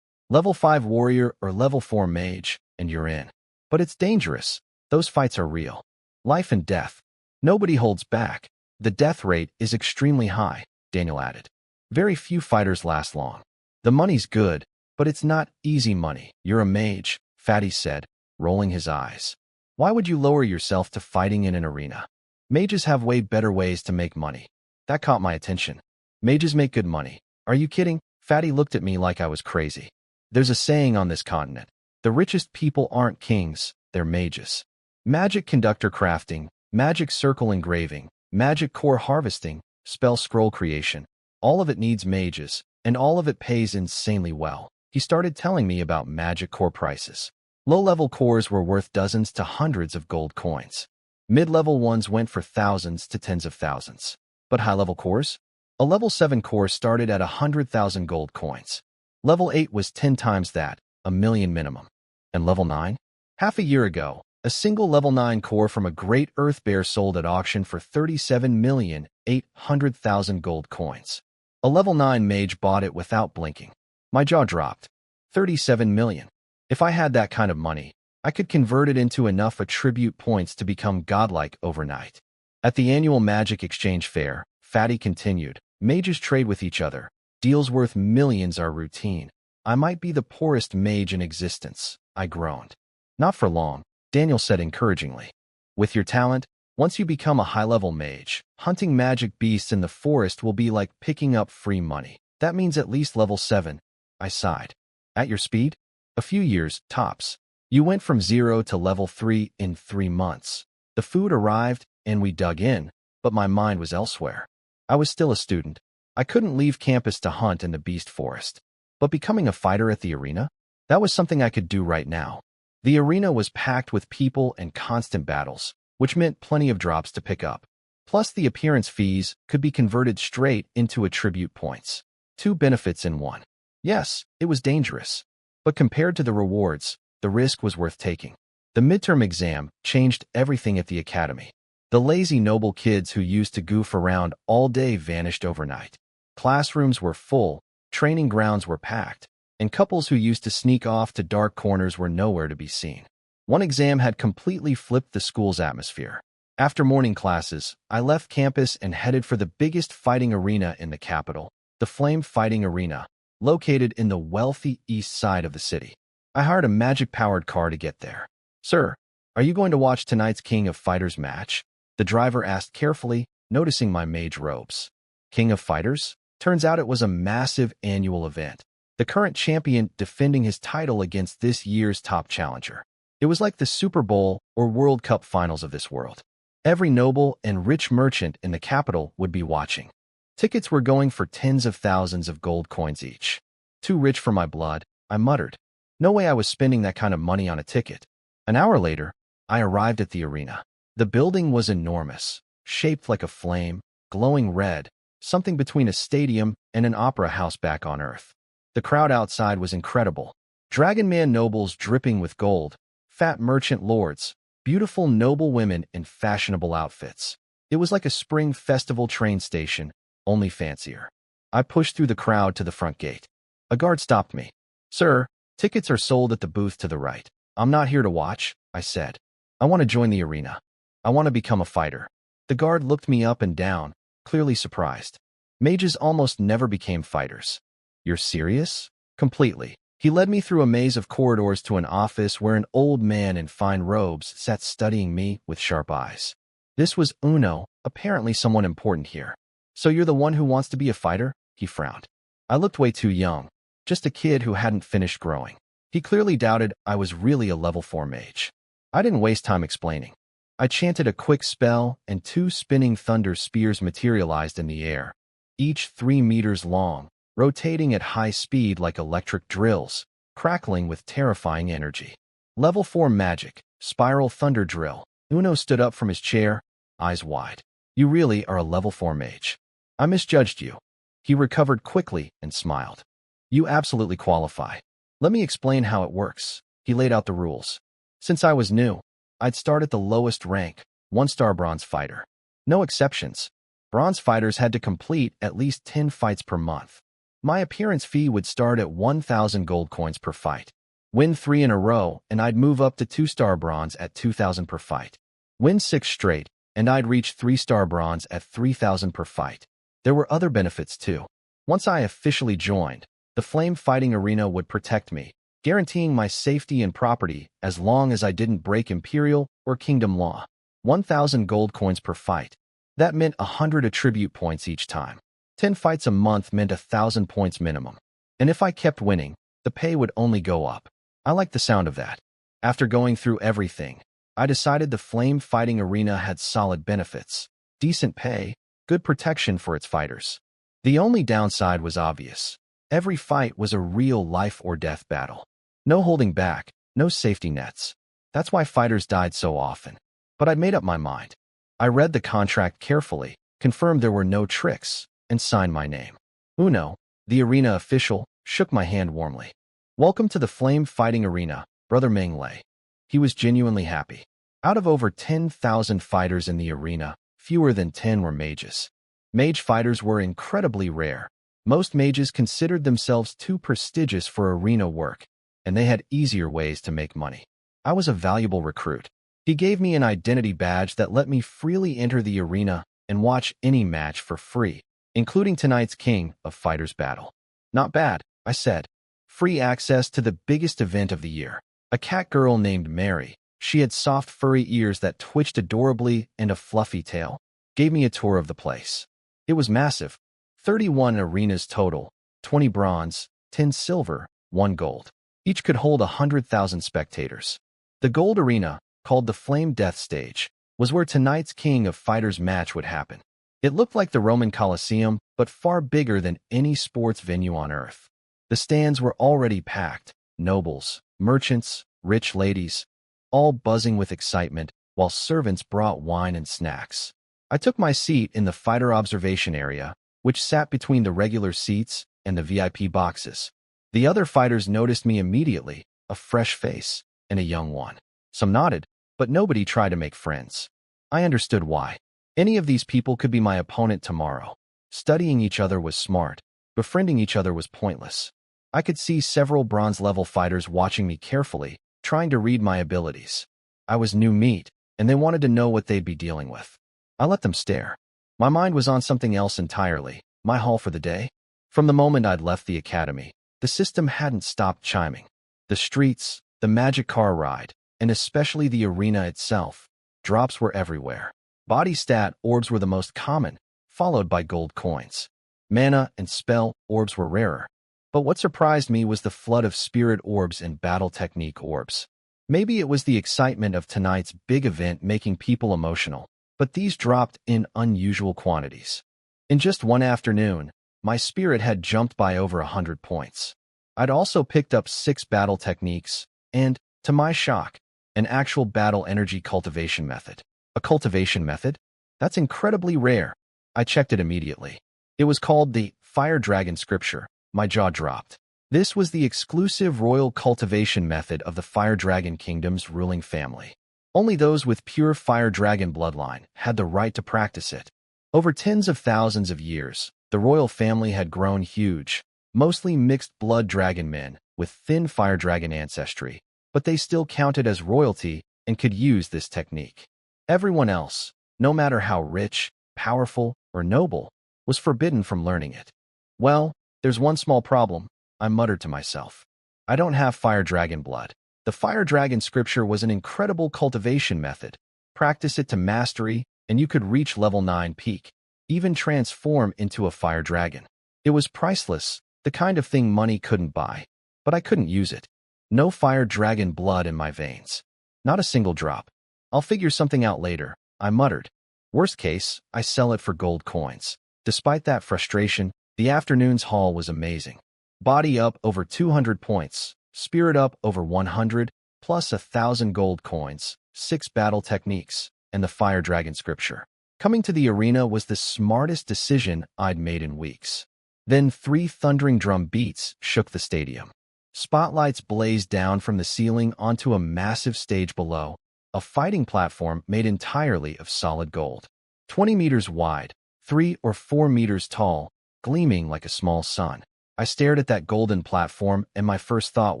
Level 5 warrior or level 4 mage, and you're in. But it's dangerous. Those fights are real. Life and death. Nobody holds back. The death rate is extremely high, Daniel added. Very few fighters last long. The money's good, but it's not easy money. You're a mage, Fatty said, rolling his eyes. Why would you lower yourself to fighting in an arena? Mages have way better ways to make money. That caught my attention. Mages make good money. Are you kidding? Fatty looked at me like I was crazy. There's a saying on this continent. The richest people aren't kings, they're mages. Magic conductor crafting, magic circle engraving, magic core harvesting, spell scroll creation. All of it needs mages, and all of it pays insanely well. He started telling me about magic core prices. Low-level cores were worth dozens to hundreds of gold coins. Mid-level ones went for thousands to tens of thousands. But high-level cores? A level 7 core started at 100,000 gold coins. Level 8 was 10 times that, $1 million minimum. And level 9? Half a year ago, a single level 9 core from a great earth bear sold at auction for 37,800,000 gold coins. A level 9 mage bought it without blinking. My jaw dropped. 37 million. If I had that kind of money, I could convert it into enough attribute points to become godlike overnight. At the annual Magic Exchange Fair, Fatty continued, mages trade with each other. Deals worth millions are routine. I might be the poorest mage in existence, I groaned. Not for long, Daniel said encouragingly. With your talent, once you become a high-level mage, hunting magic beasts in the forest will be like picking up free money. That means at least level 7. I sighed. At your speed? A few years, tops. You went from 0 to level 3 in 3 months. The food arrived, and we dug in, but my mind was elsewhere. I was still a student. I couldn't leave campus to hunt in the beast forest. But becoming a fighter at the arena? That was something I could do right now. The arena was packed with people and constant battles, which meant plenty of drops to pick up. Plus, the appearance fees could be converted straight into attribute points. 2 benefits in one. Yes, it was dangerous. But compared to the rewards, the risk was worth taking. The midterm exam changed everything at the academy. The lazy noble kids who used to goof around all day vanished overnight. Classrooms were full, training grounds were packed, and couples who used to sneak off to dark corners were nowhere to be seen. One exam had completely flipped the school's atmosphere. After morning classes, I left campus and headed for the biggest fighting arena in the capital, the Flame Fighting Arena, located in the wealthy east side of the city. I hired a magic-powered car to get there. Sir, are you going to watch tonight's King of Fighters match? The driver asked carefully, noticing my mage robes. King of Fighters? Turns out it was a massive annual event. the current champion defending his title against this year's top challenger. It was like the Super Bowl or World Cup finals of this world. Every noble and rich merchant in the capital would be watching. Tickets were going for tens of thousands of gold coins each. Too rich for my blood, I muttered. No way I was spending that kind of money on a ticket. An hour later, I arrived at the arena. The building was enormous, shaped like a flame, glowing red, something between a stadium and an opera house back on Earth. The crowd outside was incredible. Dragon Man nobles dripping with gold, fat merchant lords, beautiful noble women in fashionable outfits. It was like a spring festival train station, only fancier. I pushed through the crowd to the front gate. A guard stopped me. "Sir, tickets are sold at the booth to the right. I'm not here to watch," I said. "I want to join the arena. I want to become a fighter." The guard looked me up and down, clearly surprised. Mages almost never became fighters. "You're serious?" "Completely." He led me through a maze of corridors to an office where an old man in fine robes sat studying me with sharp eyes. This was Uno, apparently someone important here. "So you're the one who wants to be a fighter?" He frowned. I looked way too young, just a kid who hadn't finished growing. He clearly doubted I was really a level 4 mage. I didn't waste time explaining. I chanted a quick spell, and 2 spinning thunder spears materialized in the air, each 3 meters long, rotating at high speed like electric drills, crackling with terrifying energy. Level 4 magic, spiral thunder drill. Uno stood up from his chair, eyes wide. "You really are a level 4 mage. I misjudged you." He recovered quickly and smiled. "You absolutely qualify. Let me explain how it works." He laid out the rules. Since I was new, I'd start at the lowest rank, 1-star bronze fighter. No exceptions. Bronze fighters had to complete at least 10 fights per month. My appearance fee would start at 1,000 gold coins per fight. Win 3 in a row, and I'd move up to 2-star bronze at 2,000 per fight. Win 6 straight, and I'd reach 3-star bronze at 3,000 per fight. There were other benefits too. Once I officially joined, the flame fighting arena would protect me, guaranteeing my safety and property as long as I didn't break Imperial or Kingdom law. 1,000 gold coins per fight. That meant 100 attribute points each time. 10 fights a month meant 1,000 points minimum. And if I kept winning, the pay would only go up. I liked the sound of that. After going through everything, I decided the flame fighting arena had solid benefits, decent pay, good protection for its fighters. The only downside was obvious. Every fight was a real life or death battle. No holding back, no safety nets. That's why fighters died so often. But I'd made up my mind. I read the contract carefully, confirmed there were no tricks, and signed my name. Uno, the arena official, shook my hand warmly. "Welcome to the flame fighting arena, Brother Meng Lei." He was genuinely happy. Out of over 10,000 fighters in the arena, fewer than 10 were mages. Mage fighters were incredibly rare. Most mages considered themselves too prestigious for arena work, and they had easier ways to make money. I was a valuable recruit. He gave me an identity badge that let me freely enter the arena and watch any match for free, including tonight's King of Fighters battle. "Not bad," I said. Free access to the biggest event of the year. A cat girl named Mary. She had soft furry ears that twitched adorably and a fluffy tail. Gave me a tour of the place. It was massive. 31 arenas total, 20 bronze, 10 silver, 1 gold. Each could hold 100,000 spectators. The gold arena, called the Flame Death Stage, was where tonight's King of Fighters match would happen. It looked like the Roman Colosseum, but far bigger than any sports venue on Earth. The stands were already packed. Nobles, merchants, rich ladies, all buzzing with excitement, while servants brought wine and snacks. I took my seat in the fighter observation area, which sat between the regular seats and the VIP boxes. The other fighters noticed me immediately, a fresh face, and a young one. Some nodded, but nobody tried to make friends. I understood why. Any of these people could be my opponent tomorrow. Studying each other was smart. Befriending each other was pointless. I could see several bronze-level fighters watching me carefully, trying to read my abilities. I was new meat, and they wanted to know what they'd be dealing with. I let them stare. My mind was on something else entirely, my haul for the day. From the moment I'd left the academy, the system hadn't stopped chiming. The streets, the magic car ride, and especially the arena itself, drops were everywhere. Body stat orbs were the most common, followed by gold coins. Mana and spell orbs were rarer. But what surprised me was the flood of spirit orbs and battle technique orbs. Maybe it was the excitement of tonight's big event making people emotional, but these dropped in unusual quantities. In just one afternoon, my spirit had jumped by over 100 points. I'd also picked up 6 battle techniques and, to my shock, an actual battle energy cultivation method. A cultivation method? That's incredibly rare. I checked it immediately. It was called the Fire Dragon Scripture. My jaw dropped. This was the exclusive royal cultivation method of the Fire Dragon Kingdom's ruling family. Only those with pure Fire Dragon bloodline had the right to practice it. Over tens of thousands of years, the royal family had grown huge, mostly mixed blood dragon men with thin Fire Dragon ancestry, but they still counted as royalty and could use this technique. Everyone else, no matter how rich, powerful, or noble, was forbidden from learning it. Well, there's one small problem, I muttered to myself. I don't have Fire Dragon blood. The Fire Dragon Scripture was an incredible cultivation method. Practice it to mastery, and you could reach level 9 peak, even transform into a Fire Dragon. It was priceless, the kind of thing money couldn't buy. But I couldn't use it. No Fire Dragon blood in my veins. Not a single drop. I'll figure something out later, I muttered. Worst case, I sell it for gold coins. Despite that frustration, the afternoon's haul was amazing. Body up over 200 points, spirit up over 100, plus 1,000 gold coins, 6 battle techniques, and the Fire Dragon Scripture. Coming to the arena was the smartest decision I'd made in weeks. Then 3 thundering drum beats shook the stadium. Spotlights blazed down from the ceiling onto a massive stage below, a fighting platform made entirely of solid gold. 20 meters wide, 3 or 4 meters tall, gleaming like a small sun. I stared at that golden platform and my first thought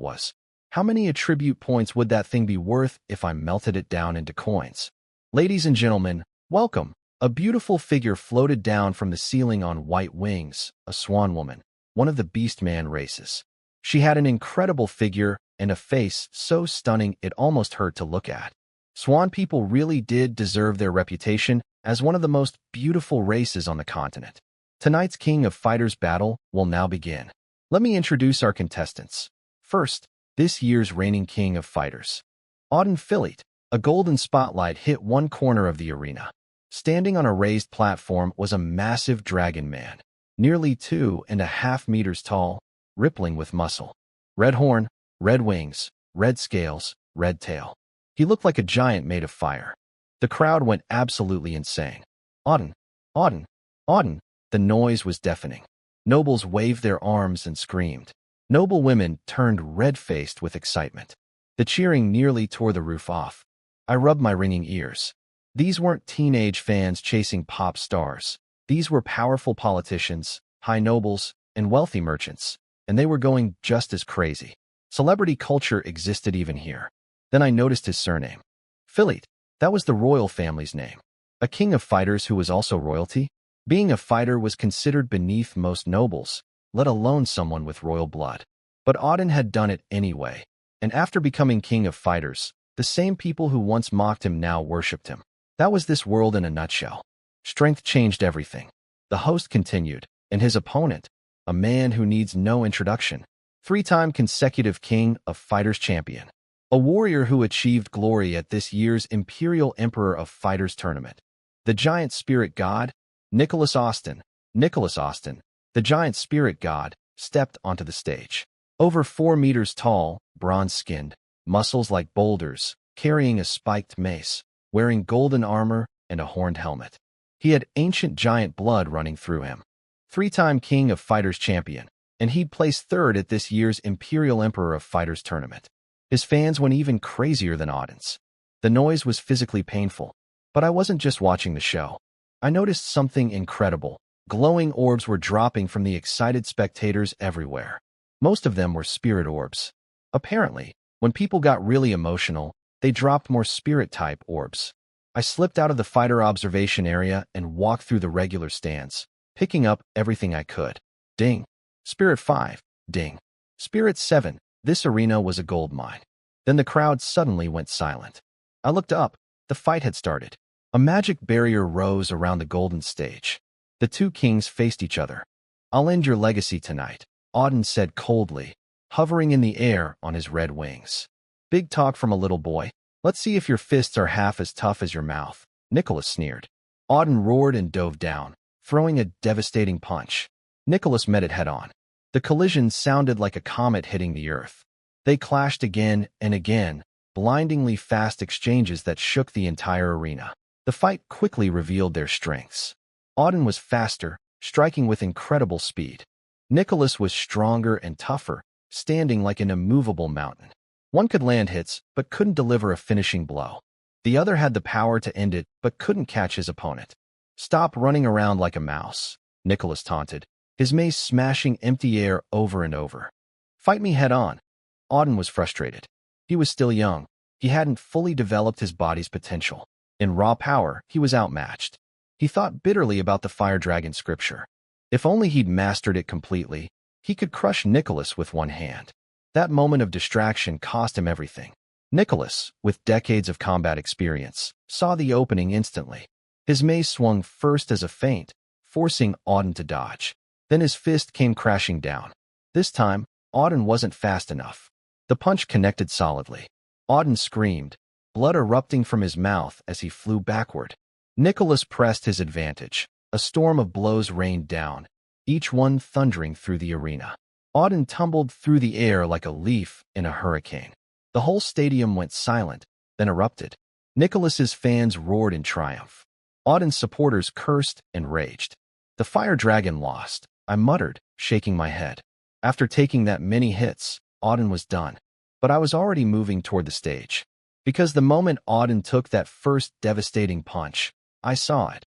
was, how many attribute points would that thing be worth if I melted it down into coins? Ladies and gentlemen, welcome. A beautiful figure floated down from the ceiling on white wings, a swan woman, one of the Beastman races. She had an incredible figure and a face so stunning it almost hurt to look at. Swan people really did deserve their reputation as one of the most beautiful races on the continent. Tonight's King of Fighters battle will now begin. Let me introduce our contestants. First, this year's reigning King of Fighters. Auden Philite, a golden spotlight hit one corner of the arena. Standing on a raised platform was a massive dragon man, nearly 2.5 meters tall, rippling with muscle. Red horn, red wings, red scales, red tail. He looked like a giant made of fire. The crowd went absolutely insane. Auden, Auden, Auden. The noise was deafening. Nobles waved their arms and screamed. Noble women turned red-faced with excitement. The cheering nearly tore the roof off. I rubbed my ringing ears. These weren't teenage fans chasing pop stars. These were powerful politicians, high nobles, and wealthy merchants, and they were going just as crazy. Celebrity culture existed even here. Then I noticed his surname. Philite, that was the royal family's name. A king of fighters who was also royalty? Being a fighter was considered beneath most nobles, let alone someone with royal blood. But Auden had done it anyway, and after becoming king of fighters, the same people who once mocked him now worshipped him. That was this world in a nutshell. Strength changed everything. The host continued, and his opponent, a man who needs no introduction, 3-time consecutive King of Fighters champion, a warrior who achieved glory at this year's Imperial Emperor of Fighters tournament. The giant spirit god, Nicholas Austin, the giant spirit god, stepped onto the stage. Over 4 meters tall, bronze-skinned, muscles like boulders, carrying a spiked mace, wearing golden armor and a horned helmet. He had ancient giant blood running through him. 3-time King of Fighters champion, and he'd placed 3rd at this year's Imperial Emperor of Fighters tournament. His fans went even crazier than Auden's. The noise was physically painful, but I wasn't just watching the show. I noticed something incredible. Glowing orbs were dropping from the excited spectators everywhere. Most of them were spirit orbs. Apparently, when people got really emotional, they dropped more spirit-type orbs. I slipped out of the fighter observation area and walked through the regular stands, picking up everything I could. Ding. Spirit 5. Ding. Spirit 7. This arena was a gold mine. Then the crowd suddenly went silent. I looked up. The fight had started. A magic barrier rose around the golden stage. The 2 kings faced each other. I'll end your legacy tonight. Auden said coldly, hovering in the air on his red wings. Big talk from a little boy. Let's see if your fists are half as tough as your mouth, Nicholas sneered. Auden roared and dove down, throwing a devastating punch. Nicholas met it head-on. The collision sounded like a comet hitting the earth. They clashed again and again, blindingly fast exchanges that shook the entire arena. The fight quickly revealed their strengths. Auden was faster, striking with incredible speed. Nicholas was stronger and tougher, standing like an immovable mountain. One could land hits, but couldn't deliver a finishing blow. The other had the power to end it, but couldn't catch his opponent. Stop running around like a mouse, Nicholas taunted, his mace smashing empty air over and over. Fight me head-on. Auden was frustrated. He was still young. He hadn't fully developed his body's potential. In raw power, he was outmatched. He thought bitterly about the fire dragon scripture. If only he'd mastered it completely, he could crush Nicholas with one hand. That moment of distraction cost him everything. Nicholas, with decades of combat experience, saw the opening instantly. His mace swung first as a feint, forcing Auden to dodge. Then his fist came crashing down. This time, Auden wasn't fast enough. The punch connected solidly. Auden screamed, blood erupting from his mouth as he flew backward. Nicholas pressed his advantage. A storm of blows rained down, each one thundering through the arena. Auden tumbled through the air like a leaf in a hurricane. The whole stadium went silent, then erupted. Nicholas's fans roared in triumph. Auden's supporters cursed and raged. The fire dragon lost, I muttered, shaking my head. After taking that many hits, Auden was done. But I was already moving toward the stage. Because the moment Auden took that first devastating punch, I saw it.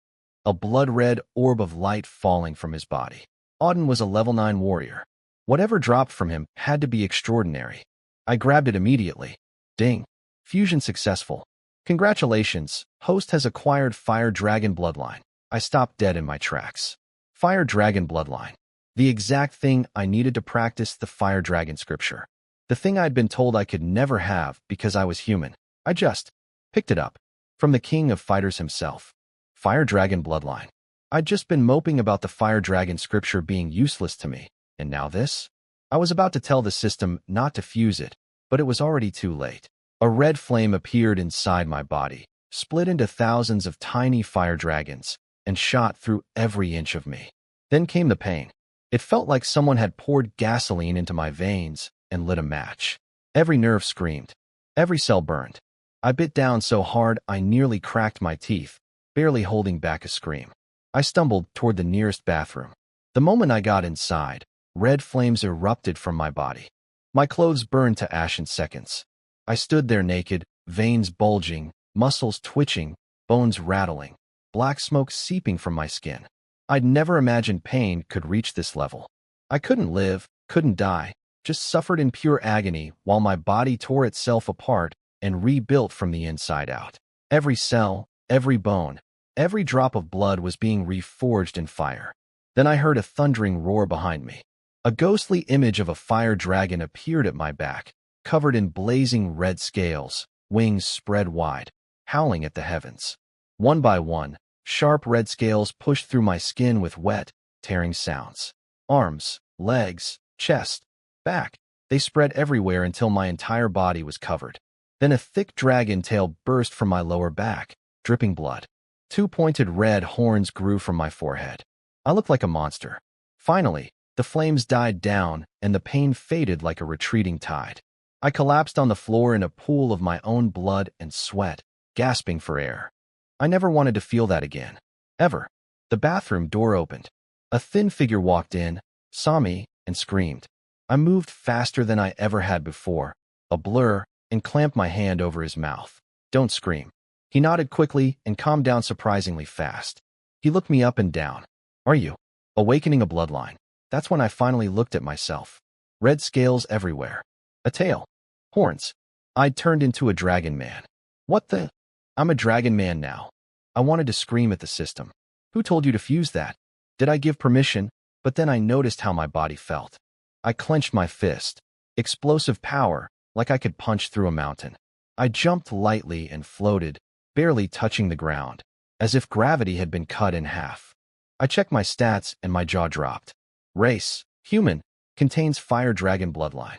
A blood-red orb of light falling from his body. Auden was a level 9 warrior. Whatever dropped from him had to be extraordinary. I grabbed it immediately. Ding. Fusion successful. Congratulations, host has acquired Fire Dragon Bloodline. I stopped dead in my tracks. Fire Dragon Bloodline. The exact thing I needed to practice the Fire Dragon scripture. The thing I'd been told I could never have because I was human. I just picked it up. From the king of fighters himself. Fire Dragon Bloodline. I'd just been moping about the Fire Dragon scripture being useless to me, and now this? I was about to tell the system not to fuse it, but it was already too late. A red flame appeared inside my body, split into thousands of tiny fire dragons, and shot through every inch of me. Then came the pain. It felt like someone had poured gasoline into my veins and lit a match. Every nerve screamed. Every cell burned. I bit down so hard I nearly cracked my teeth, barely holding back a scream. I stumbled toward the nearest bathroom. The moment I got inside, red flames erupted from my body. My clothes burned to ash in seconds. I stood there naked, veins bulging, muscles twitching, bones rattling, black smoke seeping from my skin. I'd never imagined pain could reach this level. I couldn't live, couldn't die, just suffered in pure agony while my body tore itself apart and rebuilt from the inside out. Every cell, every bone, every drop of blood was being reforged in fire. Then I heard a thundering roar behind me. A ghostly image of a fire dragon appeared at my back, covered in blazing red scales, wings spread wide, howling at the heavens. One by one, sharp red scales pushed through my skin with wet, tearing sounds. Arms, legs, chest, back, they spread everywhere until my entire body was covered. Then a thick dragon tail burst from my lower back, dripping blood. Two pointed red horns grew from my forehead. I looked like a monster. Finally, the flames died down and the pain faded like a retreating tide. I collapsed on the floor in a pool of my own blood and sweat, gasping for air. I never wanted to feel that again. Ever. The bathroom door opened. A thin figure walked in, saw me, and screamed. I moved faster than I ever had before, a blur, and clamped my hand over his mouth. Don't scream. He nodded quickly and calmed down surprisingly fast. He looked me up and down. Are you awakening a bloodline? That's when I finally looked at myself. Red scales everywhere. A tail. Horns. I'd turned into a dragon man. What the? I'm a dragon man now. I wanted to scream at the system. Who told you to fuse that? Did I give permission? But then I noticed how my body felt. I clenched my fist. Explosive power, like I could punch through a mountain. I jumped lightly and floated, barely touching the ground, as if gravity had been cut in half. I checked my stats and my jaw dropped. Race, human, Contains Fire Dragon Bloodline.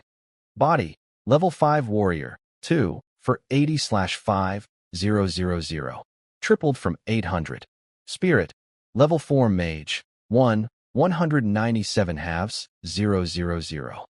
Body, Level 5 Warrior, 2, for 80/5000. Tripled from 800. Spirit, Level 4 Mage, 1, 197 halves, 000.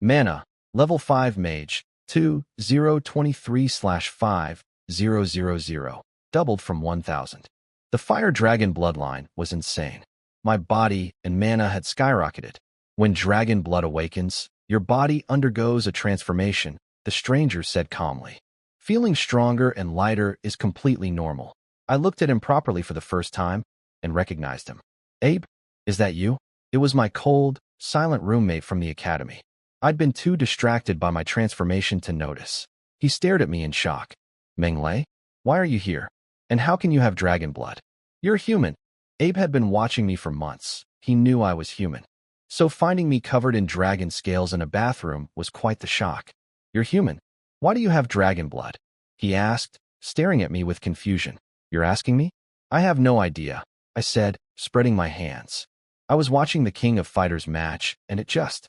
Mana, Level 5 Mage, 2, 023/5000. Doubled from 1000. The Fire Dragon Bloodline was insane. My body and mana had skyrocketed. When Dragon Blood awakens, your body undergoes a transformation, the stranger said calmly. Feeling stronger and lighter is completely normal. I looked at him properly for the first time and recognized him. Abe, is that you? It was my cold, silent roommate from the academy. I'd been too distracted by my transformation to notice. He stared at me in shock. Menglei, why are you here? And how can you have dragon blood? You're human. Abe had been watching me for months. He knew I was human. So finding me covered in dragon scales in a bathroom was quite the shock. You're human. Why do you have dragon blood? He asked, staring at me with confusion. You're asking me? I have no idea, I said, spreading my hands. I was watching the King of Fighters match, and it just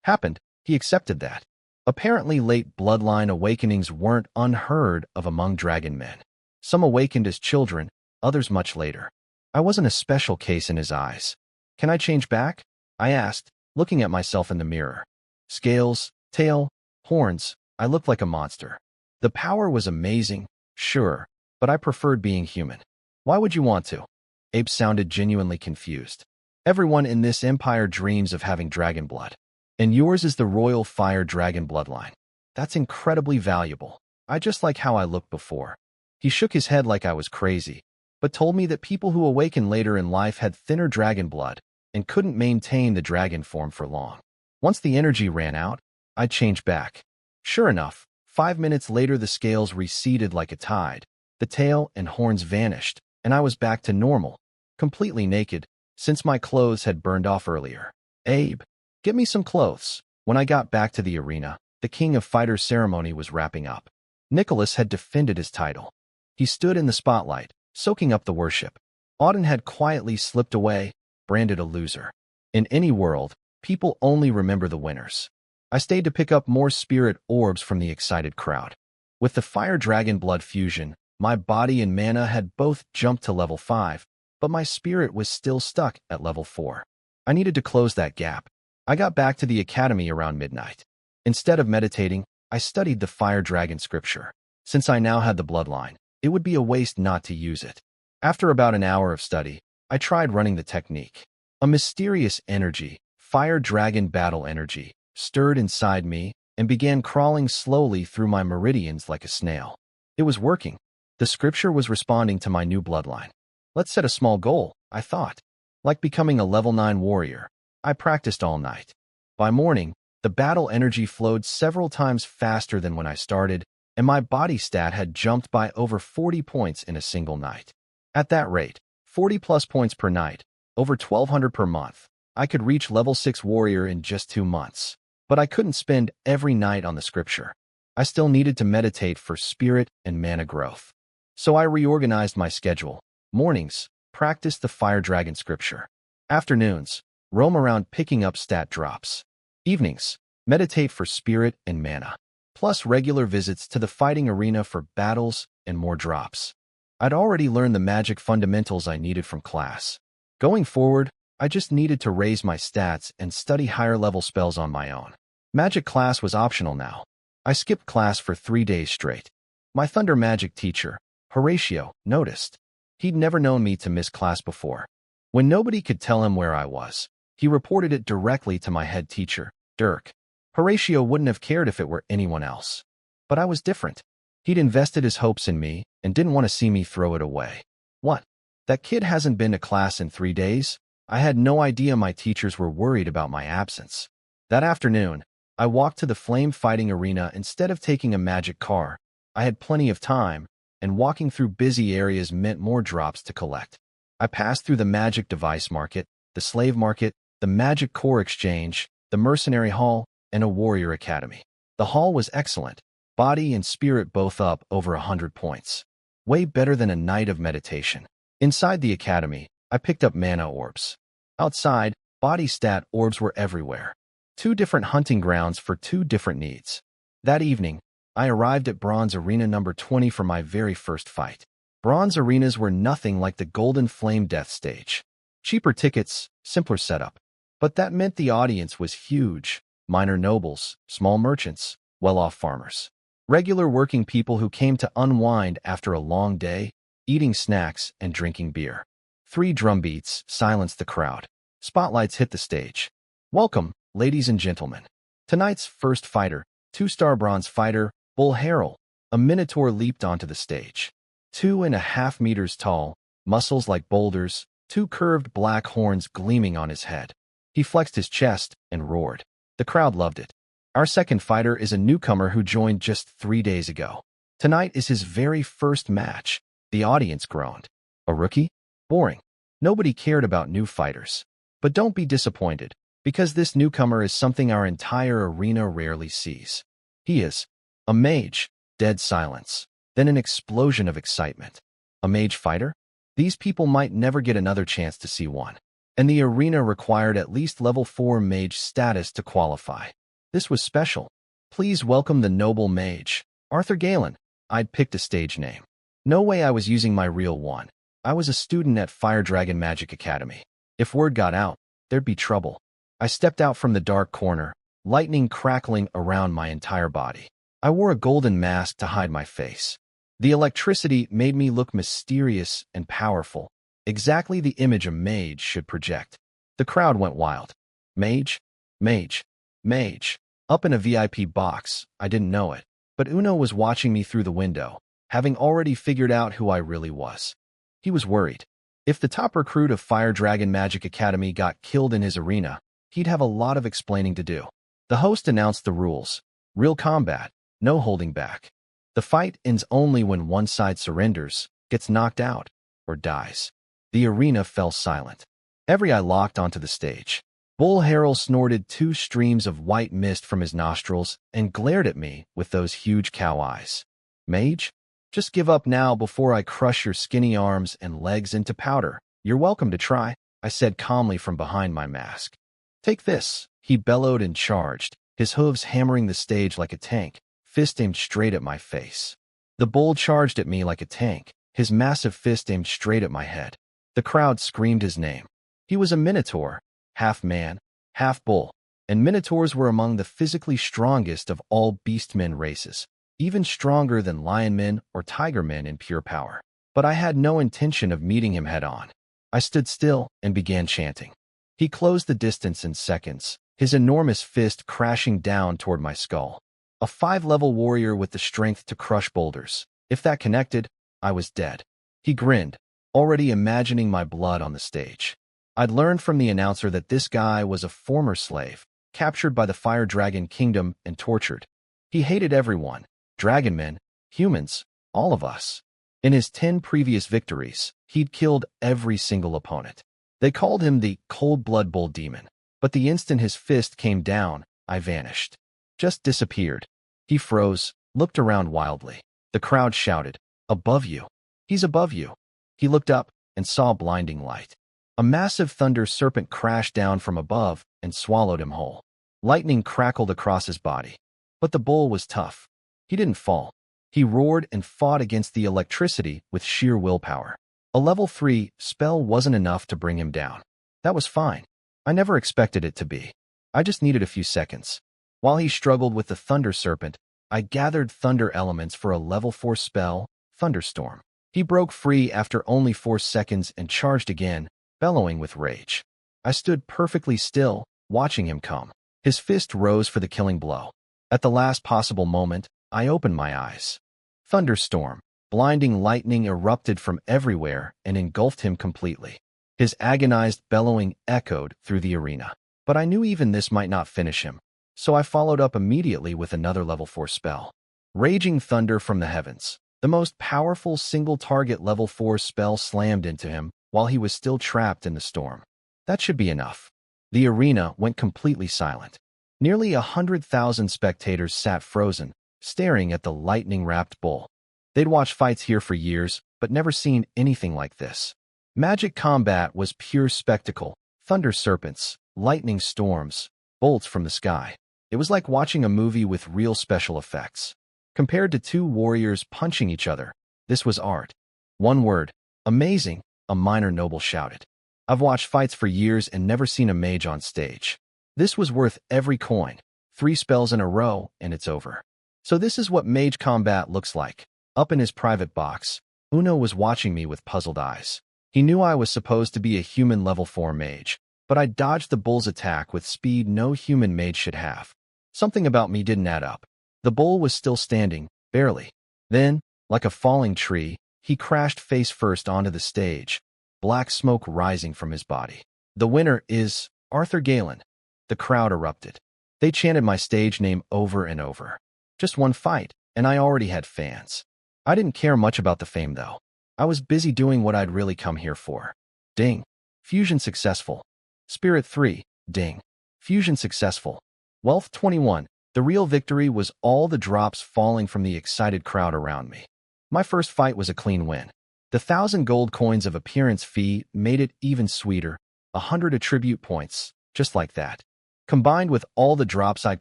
happened. He accepted that. Apparently late bloodline awakenings weren't unheard of among dragon men. Some awakened as children, others much later. I wasn't a special case in his eyes. Can I change back? I asked, looking at myself in the mirror. Scales, tail, horns, I looked like a monster. The power was amazing, sure, but I preferred being human. Why would you want to? Abe sounded genuinely confused. Everyone in this empire dreams of having dragon blood. And yours is the royal fire dragon bloodline. That's incredibly valuable. I just like how I looked before. He shook his head like I was crazy, but told me that people who awaken later in life had thinner dragon blood and couldn't maintain the dragon form for long. Once the energy ran out, I changed back. Sure enough, 5 minutes later the scales receded like a tide. The tail and horns vanished, and I was back to normal, completely naked, since my clothes had burned off earlier. Abe, get me some clothes. When I got back to the arena, the King of Fighters ceremony was wrapping up. Nicholas had defended his title. He stood in the spotlight, soaking up the worship. Auden had quietly slipped away, branded a loser. In any world, people only remember the winners. I stayed to pick up more spirit orbs from the excited crowd. With the Fire Dragon Blood fusion, my body and mana had both jumped to level 5, but my spirit was still stuck at level 4. I needed to close that gap. I got back to the academy around midnight. Instead of meditating, I studied the Fire Dragon scripture. Since I now had the bloodline, it would be a waste not to use it. After about an hour of study, I tried running the technique. A mysterious energy, Fire Dragon Battle energy, stirred inside me and began crawling slowly through my meridians like a snail. It was working. The scripture was responding to my new bloodline. Let's set a small goal, I thought. Like becoming a level 9 warrior. I practiced all night. By morning, the battle energy flowed several times faster than when I started, and my body stat had jumped by over 40 points in a single night. At that rate, 40 plus points per night, over 1,200 per month, I could reach level 6 warrior in just 2 months. But I couldn't spend every night on the scripture. I still needed to meditate for spirit and mana growth. So I reorganized my schedule. Mornings, practice the Fire Dragon scripture. Afternoons, roam around picking up stat drops. Evenings, meditate for spirit and mana. Plus regular visits to the fighting arena for battles and more drops. I'd already learned the magic fundamentals I needed from class. Going forward, I just needed to raise my stats and study higher level spells on my own. Magic class was optional now. I skipped class for 3 days straight. My thunder magic teacher, Horatio, noticed. He'd never known me to miss class before. When nobody could tell him where I was, he reported it directly to my head teacher, Dirk. Horatio wouldn't have cared if it were anyone else. But I was different. He'd invested his hopes in me and didn't want to see me throw it away. What? That kid hasn't been to class in 3 days? I had no idea my teachers were worried about my absence. That afternoon, I walked to the flame fighting arena instead of taking a magic car. I had plenty of time, and walking through busy areas meant more drops to collect. I passed through the magic device market, the slave market, the magic core exchange, the mercenary hall, and a warrior academy. The hall was excellent, body and spirit both up over 100 points. Way better than a night of meditation. Inside the academy, I picked up mana orbs. Outside, body stat orbs were everywhere. Two different hunting grounds for two different needs. That evening, I arrived at Bronze Arena number 20 for my very first fight. Bronze arenas were nothing like the Golden Flame Death stage. Cheaper tickets, simpler setup. But that meant the audience was huge. Minor nobles, small merchants, well-off farmers. Regular working people who came to unwind after a long day, eating snacks and drinking beer. 3 drum beats silenced the crowd. Spotlights hit the stage. Welcome, ladies and gentlemen. Tonight's first fighter, 2-star bronze fighter, Bull Harrell. A minotaur leaped onto the stage. 2.5 meters tall, muscles like boulders, 2 curved black horns gleaming on his head. He flexed his chest and roared. The crowd loved it. Our second fighter is a newcomer who joined just 3 days ago. Tonight is his very first match. The audience groaned. A rookie? Boring. Nobody cared about new fighters. But don't be disappointed, because this newcomer is something our entire arena rarely sees. He is a mage. Dead silence. Then an explosion of excitement. A mage fighter? These people might never get another chance to see one. And the arena required at least level 4 mage status to qualify. This was special. Please welcome the noble mage, Arthur Galen. I'd picked a stage name. No way I was using my real one. I was a student at Fire Dragon Magic Academy. If word got out, there'd be trouble. I stepped out from the dark corner, lightning crackling around my entire body. I wore a golden mask to hide my face. The electricity made me look mysterious and powerful, exactly the image a mage should project. The crowd went wild. Mage? Mage? Mage. Up in a VIP box, I didn't know it, but Uno was watching me through the window, having already figured out who I really was. He was worried. If the top recruit of Fire Dragon Magic Academy got killed in his arena, he'd have a lot of explaining to do. The host announced the rules. Real combat, no holding back. The fight ends only when one side surrenders, gets knocked out, or dies. The arena fell silent. Every eye locked onto the stage. Bull Harrell snorted 2 streams of white mist from his nostrils and glared at me with those huge cow eyes. Mage? Just give up now before I crush your skinny arms and legs into powder. You're welcome to try, I said calmly from behind my mask. Take this, he bellowed and charged, his hooves hammering the stage like a tank, fist aimed straight at my face. The bull charged at me like a tank, his massive fist aimed straight at my head. The crowd screamed his name. He was a minotaur, half man, half bull, and minotaurs were among the physically strongest of all beastmen races, even stronger than lionmen or tigermen in pure power. But I had no intention of meeting him head-on. I stood still and began chanting. He closed the distance in seconds, his enormous fist crashing down toward my skull. A 5-level warrior with the strength to crush boulders. If that connected, I was dead. He grinned, already imagining my blood on the stage. I'd learned from the announcer that this guy was a former slave, captured by the Fire Dragon Kingdom and tortured. He hated everyone, dragonmen, humans, all of us. In his 10 previous victories, he'd killed every single opponent. They called him the cold-blood bull demon, but the instant his fist came down, I vanished. Just disappeared. He froze, looked around wildly. The crowd shouted, "Above you! He's above you!" He looked up and saw blinding light. A massive thunder serpent crashed down from above and swallowed him whole. Lightning crackled across his body. But the bull was tough. He didn't fall. He roared and fought against the electricity with sheer willpower. A level 3 spell wasn't enough to bring him down. That was fine. I never expected it to be. I just needed a few seconds. While he struggled with the thunder serpent, I gathered thunder elements for a level 4 spell, Thunderstorm. He broke free after only 4 seconds and charged again, bellowing with rage. I stood perfectly still, watching him come. His fist rose for the killing blow. At the last possible moment, I opened my eyes. Thunderstorm, blinding lightning erupted from everywhere and engulfed him completely. His agonized bellowing echoed through the arena. But I knew even this might not finish him, so I followed up immediately with another level 4 spell. Raging Thunder from the Heavens. The most powerful single-target level 4 spell slammed into him while he was still trapped in the storm. That should be enough. The arena went completely silent. Nearly 100,000 spectators sat frozen, staring at the lightning-wrapped bull. They'd watched fights here for years, but never seen anything like this. Magic combat was pure spectacle. Thunder serpents, lightning storms, bolts from the sky. It was like watching a movie with real special effects. Compared to two warriors punching each other, this was art. One word, amazing, a minor noble shouted. I've watched fights for years and never seen a mage on stage. This was worth every coin. 3 spells in a row, and it's over. So this is what mage combat looks like. Up in his private box, Uno was watching me with puzzled eyes. He knew I was supposed to be a human level 4 mage, but I dodged the bull's attack with speed no human mage should have. Something about me didn't add up. The bull was still standing, barely. Then, like a falling tree, he crashed face first onto the stage, black smoke rising from his body. The winner is Arthur Galen. The crowd erupted. They chanted my stage name over and over. Just one fight, and I already had fans. I didn't care much about the fame, though. I was busy doing what I'd really come here for. Ding. Fusion successful. Spirit 3. Ding. Fusion successful. Wealth 21. The real victory was all the drops falling from the excited crowd around me. My first fight was a clean win. The 1,000 gold coins of appearance fee made it even sweeter. 100 attribute points, just like that. Combined with all the drops I'd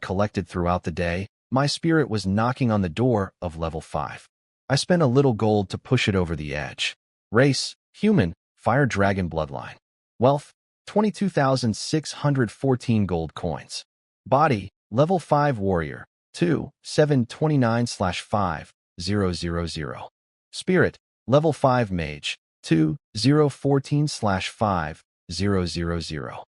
collected throughout the day, my spirit was knocking on the door of level 5. I spent a little gold to push it over the edge. Race, human, fire dragon bloodline. Wealth, 22,614 gold coins. Body, level 5 warrior, 2,729/5,000. Spirit, level 5 mage, 2,014/5,000.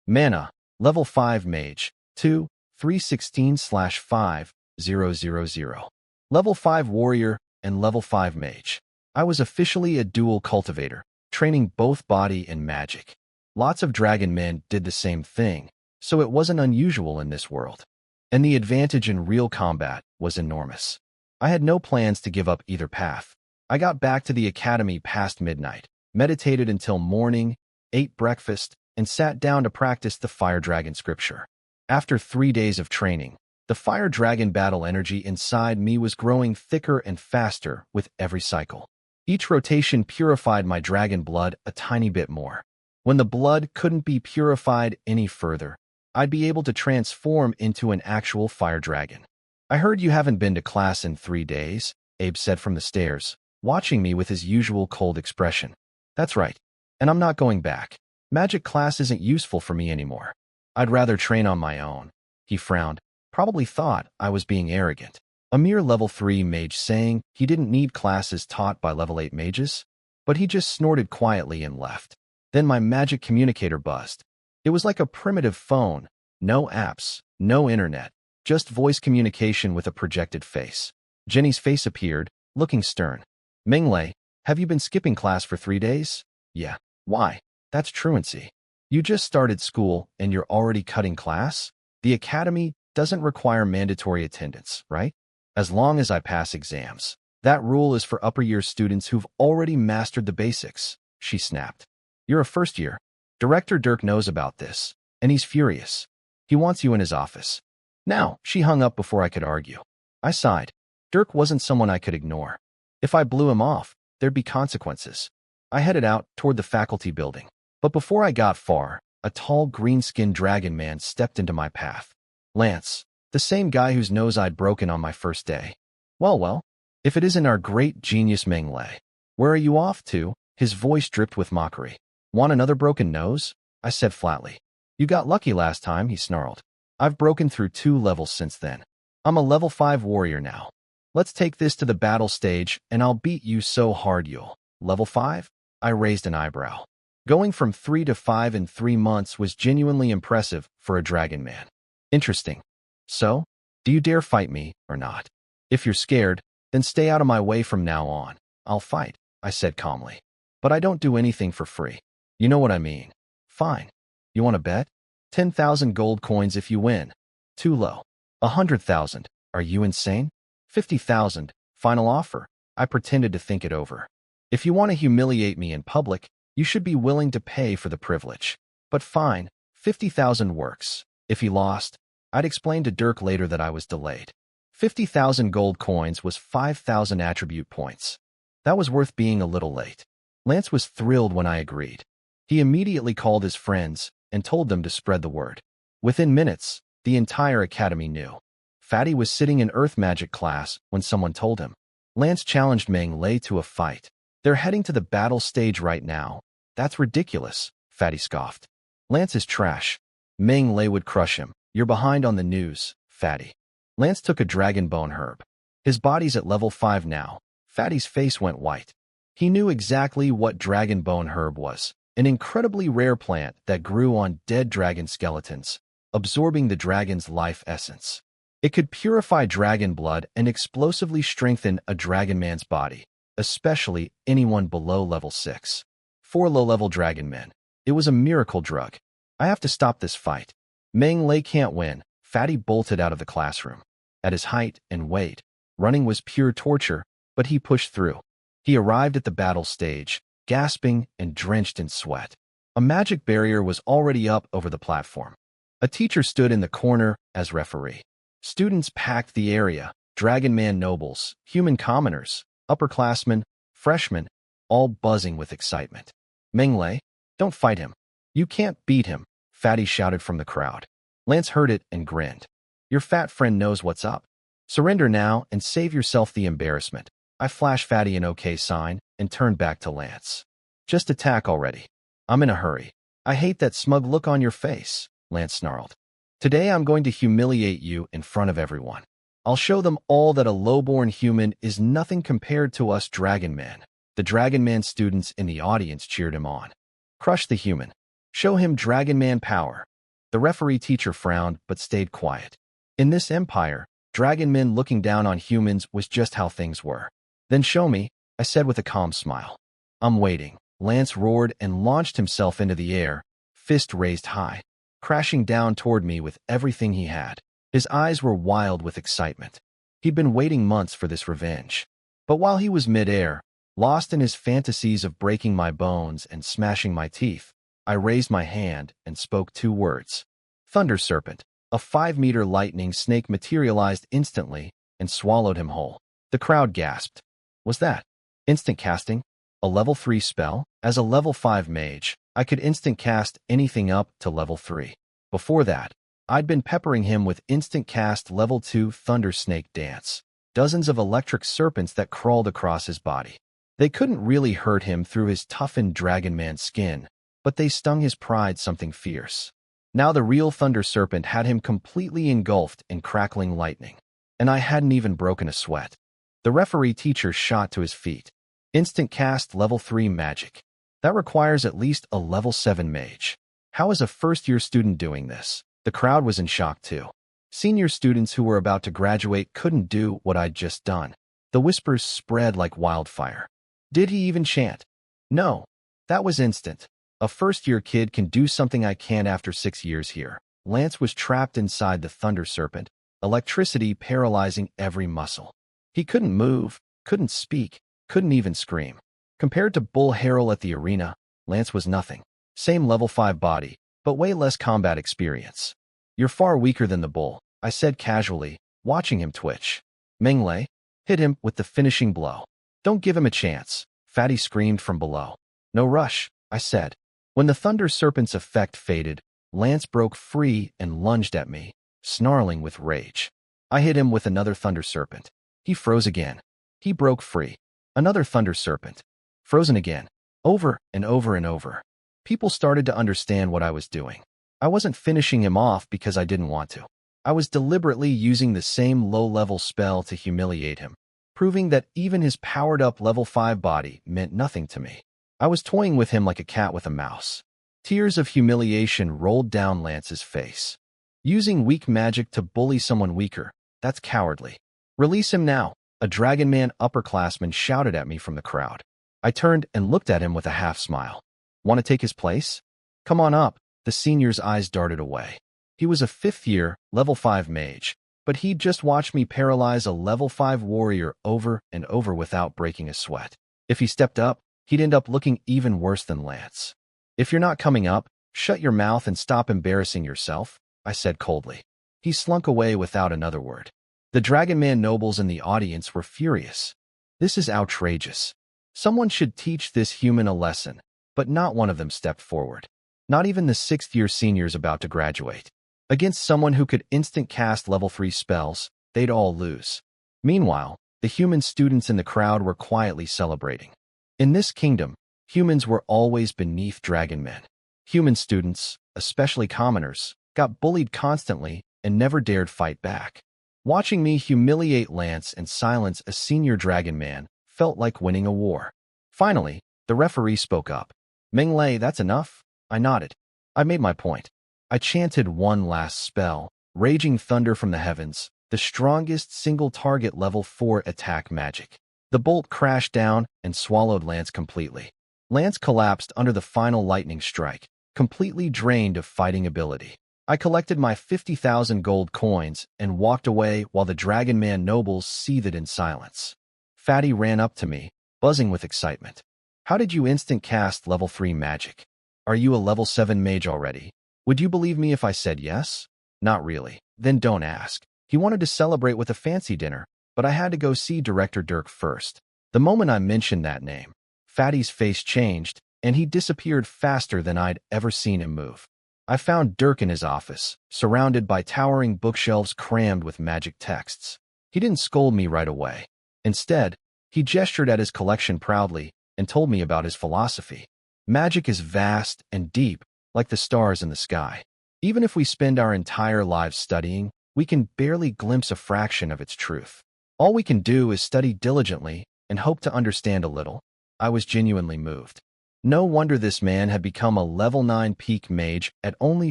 Mana, level 5 mage, 2,316/5,000. Level 5 warrior and level 5 mage. I was officially a dual cultivator, training both body and magic. Lots of dragon men did the same thing, so it wasn't unusual in this world. And the advantage in real combat was enormous. I had no plans to give up either path. I got back to the academy past midnight, meditated until morning, ate breakfast, and sat down to practice the fire dragon scripture. After 3 days of training, the fire dragon battle energy inside me was growing thicker and faster with every cycle. Each rotation purified my dragon blood a tiny bit more. When the blood couldn't be purified any further, I'd be able to transform into an actual fire dragon. I heard you haven't been to class in 3 days, Abe said from the stairs, watching me with his usual cold expression. That's right, and I'm not going back. Magic class isn't useful for me anymore. I'd rather train on my own. He frowned, probably thought I was being arrogant. A mere level 3 mage saying he didn't need classes taught by level 8 mages? But he just snorted quietly and left. Then my magic communicator buzzed. It was like a primitive phone. No apps, no internet, just voice communication with a projected face. Jenny's face appeared, looking stern. Minglei, have you been skipping class for 3 days? Yeah. Why? That's truancy. You just started school and you're already cutting class? The academy doesn't require mandatory attendance, right? As long as I pass exams. That rule is for upper year students who've already mastered the basics, she snapped. You're a first year. Director Dirk knows about this, and he's furious. He wants you in his office. Now, she hung up before I could argue. I sighed. Dirk wasn't someone I could ignore. If I blew him off, there'd be consequences. I headed out toward the faculty building. But before I got far, a tall green-skinned dragon man stepped into my path. Lance, the same guy whose nose I'd broken on my first day. Well, if it isn't our great genius Minglei. Where are you off to? His voice dripped with mockery. Want another broken nose? I said flatly. You got lucky last time, he snarled. I've broken through 2 levels since then. I'm a level 5 warrior now. Let's take this to the battle stage and I'll beat you so hard you'll. Level 5? I raised an eyebrow. Going from 3 to 5 in 3 months was genuinely impressive for a dragon man. Interesting. So, do you dare fight me or not? If you're scared, then stay out of my way from now on. I'll fight, I said calmly. But I don't do anything for free. You know what I mean. Fine. You want to bet? 10,000 gold coins if you win. Too low. 100,000. Are you insane? 50,000. Final offer. I pretended to think it over. If you want to humiliate me in public, you should be willing to pay for the privilege. But fine, 50,000 works. If he lost, I'd explain to Dirk later that I was delayed. 50,000 gold coins was 5,000 attribute points. That was worth being a little late. Lance was thrilled when I agreed. He immediately called his friends and told them to spread the word. Within minutes, The entire academy knew. Fatty was sitting in earth magic class when someone told him. Lance challenged Meng Lei to a fight. They're heading to the battle stage right now. That's ridiculous, Fatty scoffed. Lance is trash. Meng Lei would crush him. You're behind on the news, Fatty. Lance took a dragon bone herb. His body's at level 5 now. Fatty's face went white. He knew exactly what dragon bone herb was, an incredibly rare plant that grew on dead dragon skeletons, absorbing the dragon's life essence. It could purify dragon blood and explosively strengthen a dragon man's body, especially anyone below level 6. 4 low-level dragon men. It was a miracle drug. I have to stop this fight. Meng Lei can't win. Fatty bolted out of the classroom. At his height and weight, running was pure torture, but he pushed through. He arrived at the battle stage, gasping and drenched in sweat. A magic barrier was already up over the platform. A teacher stood in the corner as referee. Students packed the area, dragon man nobles, human commoners, upperclassmen, freshmen, all buzzing with excitement. Meng Lei, don't fight him. You can't beat him, Fatty shouted from the crowd. Lance heard it and grinned. Your fat friend knows what's up. Surrender now and save yourself the embarrassment. I flashed Fatty an OK sign and turned back to Lance. Just attack already. I'm in a hurry. I hate that smug look on your face, Lance snarled. Today I'm going to humiliate you in front of everyone. I'll show them all that a low-born human is nothing compared to us dragon men. The dragon man students in the audience cheered him on. Crush the human. Show him dragon man power. The referee teacher frowned but stayed quiet. In this empire, dragon men looking down on humans was just how things were. Then show me, I said with a calm smile. I'm waiting. Lance roared and launched himself into the air, fist raised high, crashing down toward me with everything he had. His eyes were wild with excitement. He'd been waiting months for this revenge. But while he was midair, lost in his fantasies of breaking my bones and smashing my teeth, I raised my hand and spoke 2 words. Thunder Serpent. A 5-meter lightning snake materialized instantly and swallowed him whole. The crowd gasped. Was that instant casting? A level 3 spell? As a level 5 mage, I could instant cast anything up to level 3. Before that, I'd been peppering him with instant cast level 2 Thunder Snake Dance. Dozens of electric serpents that crawled across his body. They couldn't really hurt him through his toughened dragon man skin, but they stung his pride something fierce. Now the real Thunder Serpent had him completely engulfed in crackling lightning, and I hadn't even broken a sweat. The referee teacher shot to his feet. Instant cast level 3 magic. That requires at least a level 7 mage. How is a first-year student doing this? The crowd was in shock too. Senior students who were about to graduate couldn't do what I'd just done. The whispers spread like wildfire. Did he even chant? No. That was instant. A first-year kid can do something I can't after 6 years here. Lance was trapped inside the Thunder Serpent, electricity paralyzing every muscle. He couldn't move, couldn't speak, couldn't even scream. Compared to Bull Harrell at the arena, Lance was nothing. Same level 5 body, but way less combat experience. You're far weaker than the bull, I said casually, watching him twitch. Meng Lei, hit him with the finishing blow. Don't give him a chance, Fatty screamed from below. No rush, I said. When the Thunder Serpent's effect faded, Lance broke free and lunged at me, snarling with rage. I hit him with another Thunder Serpent. He froze again. He broke free. Another Thunder Serpent. Frozen again. Over and over and over. People started to understand what I was doing. I wasn't finishing him off because I didn't want to. I was deliberately using the same low-level spell to humiliate him, proving that even his powered-up level 5 body meant nothing to me. I was toying with him like a cat with a mouse. Tears of humiliation rolled down Lance's face. Using weak magic to bully someone weaker, that's cowardly. Release him now, a dragon man upperclassman shouted at me from the crowd. I turned and looked at him with a half-smile. Want to take his place? Come on up. The senior's eyes darted away. He was a 5th-year, level 5 mage, but he'd just watched me paralyze a level 5 warrior over and over without breaking a sweat. If he stepped up, he'd end up looking even worse than Lance. If you're not coming up, shut your mouth and stop embarrassing yourself, I said coldly. He slunk away without another word. The Dragon Man nobles in the audience were furious. This is outrageous. Someone should teach this human a lesson, but not one of them stepped forward. Not even the 6th-year seniors about to graduate. Against someone who could instant cast level 3 spells, they'd all lose. Meanwhile, the human students in the crowd were quietly celebrating. In this kingdom, humans were always beneath dragon men. Human students, especially commoners, got bullied constantly and never dared fight back. Watching me humiliate Lance and silence a senior dragon man felt like winning a war. Finally, the referee spoke up. "Menglei, that's enough?" I nodded. I made my point. I chanted one last spell, Raging Thunder from the Heavens, the strongest single-target level 4 attack magic. The bolt crashed down and swallowed Lance completely. Lance collapsed under the final lightning strike, completely drained of fighting ability. I collected my 50,000 gold coins and walked away while the Dragon Man nobles seethed in silence. Fatty ran up to me, buzzing with excitement. "How did you instant cast level 3 magic? Are you a level 7 mage already? Would you believe me if I said yes?" "Not really." "Then don't ask." He wanted to celebrate with a fancy dinner, but I had to go see Director Dirk first. The moment I mentioned that name, Fatty's face changed, and he disappeared faster than I'd ever seen him move. I found Dirk in his office, surrounded by towering bookshelves crammed with magic texts. He didn't scold me right away. Instead, he gestured at his collection proudly and told me about his philosophy. Magic is vast and deep, like the stars in the sky. Even if we spend our entire lives studying, we can barely glimpse a fraction of its truth. All we can do is study diligently and hope to understand a little. I was genuinely moved. No wonder this man had become a level 9 peak mage at only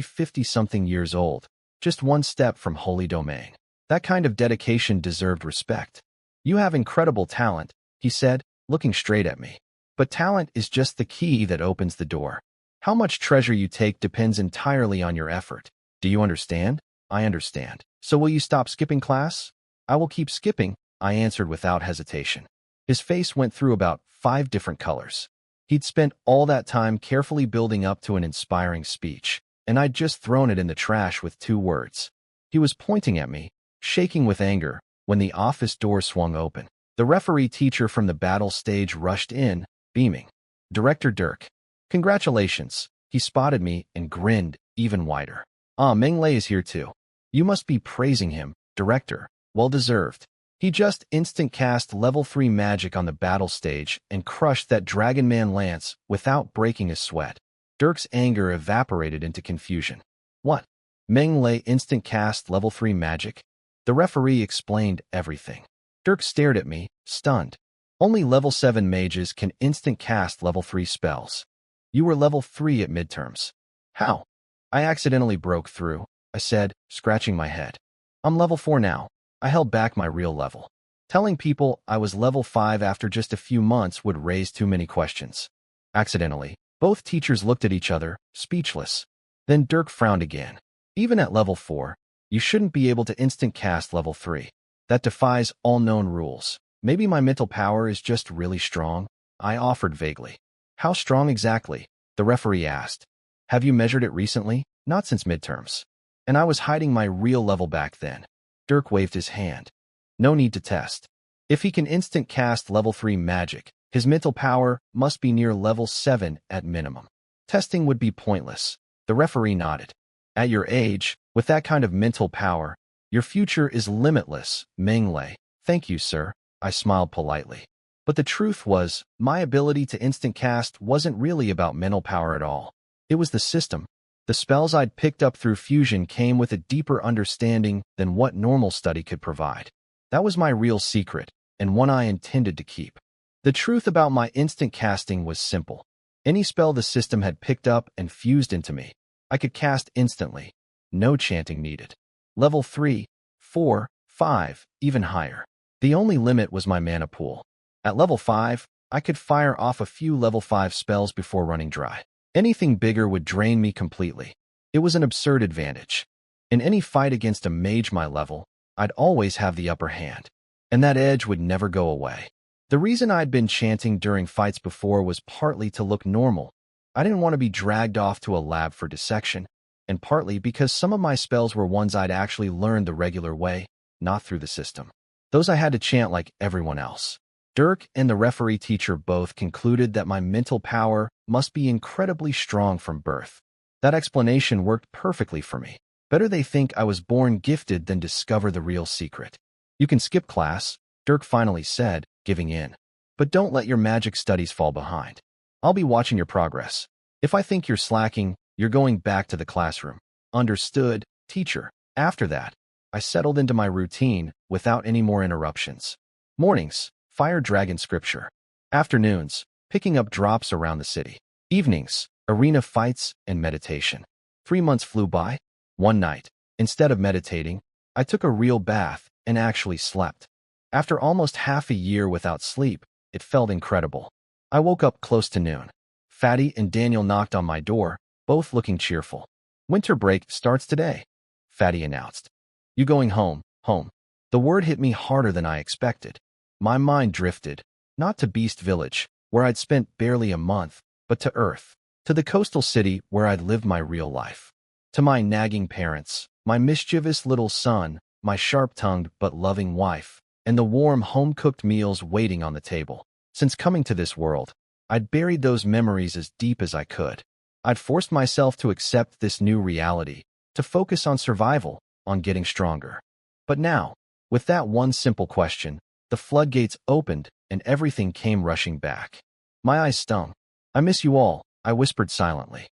50-something years old, just one step from holy domain. That kind of dedication deserved respect. "You have incredible talent," he said, looking straight at me. "But talent is just the key that opens the door. How much treasure you take depends entirely on your effort. Do you understand?" "I understand." "So will you stop skipping class?" "I will keep skipping," I answered without hesitation. His face went through about 5 different colors. He'd spent all that time carefully building up to an inspiring speech, and I'd just thrown it in the trash with 2 words. He was pointing at me, shaking with anger, when the office door swung open. The referee teacher from the battle stage rushed in, beaming. "Director Dirk." "Congratulations." He spotted me and grinned even wider. "Ah, Menglei is here too. You must be praising him, Director. Well deserved. He just instant cast level 3 magic on the battle stage and crushed that Dragon Man Lance without breaking a sweat." Dirk's anger evaporated into confusion. "What? Menglei instant cast level 3 magic?" The referee explained everything. Dirk stared at me, stunned. "Only level 7 mages can instant cast level 3 spells. You were level 3 at midterms. How?" "I accidentally broke through," I said, scratching my head. "I'm level 4 now." I held back my real level. Telling people I was level 5 after just a few months would raise too many questions. Accidentally, both teachers looked at each other, speechless. Then Dirk frowned again. "Even at level 4, you shouldn't be able to instant cast level 3. That defies all known rules. Maybe my mental power is just really strong," I offered vaguely. "How strong exactly?" the referee asked. "Have you measured it recently?" "Not since midterms." And I was hiding my real level back then. Dirk waved his hand. "No need to test. If he can instant cast level 3 magic, his mental power must be near level 7 at minimum. Testing would be pointless." The referee nodded. "At your age, with that kind of mental power, your future is limitless, Menglei." "Thank you, sir," I smiled politely. But the truth was, my ability to instant cast wasn't really about mental power at all. It was the system. The spells I'd picked up through fusion came with a deeper understanding than what normal study could provide. That was my real secret, and one I intended to keep. The truth about my instant casting was simple. Any spell the system had picked up and fused into me, I could cast instantly. No chanting needed. Level 3, 4, 5, even higher. The only limit was my mana pool. At level 5, I could fire off a few level 5 spells before running dry. Anything bigger would drain me completely. It was an absurd advantage. In any fight against a mage my level, I'd always have the upper hand, and that edge would never go away. The reason I'd been chanting during fights before was partly to look normal. I didn't want to be dragged off to a lab for dissection, and partly because some of my spells were ones I'd actually learned the regular way, not through the system. Those I had to chant like everyone else. Dirk and the referee teacher both concluded that my mental power must be incredibly strong from birth. That explanation worked perfectly for me. Better they think I was born gifted than discover the real secret. You can skip class, Dirk finally said, giving in. But don't let your magic studies fall behind. I'll be watching your progress. If I think you're slacking, you're going back to the classroom. Understood, teacher. After that, I settled into my routine without any more interruptions. Mornings, fire dragon scripture. Afternoons, picking up drops around the city. Evenings, arena fights and meditation. 3 months flew by. One night, instead of meditating, I took a real bath and actually slept. After almost half a year without sleep, it felt incredible. I woke up close to noon. Fatty and Daniel knocked on my door, both looking cheerful. Winter break starts today, Fatty announced. You going home, home? The word hit me harder than I expected. My mind drifted, not to Beast Village, where I'd spent barely a month, but to Earth, to the coastal city where I'd lived my real life. To my nagging parents, my mischievous little son, my sharp-tongued but loving wife, and the warm home-cooked meals waiting on the table. Since coming to this world, I'd buried those memories as deep as I could. I'd forced myself to accept this new reality, to focus on survival, on getting stronger. But now, with that one simple question, the floodgates opened and everything came rushing back. My eyes stung. I miss you all, I whispered silently.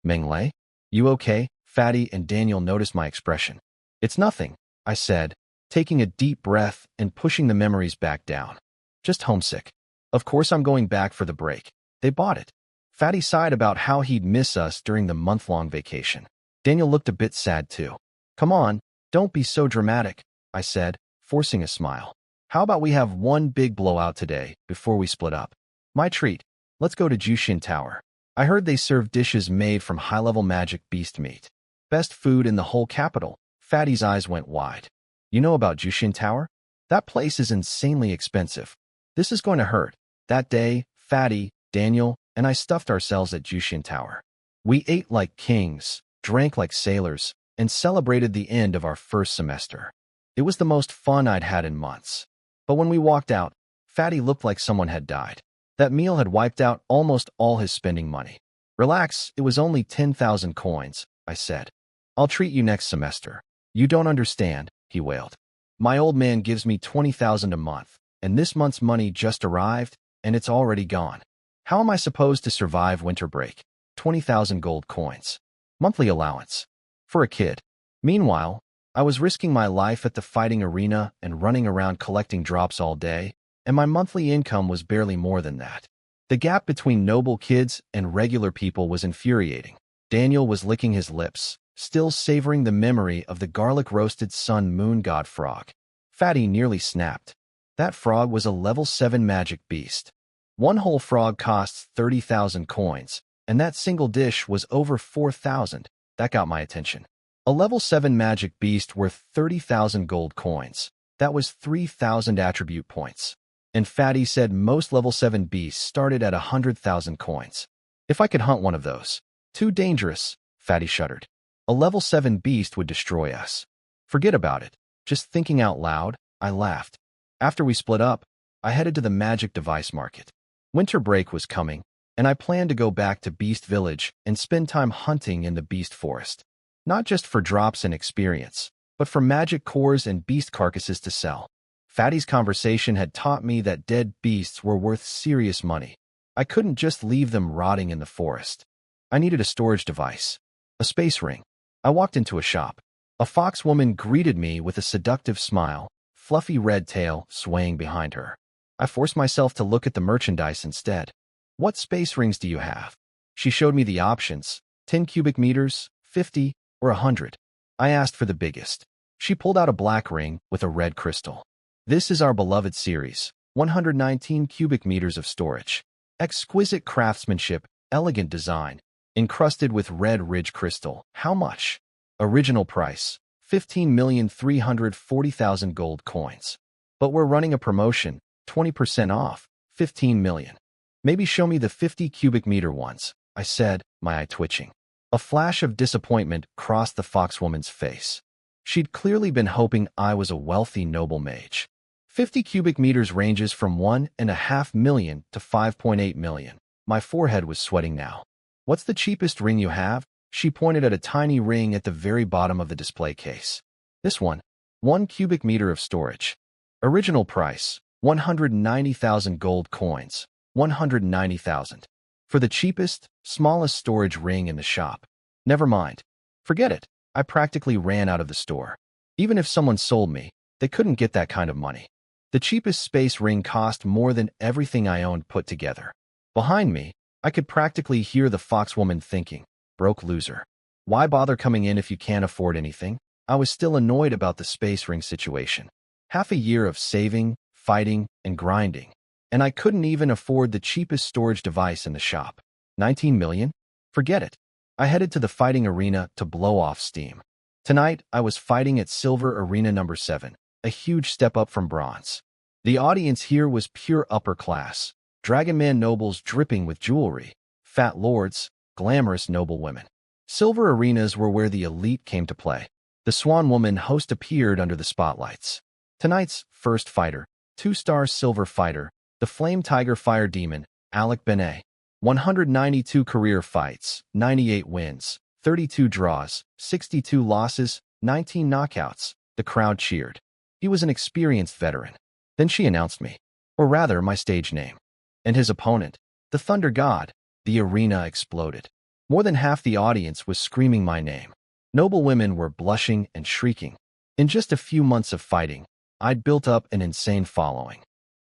Menglei? You okay? Fatty and Daniel noticed my expression. It's nothing, I said, taking a deep breath and pushing the memories back down. Just homesick. Of course I'm going back for the break. They bought it. Fatty sighed about how he'd miss us during the month-long vacation. Daniel looked a bit sad too. Come on, don't be so dramatic, I said, forcing a smile. How about we have one big blowout today before we split up? My treat. Let's go to Jushin Tower. I heard they serve dishes made from high-level magic beast meat. Best food in the whole capital. Fatty's eyes went wide. You know about Jushin Tower? That place is insanely expensive. This is going to hurt. That day, Fatty, Daniel, and I stuffed ourselves at Jushin Tower. We ate like kings, drank like sailors, and celebrated the end of our first semester. It was the most fun I'd had in months. But when we walked out, Fatty looked like someone had died. That meal had wiped out almost all his spending money. Relax, it was only 10,000 coins, I said. I'll treat you next semester. You don't understand, he wailed. My old man gives me 20,000 a month, and this month's money just arrived, and it's already gone. How am I supposed to survive winter break? 20,000 gold coins. Monthly allowance. For a kid. Meanwhile, I was risking my life at the fighting arena and running around collecting drops all day, and my monthly income was barely more than that. The gap between noble kids and regular people was infuriating. Daniel was licking his lips, still savoring the memory of the garlic-roasted sun moon god frog. Fatty nearly snapped. That frog was a level 7 magic beast. One whole frog costs 30,000 coins, and that single dish was over 4,000. That got my attention. A level 7 magic beast worth 30,000 gold coins. That was 3,000 attribute points. And Fatty said most level 7 beasts started at 100,000 coins. If I could hunt one of those. Too dangerous, Fatty shuddered. A level 7 beast would destroy us. Forget about it. Just thinking out loud, I laughed. After we split up, I headed to the magic device market. Winter break was coming, and I planned to go back to Beast Village and spend time hunting in the Beast Forest. Not just for drops and experience, but for magic cores and beast carcasses to sell. Fatty's conversation had taught me that dead beasts were worth serious money. I couldn't just leave them rotting in the forest. I needed a storage device. A space ring. I walked into a shop. A fox woman greeted me with a seductive smile, fluffy red tail swaying behind her. I forced myself to look at the merchandise instead. What space rings do you have? She showed me the options, 10 cubic meters, 50, or 100. I asked for the biggest. She pulled out a black ring with a red crystal. This is our beloved series, 119 cubic meters of storage. Exquisite craftsmanship, elegant design, encrusted with red ridge crystal. How much? Original price, 15,340,000 gold coins. But we're running a promotion, 20% off, 15 million. Maybe show me the 50 cubic meter ones, I said, my eye twitching. A flash of disappointment crossed the foxwoman's face. She'd clearly been hoping I was a wealthy noble mage. 50 cubic meters ranges from 1.5 million to 5.8 million. My forehead was sweating now. What's the cheapest ring you have? She pointed at a tiny ring at the very bottom of the display case. This one, 1 cubic meter of storage. Original price, 190,000 gold coins, 190,000. For the cheapest, smallest storage ring in the shop. Never mind. Forget it. I practically ran out of the store. Even if someone sold me, they couldn't get that kind of money. The cheapest space ring cost more than everything I owned put together. Behind me, I could practically hear the foxwoman thinking, broke loser. Why bother coming in if you can't afford anything? I was still annoyed about the space ring situation. Half a year of saving, fighting, and grinding. And I couldn't even afford the cheapest storage device in the shop. 19 million? Forget it. I headed to the fighting arena to blow off steam. Tonight, I was fighting at Silver Arena number 7, a huge step up from bronze. The audience here was pure upper class. Dragonman nobles dripping with jewelry, fat lords, glamorous noblewomen. Silver arenas were where the elite came to play. The Swan Woman host appeared under the spotlights. Tonight's first fighter, 2-star silver fighter, the Flame Tiger Fire Demon, Alec Benet. 192 career fights, 98 wins, 32 draws, 62 losses, 19 knockouts. The crowd cheered. He was an experienced veteran. Then she announced me, or rather my stage name. And his opponent, the Thunder God. The arena exploded. More than half the audience was screaming my name. Noble women were blushing and shrieking. In just a few months of fighting, I'd built up an insane following.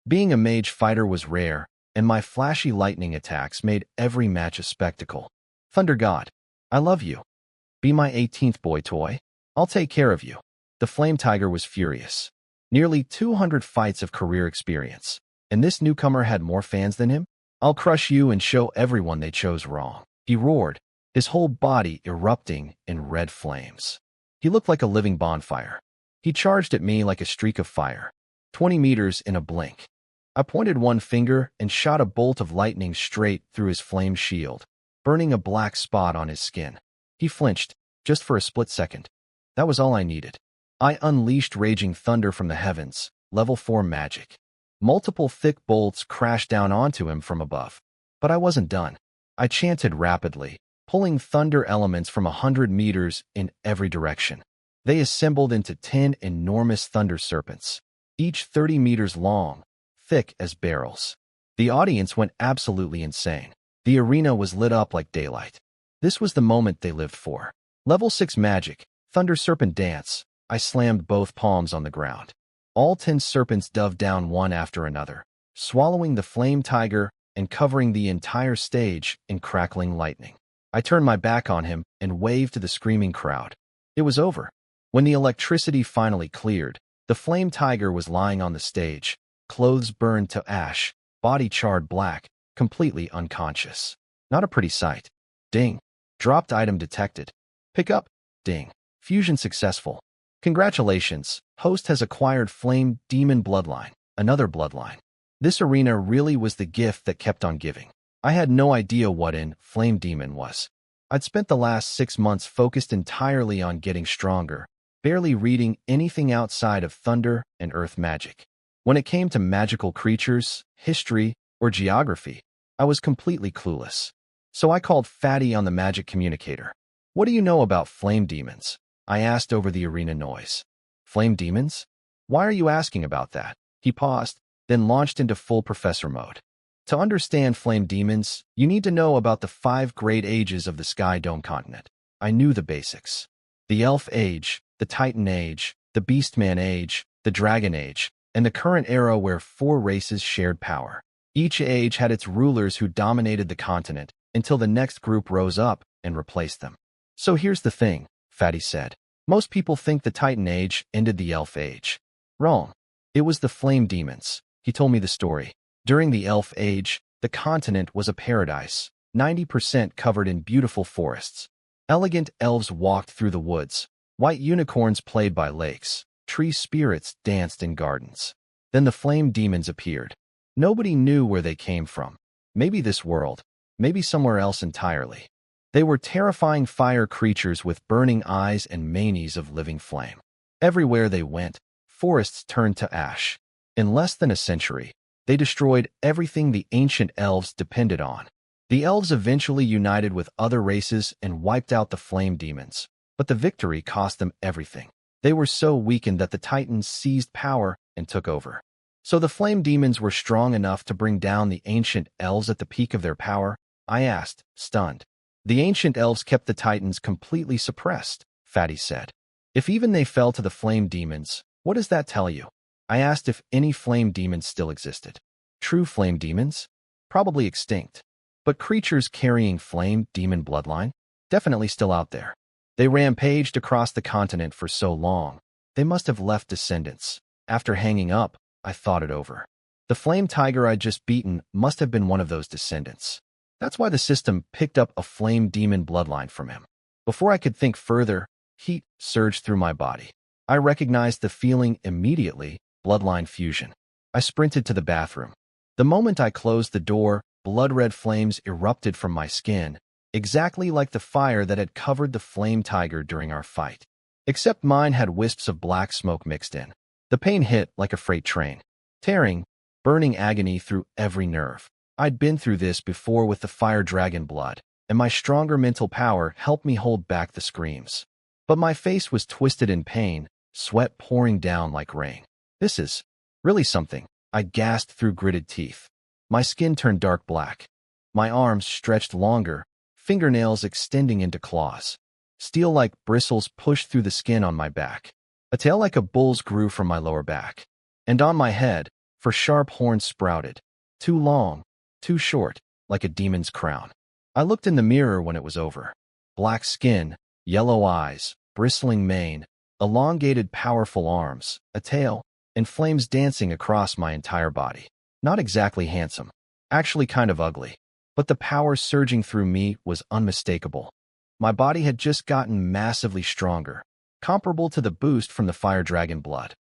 Being a mage fighter was rare, and my flashy lightning attacks made every match a spectacle. Thunder God, I love you. Be my 18th boy toy. I'll take care of you. The Flame Tiger was furious. Nearly 200 fights of career experience. And this newcomer had more fans than him? I'll crush you and show everyone they chose wrong. He roared, his whole body erupting in red flames. He looked like a living bonfire. He charged at me like a streak of fire. 20 meters in a blink. I pointed one finger and shot a bolt of lightning straight through his flame shield, burning a black spot on his skin. He flinched, just for a split second. That was all I needed. I unleashed raging thunder from the heavens, level 4 magic. Multiple thick bolts crashed down onto him from above. But I wasn't done. I chanted rapidly, pulling thunder elements from 100 meters in every direction. They assembled into 10 enormous thunder serpents, each 30 meters long, thick as barrels. The audience went absolutely insane. The arena was lit up like daylight. This was the moment they lived for. Level 6 magic, thunder serpent dance. I slammed both palms on the ground. All 10 serpents dove down one after another, swallowing the flame tiger and covering the entire stage in crackling lightning. I turned my back on him and waved to the screaming crowd. It was over. When the electricity finally cleared, the flame tiger was lying on the stage, clothes burned to ash, body charred black, completely unconscious. Not a pretty sight. Ding. Dropped item detected. Pick up. Ding. Fusion successful. Congratulations, host has acquired Flame Demon Bloodline, another bloodline. This arena really was the gift that kept on giving. I had no idea what in Flame Demon was. I'd spent the last 6 months focused entirely on getting stronger, barely reading anything outside of thunder and earth magic. When it came to magical creatures, history, or geography, I was completely clueless. So I called Fatty on the magic communicator. What do you know about flame demons? I asked over the arena noise. Flame demons? Why are you asking about that? He paused, then launched into full professor mode. To understand flame demons, you need to know about the 5 great ages of the Sky Dome continent. I knew the basics. The Elf Age, the Titan Age, the Beastman Age, the Dragon Age, and the current era where 4 races shared power. Each age had its rulers who dominated the continent until the next group rose up and replaced them. So here's the thing, Fatty said. Most people think the Titan Age ended the Elf Age. Wrong. It was the Flame Demons. He told me the story. During the Elf Age, the continent was a paradise, 90% covered in beautiful forests. Elegant elves walked through the woods. White unicorns played by lakes. Tree spirits danced in gardens. Then the Flame Demons appeared. Nobody knew where they came from. Maybe this world. Maybe somewhere else entirely. They were terrifying fire creatures with burning eyes and manes of living flame. Everywhere they went, forests turned to ash. In less than a century, they destroyed everything the ancient elves depended on. The elves eventually united with other races and wiped out the flame demons, but the victory cost them everything. They were so weakened that the Titans seized power and took over. So the flame demons were strong enough to bring down the ancient elves at the peak of their power? I asked, stunned. The ancient elves kept the Titans completely suppressed, Fatty said. If even they fell to the flame demons, what does that tell you? I asked if any flame demons still existed. True flame demons? Probably extinct. But creatures carrying flame demon bloodline? Definitely still out there. They rampaged across the continent for so long. They must have left descendants. After hanging up, I thought it over. The flame tiger I'd just beaten must have been one of those descendants. That's why the system picked up a flame demon bloodline from him. Before I could think further, heat surged through my body. I recognized the feeling immediately, bloodline fusion. I sprinted to the bathroom. The moment I closed the door, blood-red flames erupted from my skin, exactly like the fire that had covered the flame tiger during our fight. Except mine had wisps of black smoke mixed in. The pain hit like a freight train, tearing, burning agony through every nerve. I'd been through this before with the fire dragon blood, and my stronger mental power helped me hold back the screams. But my face was twisted in pain, sweat pouring down like rain. This is really something, I gasped through gritted teeth. My skin turned dark black. My arms stretched longer, fingernails extending into claws. Steel-like bristles pushed through the skin on my back. A tail like a bull's grew from my lower back. And on my head, for sharp horns sprouted. Too long, too short, like a demon's crown. I looked in the mirror when it was over. Black skin, yellow eyes, bristling mane, elongated powerful arms, a tail, and flames dancing across my entire body. Not exactly handsome, actually kind of ugly. But the power surging through me was unmistakable. My body had just gotten massively stronger, comparable to the boost from the fire dragon blood.